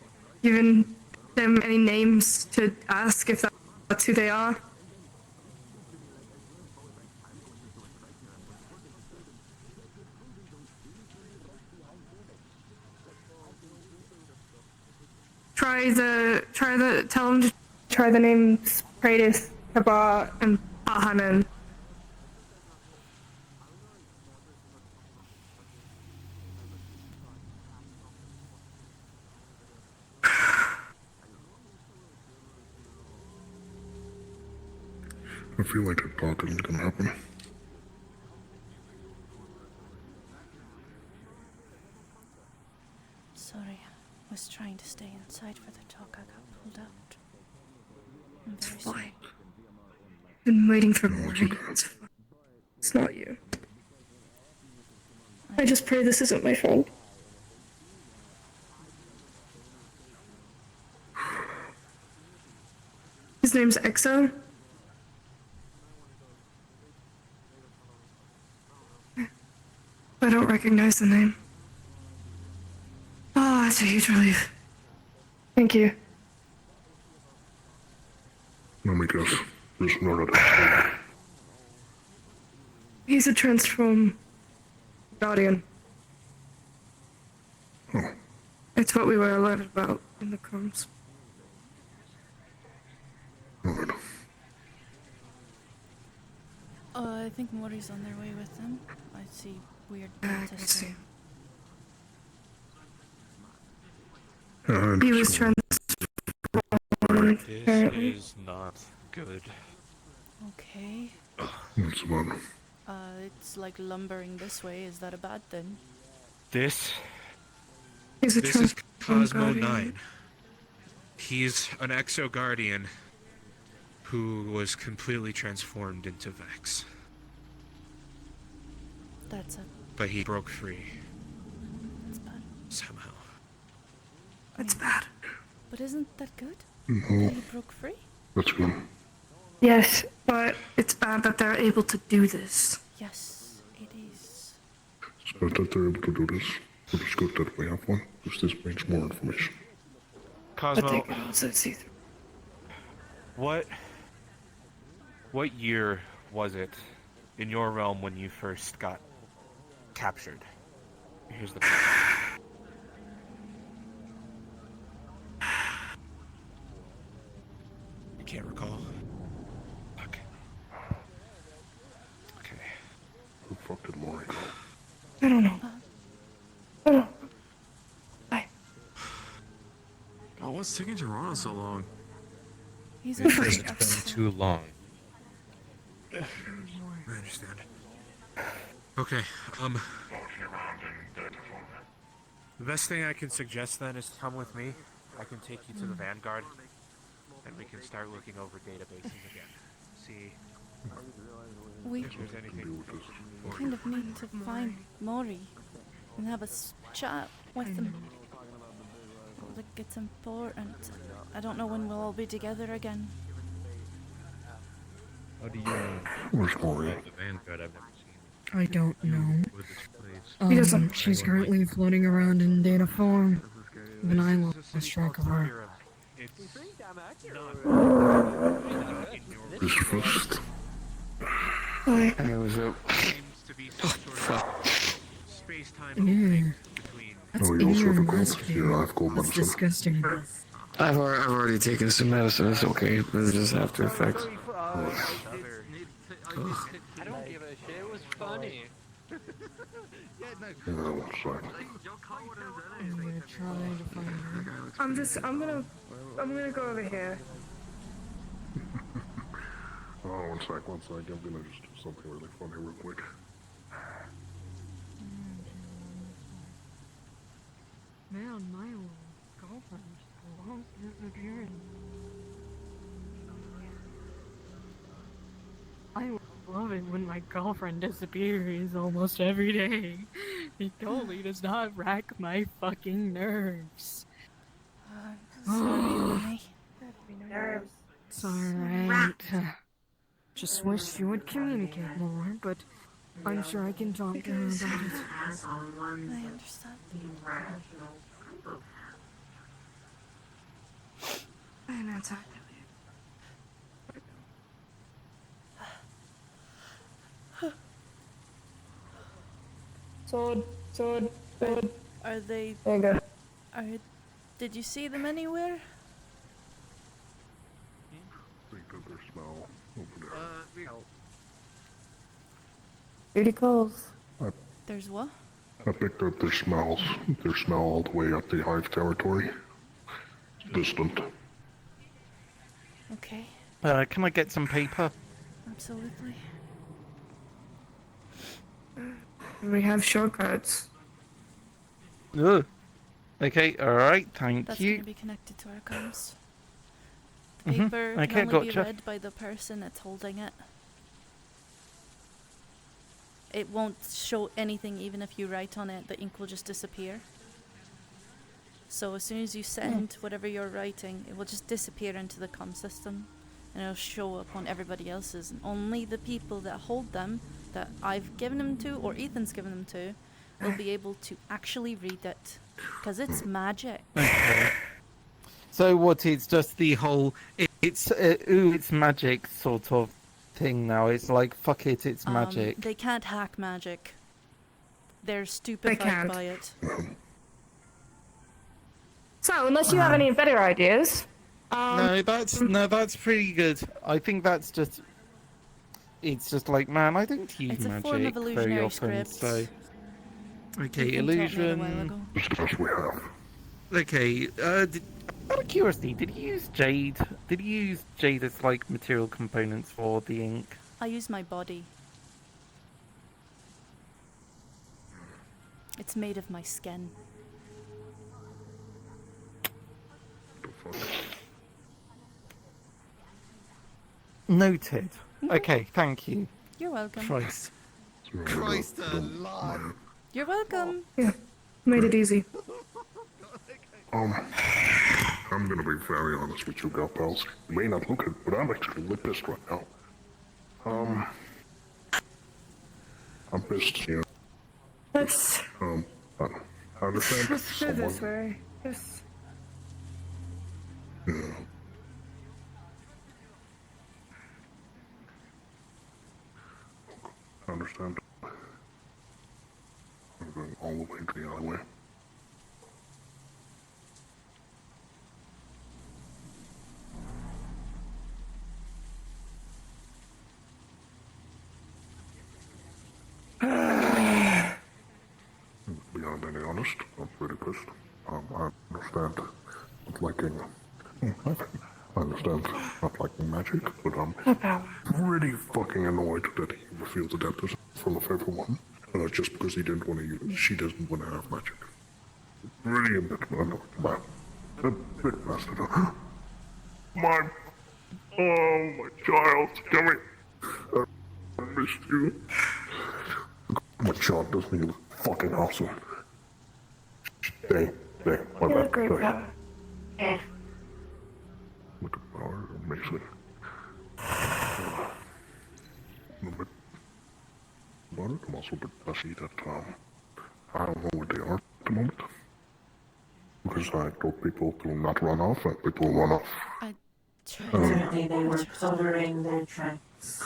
given them any names to ask if that's who they are? Tell them to try the names Praetus, Kabar, and Pahanan.
I feel like a talking can happen.
Sorry, I was trying to stay inside for the talk. I got pulled out. I'm very sorry.
Been waiting for morning. It's not you. I just pray this isn't my friend. His name's Exo. I don't recognize the name. Oh, it's a huge relief. Thank you.
Let me guess. There's no other.
He's a transform guardian.
Oh.
It's what we were alerted about in the comms.
I think Mori's on their way with them. I see weird
I can
cultists.
see.
Yeah,
He was transformed.
This
apparently.
is not good.
Okay.
What's about?
It's like lumbering this way. Is that a bad thing?
This
He's a
This is
transform
Cosmo
guardian.
9. He's an Exo Guardian who was completely transformed into Vex.
That's a
But he broke free.
that's bad.
Somehow.
That's bad.
But isn't that good?
No,
That he broke free?
that's good.
Yes, but it's bad that they're able to do this.
Yes, it is.
It's good that they're able to do this. But it's good that we have one, because this brings more information.
But they
Cosmo,
can also see through.
what year was it in your realm when you first got
captured? Here's the.
You can't recall. Okay. Okay.
Who the fuck did Maury go?
I don't know. I don't know.
Oh, what's taking Toronto so long?
He's
Because it's been too long. I understand. Okay, the best thing I can suggest then is come with me. I can take you to the Vanguard, and we can start looking over databases again. See
We
if there's anything.
kind of need to find Maury and have a chat with him. Like, it's important. I don't know when we'll all be together again.
How do you know?
Where's Maury?
The Vanguard, I've never seen.
I don't know.
With this place.
She's currently floating around in data form. Even I lost track of her.
His fist.
I was up.
Yeah. That's
Oh, you
in
also
your
have a gold.
master.
Yeah, I have gold
That's
medicine.
disgusting.
I've already taken some medicine. It's okay. It's just after effects.
I don't give a shit. It was funny.
Yeah, one sec.
I'm gonna try to find her.
I'm gonna go over here.
Oh, one sec. I'm gonna just do something really funny real quick.
Man, my old girlfriend lost disappeared. I love it when my girlfriend disappears almost every day. It totally does not rack my fucking nerves.
Sorry,
Nerves.
It's alright. Just wish you would communicate more, but I'm sure I can talk to her about it.
I understand.
I know it's hard. Sword.
Are they?
There you go.
Did you see them anywhere?
Think of their smell over there.
Booty calls.
There's what?
I picked up their smells. Their smell all the way up the hive territory. It's distant.
Okay,
Can I get some paper?
absolutely.
We have shortcuts.
Ugh. Okay, alright, thank
That's
you.
gonna be connected to our comms. The
Mhm,
paper
okay,
can only be
gotcha.
read by the person that's holding it. It won't show anything even if you write on it, the ink will just disappear. So as soon as you send whatever you're writing, it will just disappear into the comm system and it'll show up on everybody else's. And only the people that hold them, that I've given them to or Ethan's given them to, will be able to actually read it. Because it's magic.
So what, it's just the whole, it's magic sort of thing now. It's like, fuck it, it's magic.
They can't hack magic. They're stupefied
can't.
by it.
So, unless you have any better ideas.
No, that's pretty good. I think that's just, it's just like, man, I don't use
It's a
magic
form of
very
illusionary
often,
script.
so. Okay,
Ethan taught me it a while
illusion.
ago.
It's the best we have.
Okay, out of curiosity, did you use jade? Did you use jade as like material components for the ink?
I use my body. It's made of my skin.
Noted. Okay, thank you.
You're welcome.
Christ.
Christ
alive.
You're welcome.
Yeah, made it easy.
I'm gonna be very honest with you, gal pals. You may not look it, but I'm extremely pissed right now. I'm pissed, yeah.
Let's
I understand
do this way. Just
Yeah. I understand. all the way into the alleyway. Beyond any honest, I'm pretty pissed. I understand not liking. I understand not liking magic, but I'm pretty fucking annoyed that he refused adeptus from the favorite one. And that's just because he didn't want to use. She doesn't want to have magic. Really a bit annoyed by a bit messed up. My child, come here. I missed you. My child doesn't even fucking awesome. Stay, my bad.
Great
Stay.
power.
Look at power, amazing. But I'm also a bit fussy that I don't know where they are at the moment. Because I told people to not run off, and people run off.
Apparently they were covering their tracks.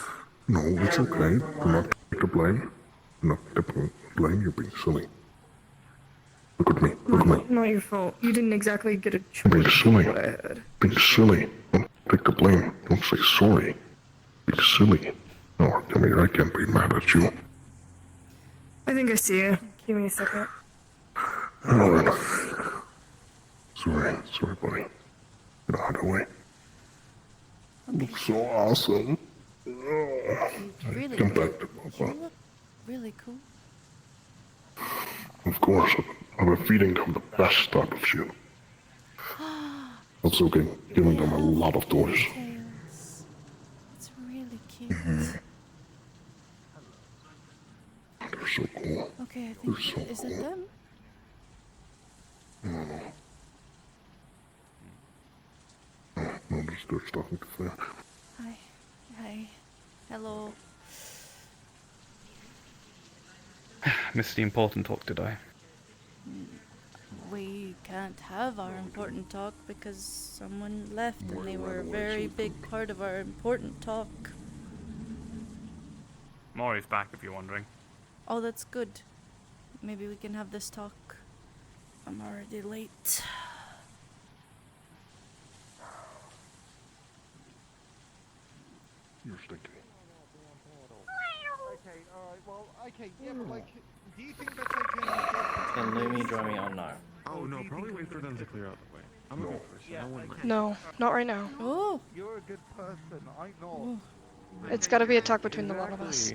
No, it's okay. Do not take the blame. Do not take the blame, you're being silly. Look at me, look at me.
Not your fault. You didn't exactly get a choice.
Being silly.
What I heard.
Being silly. Don't take the blame. Don't say sorry. Be silly. No, tell me I can't be mad at you.
I think I see you. Give me a second.
Alright. Sorry, buddy. Get out of the way. Look so awesome.
Really
Come
cool.
back to
You
Papa.
look really cool.
Of course, I've been feeding them the best type of shit. Also giving them a lot of toys.
It's really cute.
They're so cool.
Okay, I
They're
think
so
is
cool.
it them?
No. No, there's nothing to say.
Hi. Hello.
Missed the important talk, did I?
We can't have our important talk because someone left and they were a very big part of our important talk.
Maury's back if you're wondering.
Oh, that's good. Maybe we can have this talk. I'm already late.
You're stinky.
Okay, alright, well, okay, yeah, but like, do you think that I
Can Lumi join me or no?
Oh no, probably wait for them to clear out the way. I'm a good person. I wouldn't mind.
No, not right now.
Oh!
You're a good person, I'm not.
It's gotta be a talk between the one of us.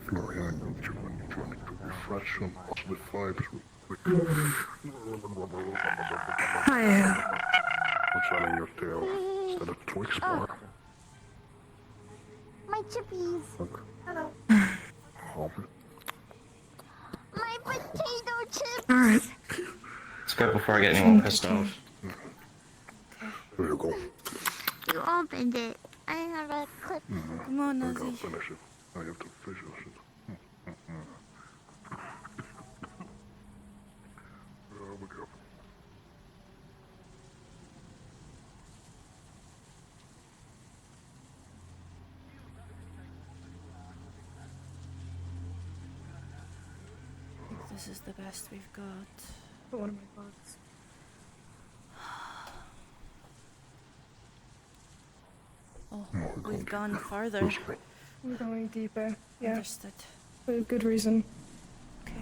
Florian, I know you're trying to refresh some positive vibes real quick.
Hi.
What's on in your tail? Is that a Twix bar?
My chippies.
Look.
Hello.
Oh,
My potato chips.
Alright.
Let's go before I get any more pissed off.
there you go.
You opened it. I have a clip.
Come on,
I gotta
Nazi.
finish it. I have to finish it. Be careful.
I think this is the best we've got.
Put one of my bugs.
Oh, we've gone farther.
We're going deeper. Yeah.
Understood.
For a good reason.
Okay.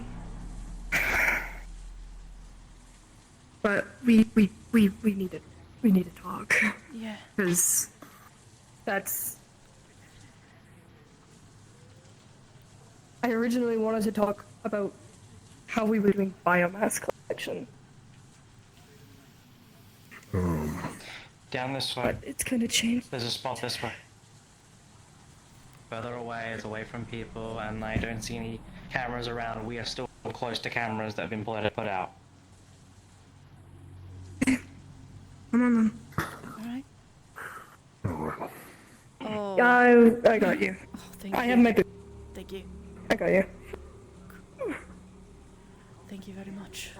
But we need to talk.
Yeah.
Because that's. I originally wanted to talk about how we were doing biomass collection.
Down this way.
But it's gonna change.
There's a spot this way. Further away, it's away from people, and I don't see any cameras around. We are still close to cameras that have been put out.
Come on then.
Alright.
Alright.
Oh.
Yeah, I got you.
Oh, thank
I
you.
have my big.
Thank you.
I got you.
Thank you very much.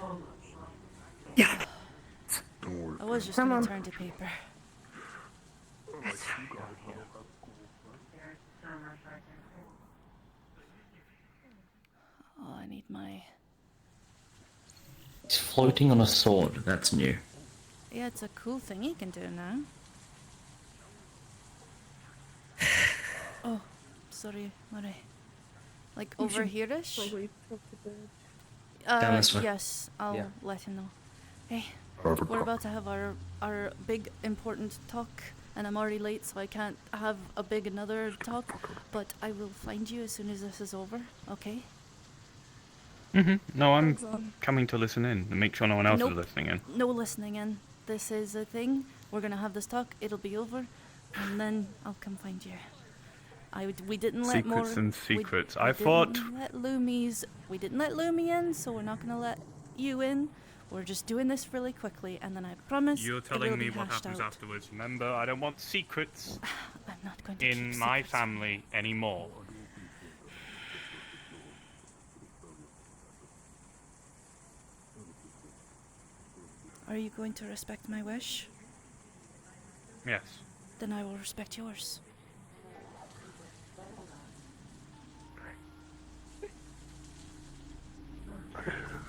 Yeah.
Don't worry.
I was just
Come
gonna
on.
turn to paper. need my...
He's floating on a sword. That's new.
Yeah, it's a cool thing you can do now. Oh, sorry, Murray. Like
You
over
should
here-ish?
probably talk to the-
Down this way.
Yes, I'll
Yeah.
let him know. Hey,
Perfect.
we're about to have our big important talk, and I'm already late, so I can't have a big another talk, but I will find you as soon as this is over, okay?
No, I'm
Thanks,
coming to listen in and make sure no one else
Nope.
is listening in.
No listening in. This is a thing. We're gonna have this talk, it'll be over, and then I'll come find you. We didn't let more...
Secrets and secrets.
We
I thought...
didn't let we didn't let Lumi in, so we're not gonna let you in. We're just doing this really quickly, and then I promise
You're
it'll
telling
be
me what
hashed
happens
out.
afterwards. Remember, I don't want secrets
I'm not going to keep
in my
secrets.
family anymore.
Are you going to respect my wish?
Yes.
Then I will respect yours.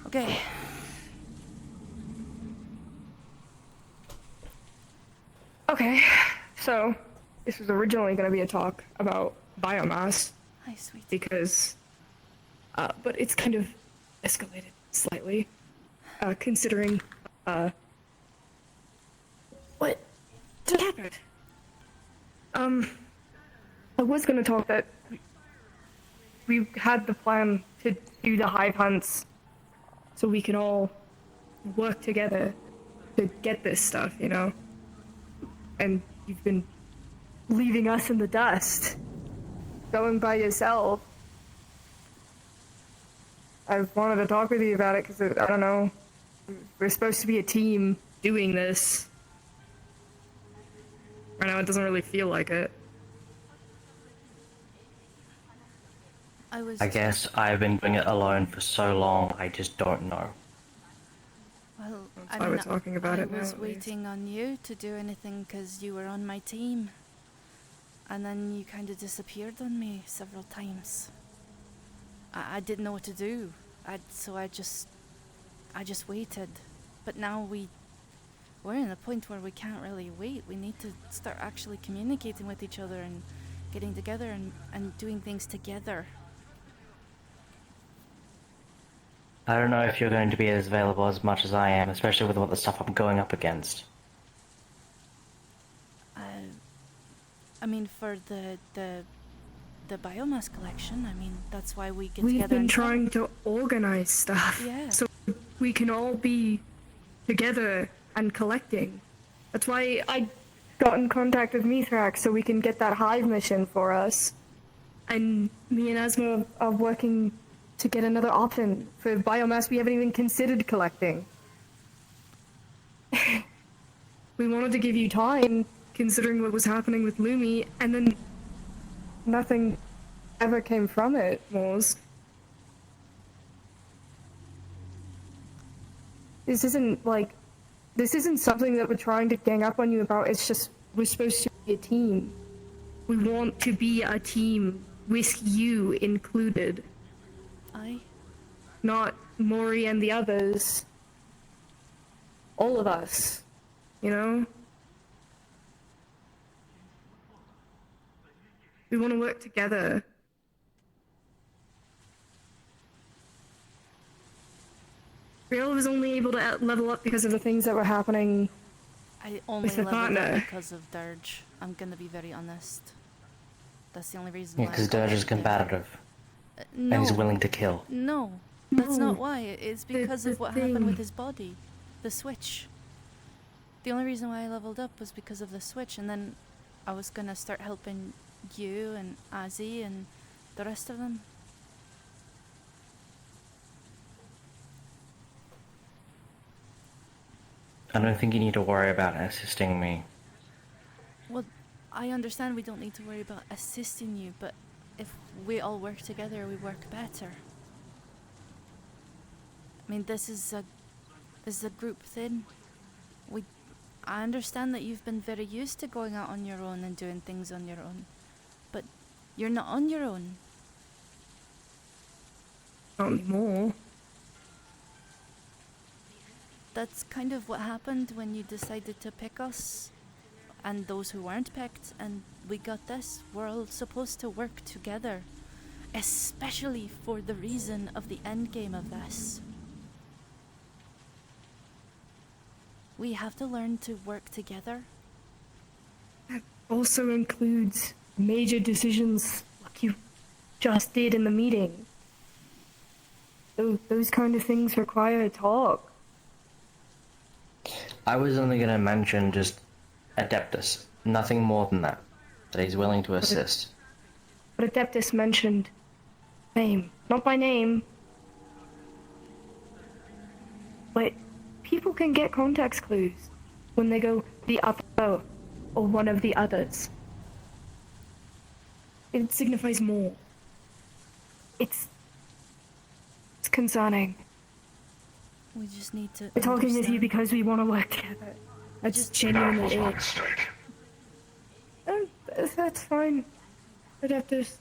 Okay.
Okay, so this was originally going to be a talk about biomass.
Hi, sweet.
Because, but it's kind of escalated slightly, considering, what just happened? I was going to talk that we had the plan to do the hive hunts so we can all work together to get this stuff, you know? And you've been leaving us in the dust, going by yourself. I wanted to talk with you about it because, I don't know, we're supposed to be a team doing this. Right now it doesn't really feel like it.
I guess I've been doing it alone for so long, I just don't know.
Well,
That's why we're talking about
I
it now,
was
at least.
waiting on you to do anything because you were on my team. And then you kind of disappeared on me several times. I didn't know what to do. So I just waited. But now we're in a point where we can't really wait. We need to start actually communicating with each other and getting together and doing things together.
I don't know if you're going to be as available as much as I am, especially with what the stuff I'm going up against.
I mean, for the biomass collection, I mean, that's why we get
We've
together
been
and talk.
trying to organize stuff
Yeah.
so we can all be together and collecting. That's why I got in contact with Mithrax so we can get that hive mission for us. And me and Asma are working to get another option for biomass we haven't even considered collecting. We wanted to give you time, considering what was happening with Lumi, and then nothing ever came from it, Moors. This isn't something that we're trying to gang up on you about, it's just, we're supposed to be a team. We want to be a team with you included. Not Mori and the others. All of us. You know? We want to work together. Riel was only able to level up because of the things that were happening
I only
with the
leveled up
partner.
because of Dirge. I'm gonna be very honest. That's the only reason
Yeah,
why.
because
I got
Dirge is
it.
combative.
No.
And he's willing to kill.
No, that's
No.
not why. It's because of what happened with his body. The switch. The only reason why I leveled up was because of the switch, and then I was gonna start helping you and Azzy and the rest of them.
I don't think you need to worry about assisting me.
Well, I understand we don't need to worry about assisting you, but if we all work together, we work better. I mean, this is a group thing. I understand that you've been very used to going out on your own and doing things on your own, but you're not on your own.
Not anymore.
That's kind of what happened when you decided to pick us and those who weren't picked, and we got this. We're all supposed to work together, especially for the reason of the end game of this. We have to learn to work together.
That also includes major decisions like you just did in the meeting. Those kind of things require a talk.
I was only gonna mention just Adeptus, nothing more than that. That he's willing to assist.
But Adeptus mentioned name, not by name. But people can get context clues when they go the other or one of the others. It signifies more. It's concerning.
We just need to.
We're talking with you
understand.
because we want to work together. That's just genuinely it. That's fine. Adeptus,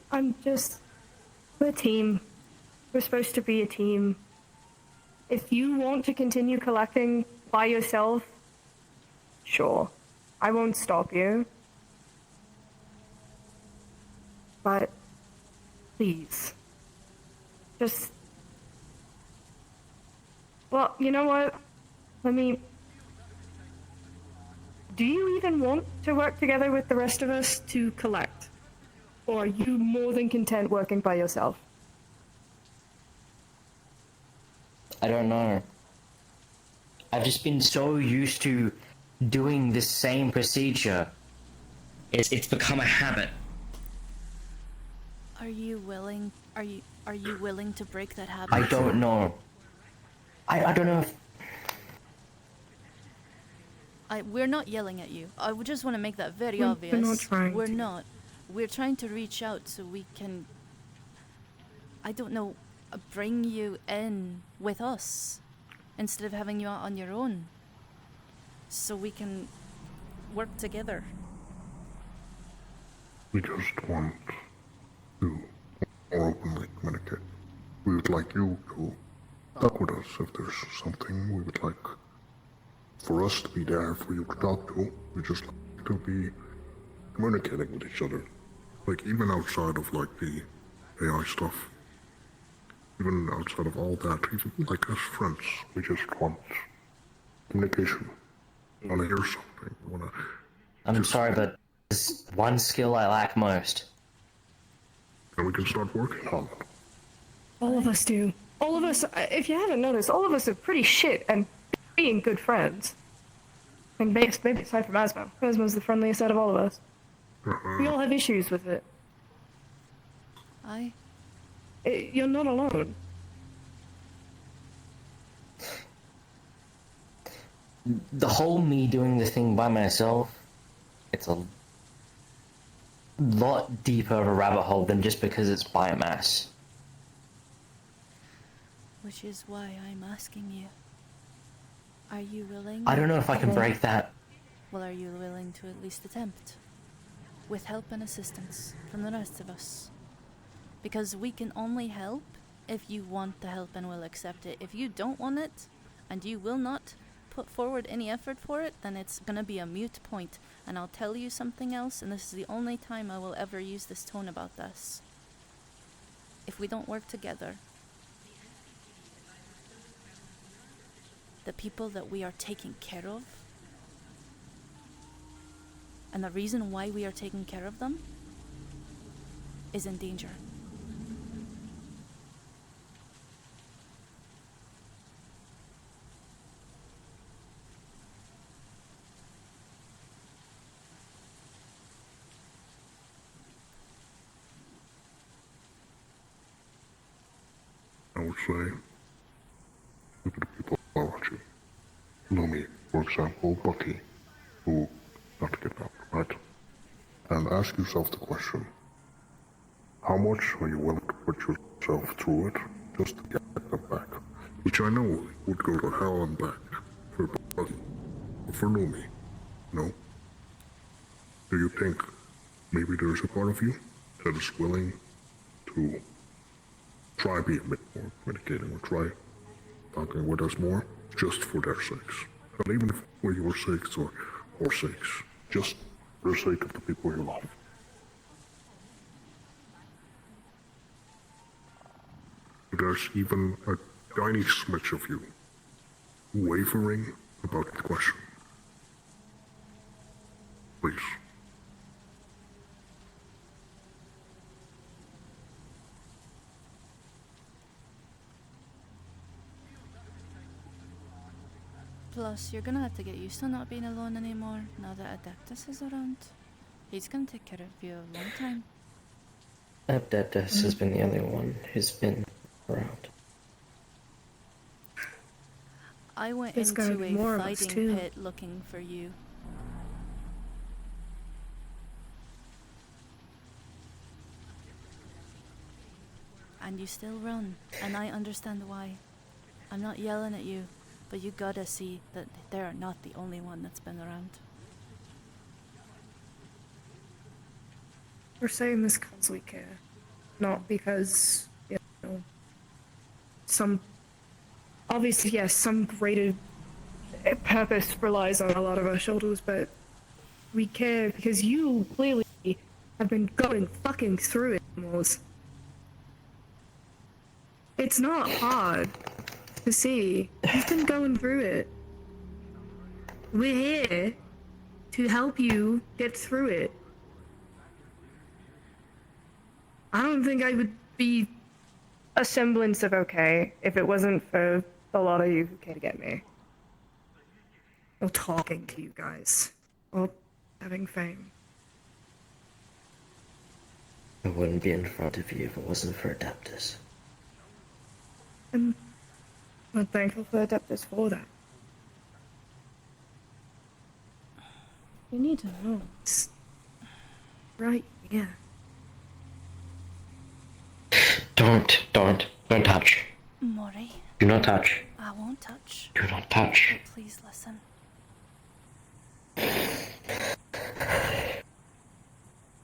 we're a team. We're supposed to be a team. If you want to continue collecting by yourself, sure. I won't stop you. But, please. Just... Well, you know what? Do you even want to work together with the rest of us to collect? Or are you more than content working by yourself?
I don't know. I've just been so used to doing the same procedure. It's become a habit.
Are you willing? Are you willing to break that habit?
I don't know. I don't know if...
We're not yelling at you. I would just want to make that very
We're
obvious.
not trying
We're
to.
not. We're trying to reach out so we can, I don't know, bring you in with us instead of having you out on your own. So we can work together.
We just want to more openly communicate. We would like you to talk with us if there's something we would like for us to be there for you to talk to. We just like to be communicating with each other. Like, even outside of, like, the AI stuff. Even outside of all that, even, like, as friends, we just want communication. We want to hear something. We want to...
I'm sorry, but there's one skill I lack most.
And we can start working on it.
All of us do. All of us, if you haven't noticed, all of us are pretty shit and being good friends. I mean, maybe aside from Asmo. Asmo's the friendliest out of all of us. We all have issues with it. You're not alone.
The whole me doing the thing by myself, it's a lot deeper of a rabbit hole than just because it's biomass.
Which is why I'm asking you. Are you willing?
I don't know if I can break that.
Well, are you willing to at least attempt? With help and assistance from the rest of us. Because we can only help if you want the help and will accept it. If you don't want it, and you will not put forward any effort for it, then it's gonna be a mute point. And I'll tell you something else, and this is the only time I will ever use this tone about this. If we don't work together, the people that we are taking care of, and the reason why we are taking care of them, is in danger.
I would say, look at the people around you. Lumi, for example, Bucky, who got kidnapped, right? And ask yourself the question, how much are you willing to put yourself through it just to get them back? Which I know would go to hell and back for Bucky, but for Lumi, no? Do you think maybe there's a part of you that is willing to try being a bit more communicating or try talking with us more, just for their sakes. Not even for your sakes or our sakes, just for the sake of the people you love. If there's even a tiny smidge of you wavering about the question, please.
Plus, you're gonna have to get used to not being alone anymore now that Adeptus is around. He's gonna take care of you a long time.
Adeptus has been the only one who's been around.
I went
There's gotta
into
be
a
more of us,
fighting
too.
pit looking for you. And you still run, and I understand why. I'm not yelling at you, but you gotta see that they're not the only one that's been around.
We're saying this because we care, not because, obviously, yes, some greater purpose relies on a lot of our shoulders, but we care because you clearly have been going fucking through it, Moors. It's not hard to see. You've been going through it. We're here to help you get through it. I don't think I would be a semblance of okay if it wasn't for a lot of you who came to get me. Or talking to you guys. Or having fame.
I wouldn't be in front of you if it wasn't for Adeptus.
And I'm thankful for Adeptus for that. You need to know. It's right, yeah.
Don't touch.
Mori,
Do not touch.
I won't touch.
Do not touch.
But please listen. I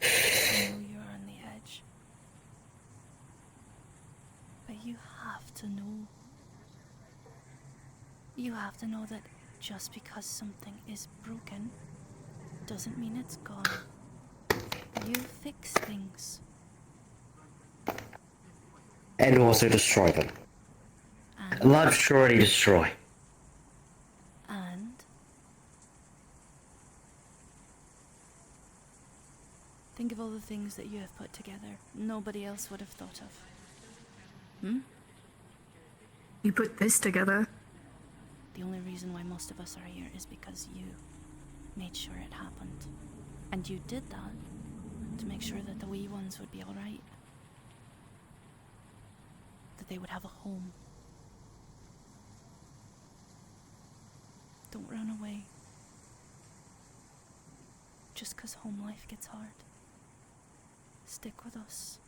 know you're on the edge. But you have to know. You have to know that just because something is broken doesn't mean it's gone. You fix things.
And also destroy them. Love should already destroy.
And think of all the things that you have put together nobody else would have thought of.
You put this together.
The only reason why most of us are here is because you made sure it happened. And you did that to make sure that the wee ones would be alright. That they would have a home. Don't run away. Just 'cause home life gets hard. Stick with us.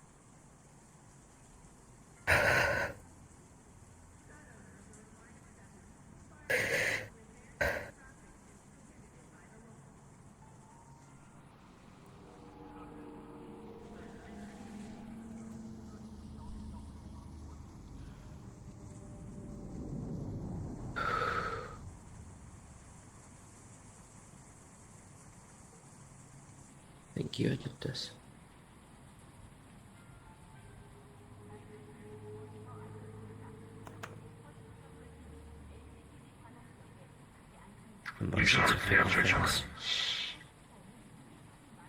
Thank you, Adeptus.
Emotions are feeling things.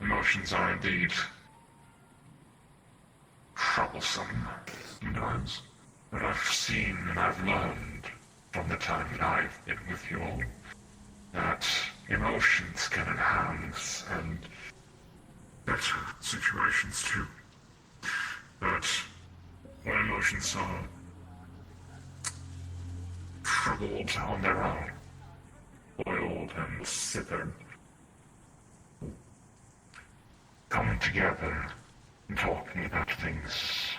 Emotions are indeed troublesome sometimes. But I've seen and I've learned from the time that I've been with you all that emotions can enhance and better situations too. But when emotions are troubled on their own, boiled and sithered, coming together and talking about things,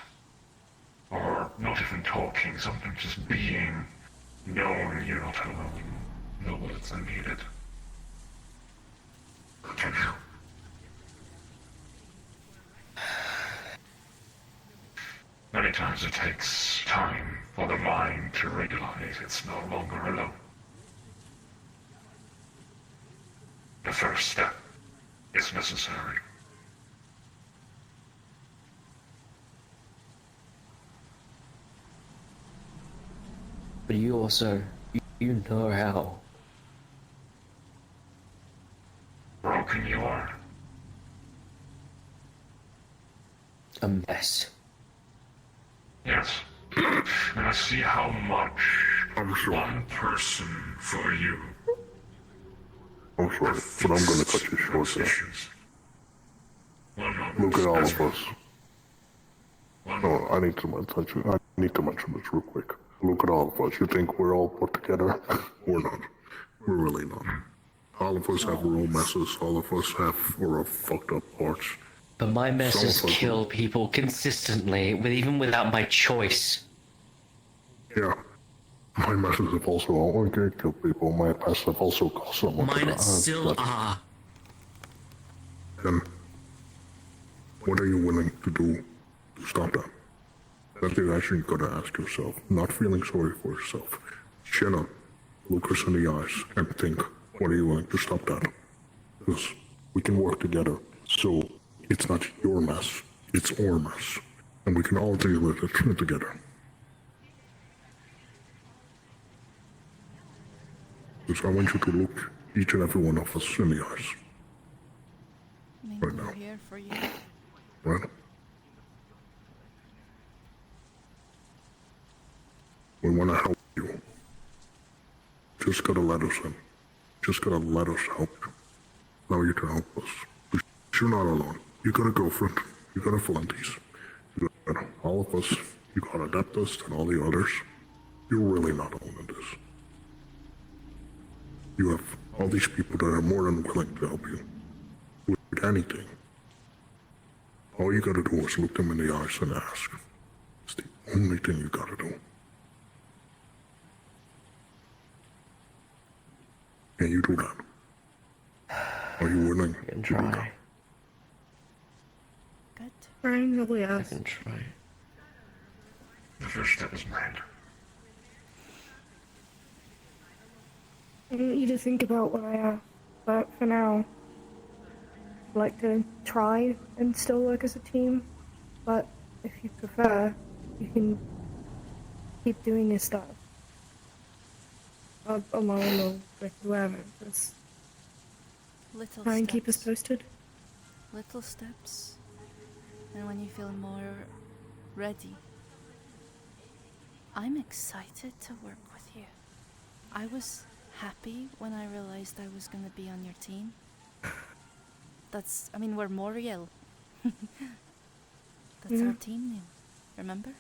or not even talking, sometimes just being, knowing you're not alone, no words are needed, can help. Many Many times it takes time for the mind to regulate. It's no longer alone. The first step is necessary.
But you also, you know how
broken you are.
a mess.
Yes. And I see how much one person for you.
I'm sorry, but I'm gonna cut you short there. Look at all of us. Oh, I need to mention this real quick. Look at all of us. You think we're all put together? We're not. We're really not. All of us have our own messes. All of us have our fucked up parts.
But my messes
Some of us-
kill people consistently, even without my choice.
Yeah. My messes have also always killed people. My messes have also caused someone to
Mine
die.
still
That's-
are.
Then, what are you willing to do to stop that? That's the question you gotta ask yourself. Not feeling sorry for yourself. Chin up, look us in the eyes, and think, what are you willing to stop that? Because we can work together. So, it's not your mess, it's our mess. And we can all deal with it together. Because I want you to look each and every one of us in the eyes. Right now.
We're here for you.
Right? We want to help you. Just gotta let us in. Just gotta let us help you. Allow you to help us. Because you're not alone. You got a girlfriend. You got a Valentes. You got all of us. You got Adeptus and all the others. You're really not alone in this. You have all these people that are more than willing to help you with anything. All you gotta do is look them in the eyes and ask. It's the only thing you gotta do. Can you do that? Are you willing to do that?
Probably
I
yes.
can try.
The first step is made.
I want you to think about what I asked, but for now, I'd like to try and still work as a team. But if you prefer, you can keep doing your stuff. Alone or with whoever. Just
Little
try and
steps.
keep us posted.
Little steps. And when you feel more ready, I'm excited to work with you. I was happy when I realized I was going to be on your team. I mean, we're Moriel. That's our team name, remember?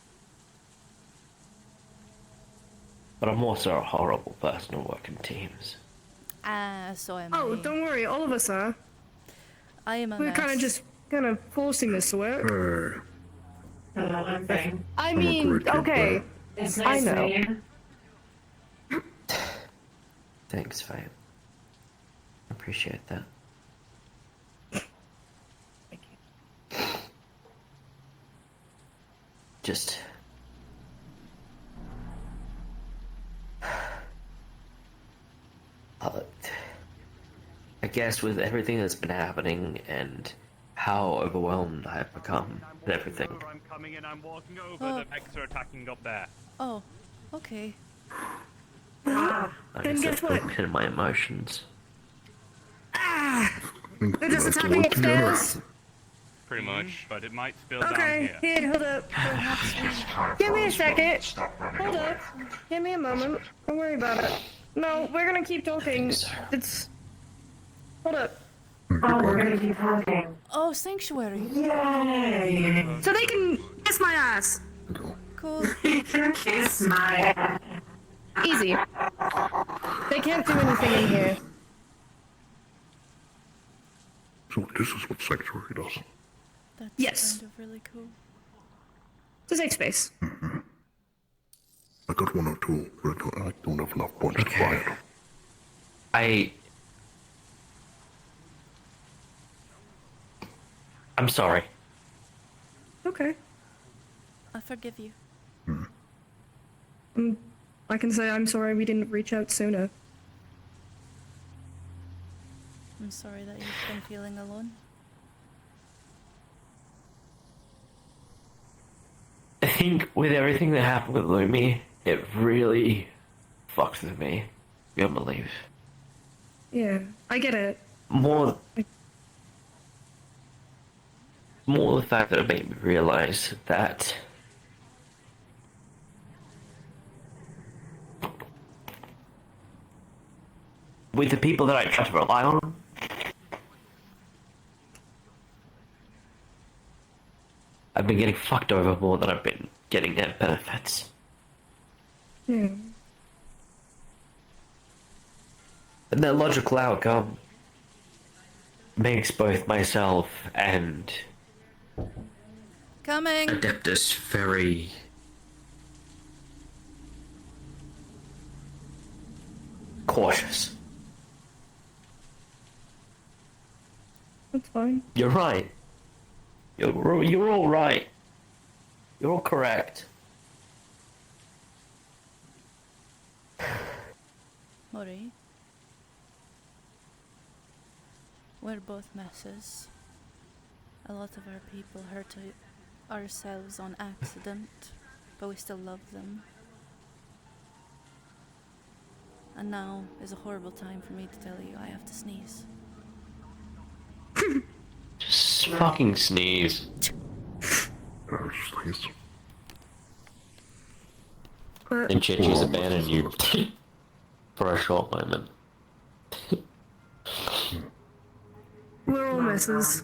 But I'm also a horrible person to work in teams.
So am I.
Oh, don't worry, all of us are.
I am a
We're kind of
mess.
just forcing this to work. I
I'm a
mean,
great kid,
okay, I know.
Thanks, Faye. Appreciate that. Just I guess with everything that's been happening and how overwhelmed I have become with everything,
I'm coming in, I'm walking over,
Oh.
the Vex are attacking up there.
Oh, okay.
I
Then
guess
guess
I've
what?
broken my emotions.
They're just
Let's
attacking
work together.
upstairs.
Pretty much, but it might spill down
Okay,
here.
here, hold up. Give me a second. Hold up. Give me a moment. Don't worry about it. No, we're gonna keep talking. It's. Hold up.
Oh, we're gonna keep talking.
Oh, Sanctuary.
Yay!
So they can kiss my ass.
Cool.
You can kiss my ass.
Easy. They can't do anything in here.
So this is what Sanctuary does.
That's
Yes.
kind of really cool.
It's a safe space.
I got one or two, but I don't have enough points to buy it.
I'm sorry.
Okay.
I forgive you.
I can say I'm sorry we didn't reach out sooner.
I'm sorry that you've been feeling alone.
I think with everything that happened with Lumi, it really fucked with me. Beyond belief.
Yeah, I get it.
More the fact that it made me realize that with the people that I try to rely on, I've been getting fucked over more than I've been getting their benefits.
Yeah.
And that logical outcome makes both myself and
Coming!
Adeptus very cautious.
That's fine.
You're right. You're all right. You're all correct.
Mori. We're both messes. A lot of our people hurt ourselves on accident, but we still love them. And now is a horrible time for me to tell you I have to sneeze.
Just fucking sneeze. And Chichi's abandoned you for a short moment.
We're all messes.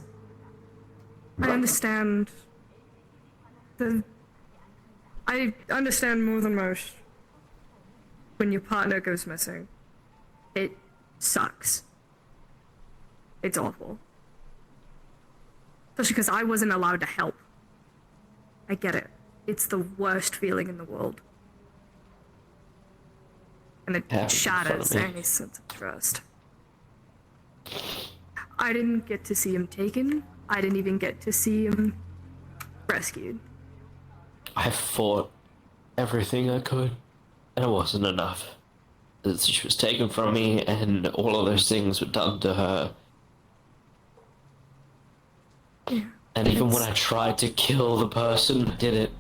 I understand. I understand more than most when your partner goes missing. It sucks. It's awful. Especially because I wasn't allowed to help. I get it. It's the worst feeling in the world. And it shatters any sense of trust. I didn't get to see him taken. I didn't even get to see him rescued.
I fought everything I could, and it wasn't enough. She was taken from me, and all of those things were done to her.
Yeah,
and even when I tried to kill the person who did it,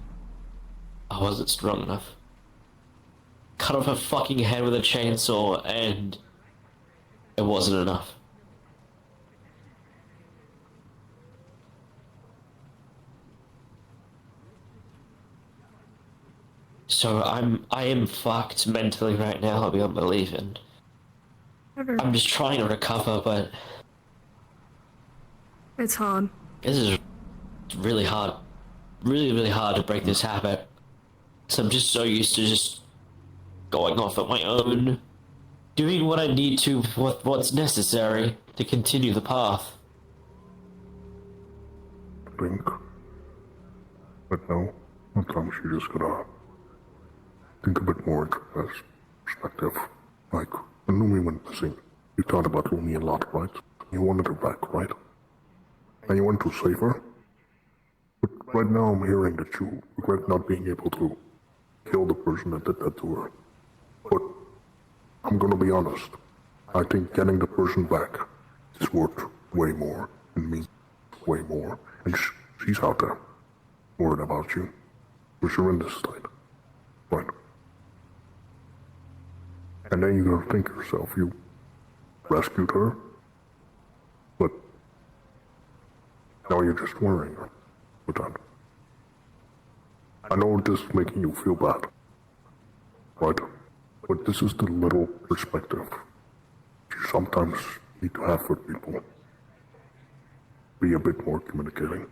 I wasn't strong enough. Cut off her fucking head with a chainsaw, and it wasn't enough. So I am fucked mentally right now, beyond belief, and I'm just trying to recover, but
it's hard.
This is really hard, really hard to break this habit. So I'm just so used to just going off at my own, doing what I need to, what's necessary to continue the path.
Think. But no, sometimes you just gotta think a bit more into this perspective. Like, when Lumi went missing, you thought about Lumi a lot, right? You wanted her back, right? And you went to save her? But right now I'm hearing that you regret not being able to kill the person that did that to her. But I'm gonna be honest. I think getting the person back is worth way more and means way more. And she's out there, worried about you. Because you're in this state. Right. And then you gotta think to yourself, you rescued her, but now you're just worrying her with that. I know this is making you feel bad, right? But this is the little perspective you sometimes need to have with people. Be a bit more communicating.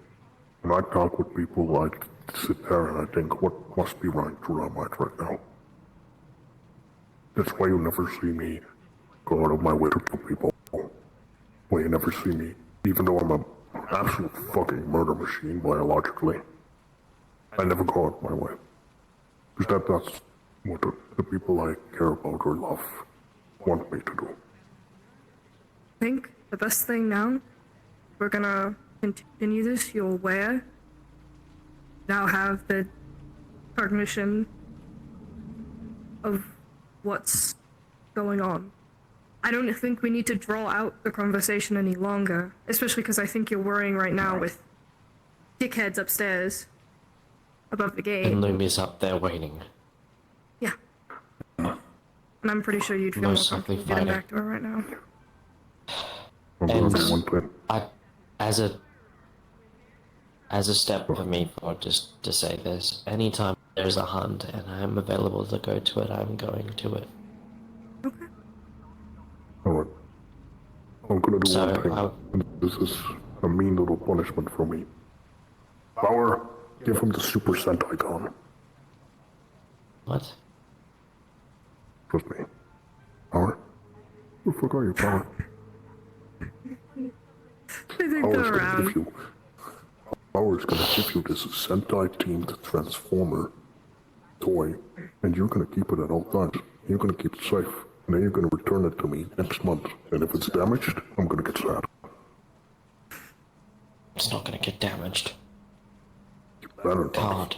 When I talk with people, I sit there and I think, what must be running through our mind right now? That's why you never see me go out of my way to kill people. Why you never see me, even though I'm an absolute fucking murder machine biologically, I never go out my way. Because that's what the people I care about or love want me to do.
I think the best thing now, we're gonna continue this. You're aware. Now have the cognition of what's going on. I don't think we need to draw out the conversation any longer, especially because I think you're worrying right now with dickheads upstairs above the gate.
And Lumi's up there waiting.
Yeah. And I'm pretty sure you'd feel more
Most
comfortable
likely
getting
fighting.
back to her right now.
And as a step for me, for just to say this, anytime there's a hunt and I'm available to go to it, I'm going to it.
Alright. I'm gonna do
So,
one thing. And this is a mean little punishment for me. Power, give him the Super Sentai gun.
What?
Trust me. Power? Who the fuck are you, Power?
I think
Power's
they're
gonna
around.
give you. Power's gonna give you this Sentai-themed Transformer toy, and you're gonna keep it at all times. You're gonna keep it safe, and then you're gonna return it to me next month. And if it's damaged, I'm gonna get sad.
It's not gonna get damaged.
Better not.
God.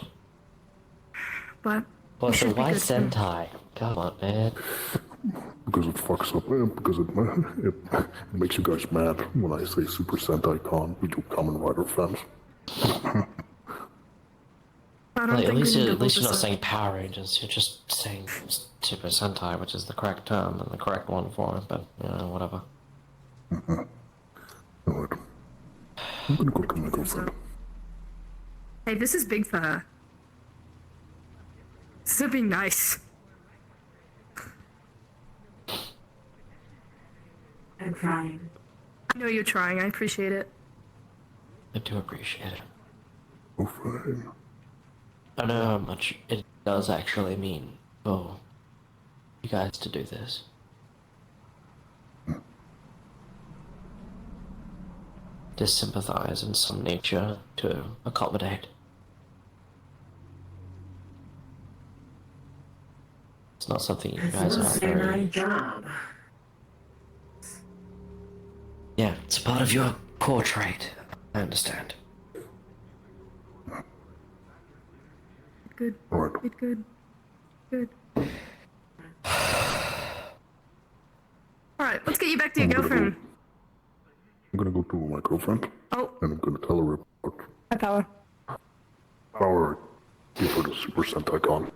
But
Also, why Sentai? Come on, man.
Because it fucks up, because it makes you guys mad when I say Super Sentai Con, we do Kamen Rider fans.
Like, at least you're not saying Power Rangers, you're just saying Super Sentai, which is the correct term and the correct one for it, but, you know, whatever.
Alright. I'm gonna go to my girlfriend.
Hey, this is big for her. This is being nice.
I'm trying.
I know you're trying, I appreciate it.
I do appreciate it.
Oh, fine.
I know how much it does actually mean for you guys to do this. To sympathize in some nature, to accommodate. It's not something you guys are very...
job.
Yeah, it's part of your core trait. I understand.
Good.
Alright.
Good. Good. Alright, let's get you back to your girlfriend.
I'm gonna go to my girlfriend.
Oh.
And I'm gonna tell her about
Hi, Power.
Power. Give her the Super Sentai Con.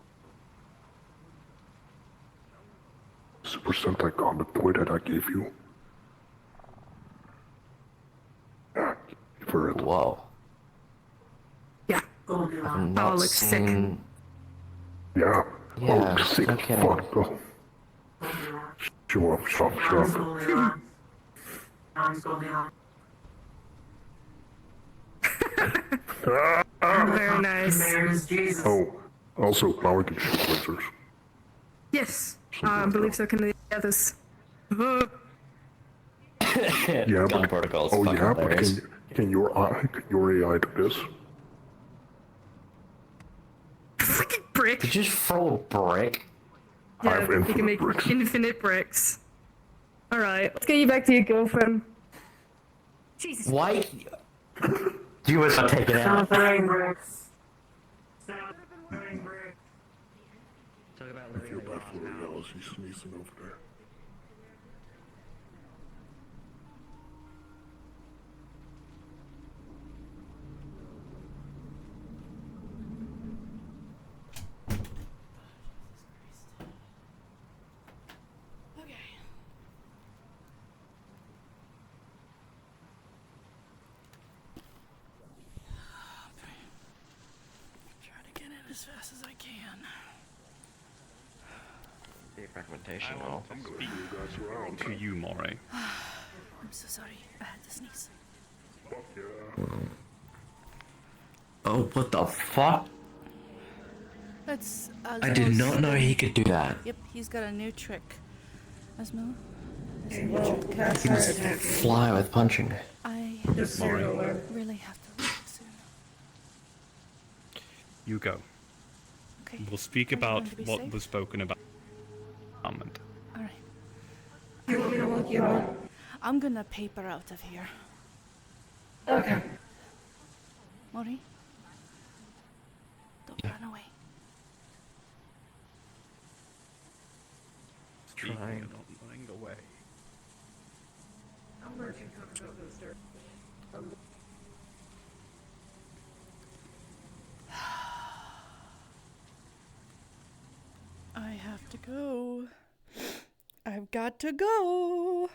Super Sentai Con, the toy that I gave you. Yeah, give her it.
Whoa.
Yeah.
I've
Power looks sick.
Yeah.
Yeah,
Oh, sick
no kidding.
fuck. Oh. Show up, shop, shop.
Very nice.
Oh, also, Power can shoot lasers.
Yes, I believe so can the others.
Yeah,
Gun
but,
protocol's
oh
fucking
yeah, but
hilarious.
can your AI do this?
Brick.
Did you just throw a brick?
I have
Yeah, you can make infinite bricks. Alright, let's get you back to your girlfriend. Jesus.
Why? You was not taken out.
If you're bad for her yells, she's sneezing over there.
Try to get in as fast as I can.
Recommendation
I
roll.
want to speak to you, Moray.
I'm so sorry. I had to sneeze.
Oh, what the fuck?
That's
I did not know he could do that.
Yep, he's got a new trick. Asmo? There's a new trick.
He can fly with punching.
I
Moray.
really have to leave soon.
You go.
Okay.
We'll speak
Are you
about
going to be
what
safe?
was spoken about. Almond.
Alright.
You want me to walk you out?
I'm gonna paper out of here.
Okay.
Mori? Don't run away.
trying.
of not running away.
I have to go. I've got to go.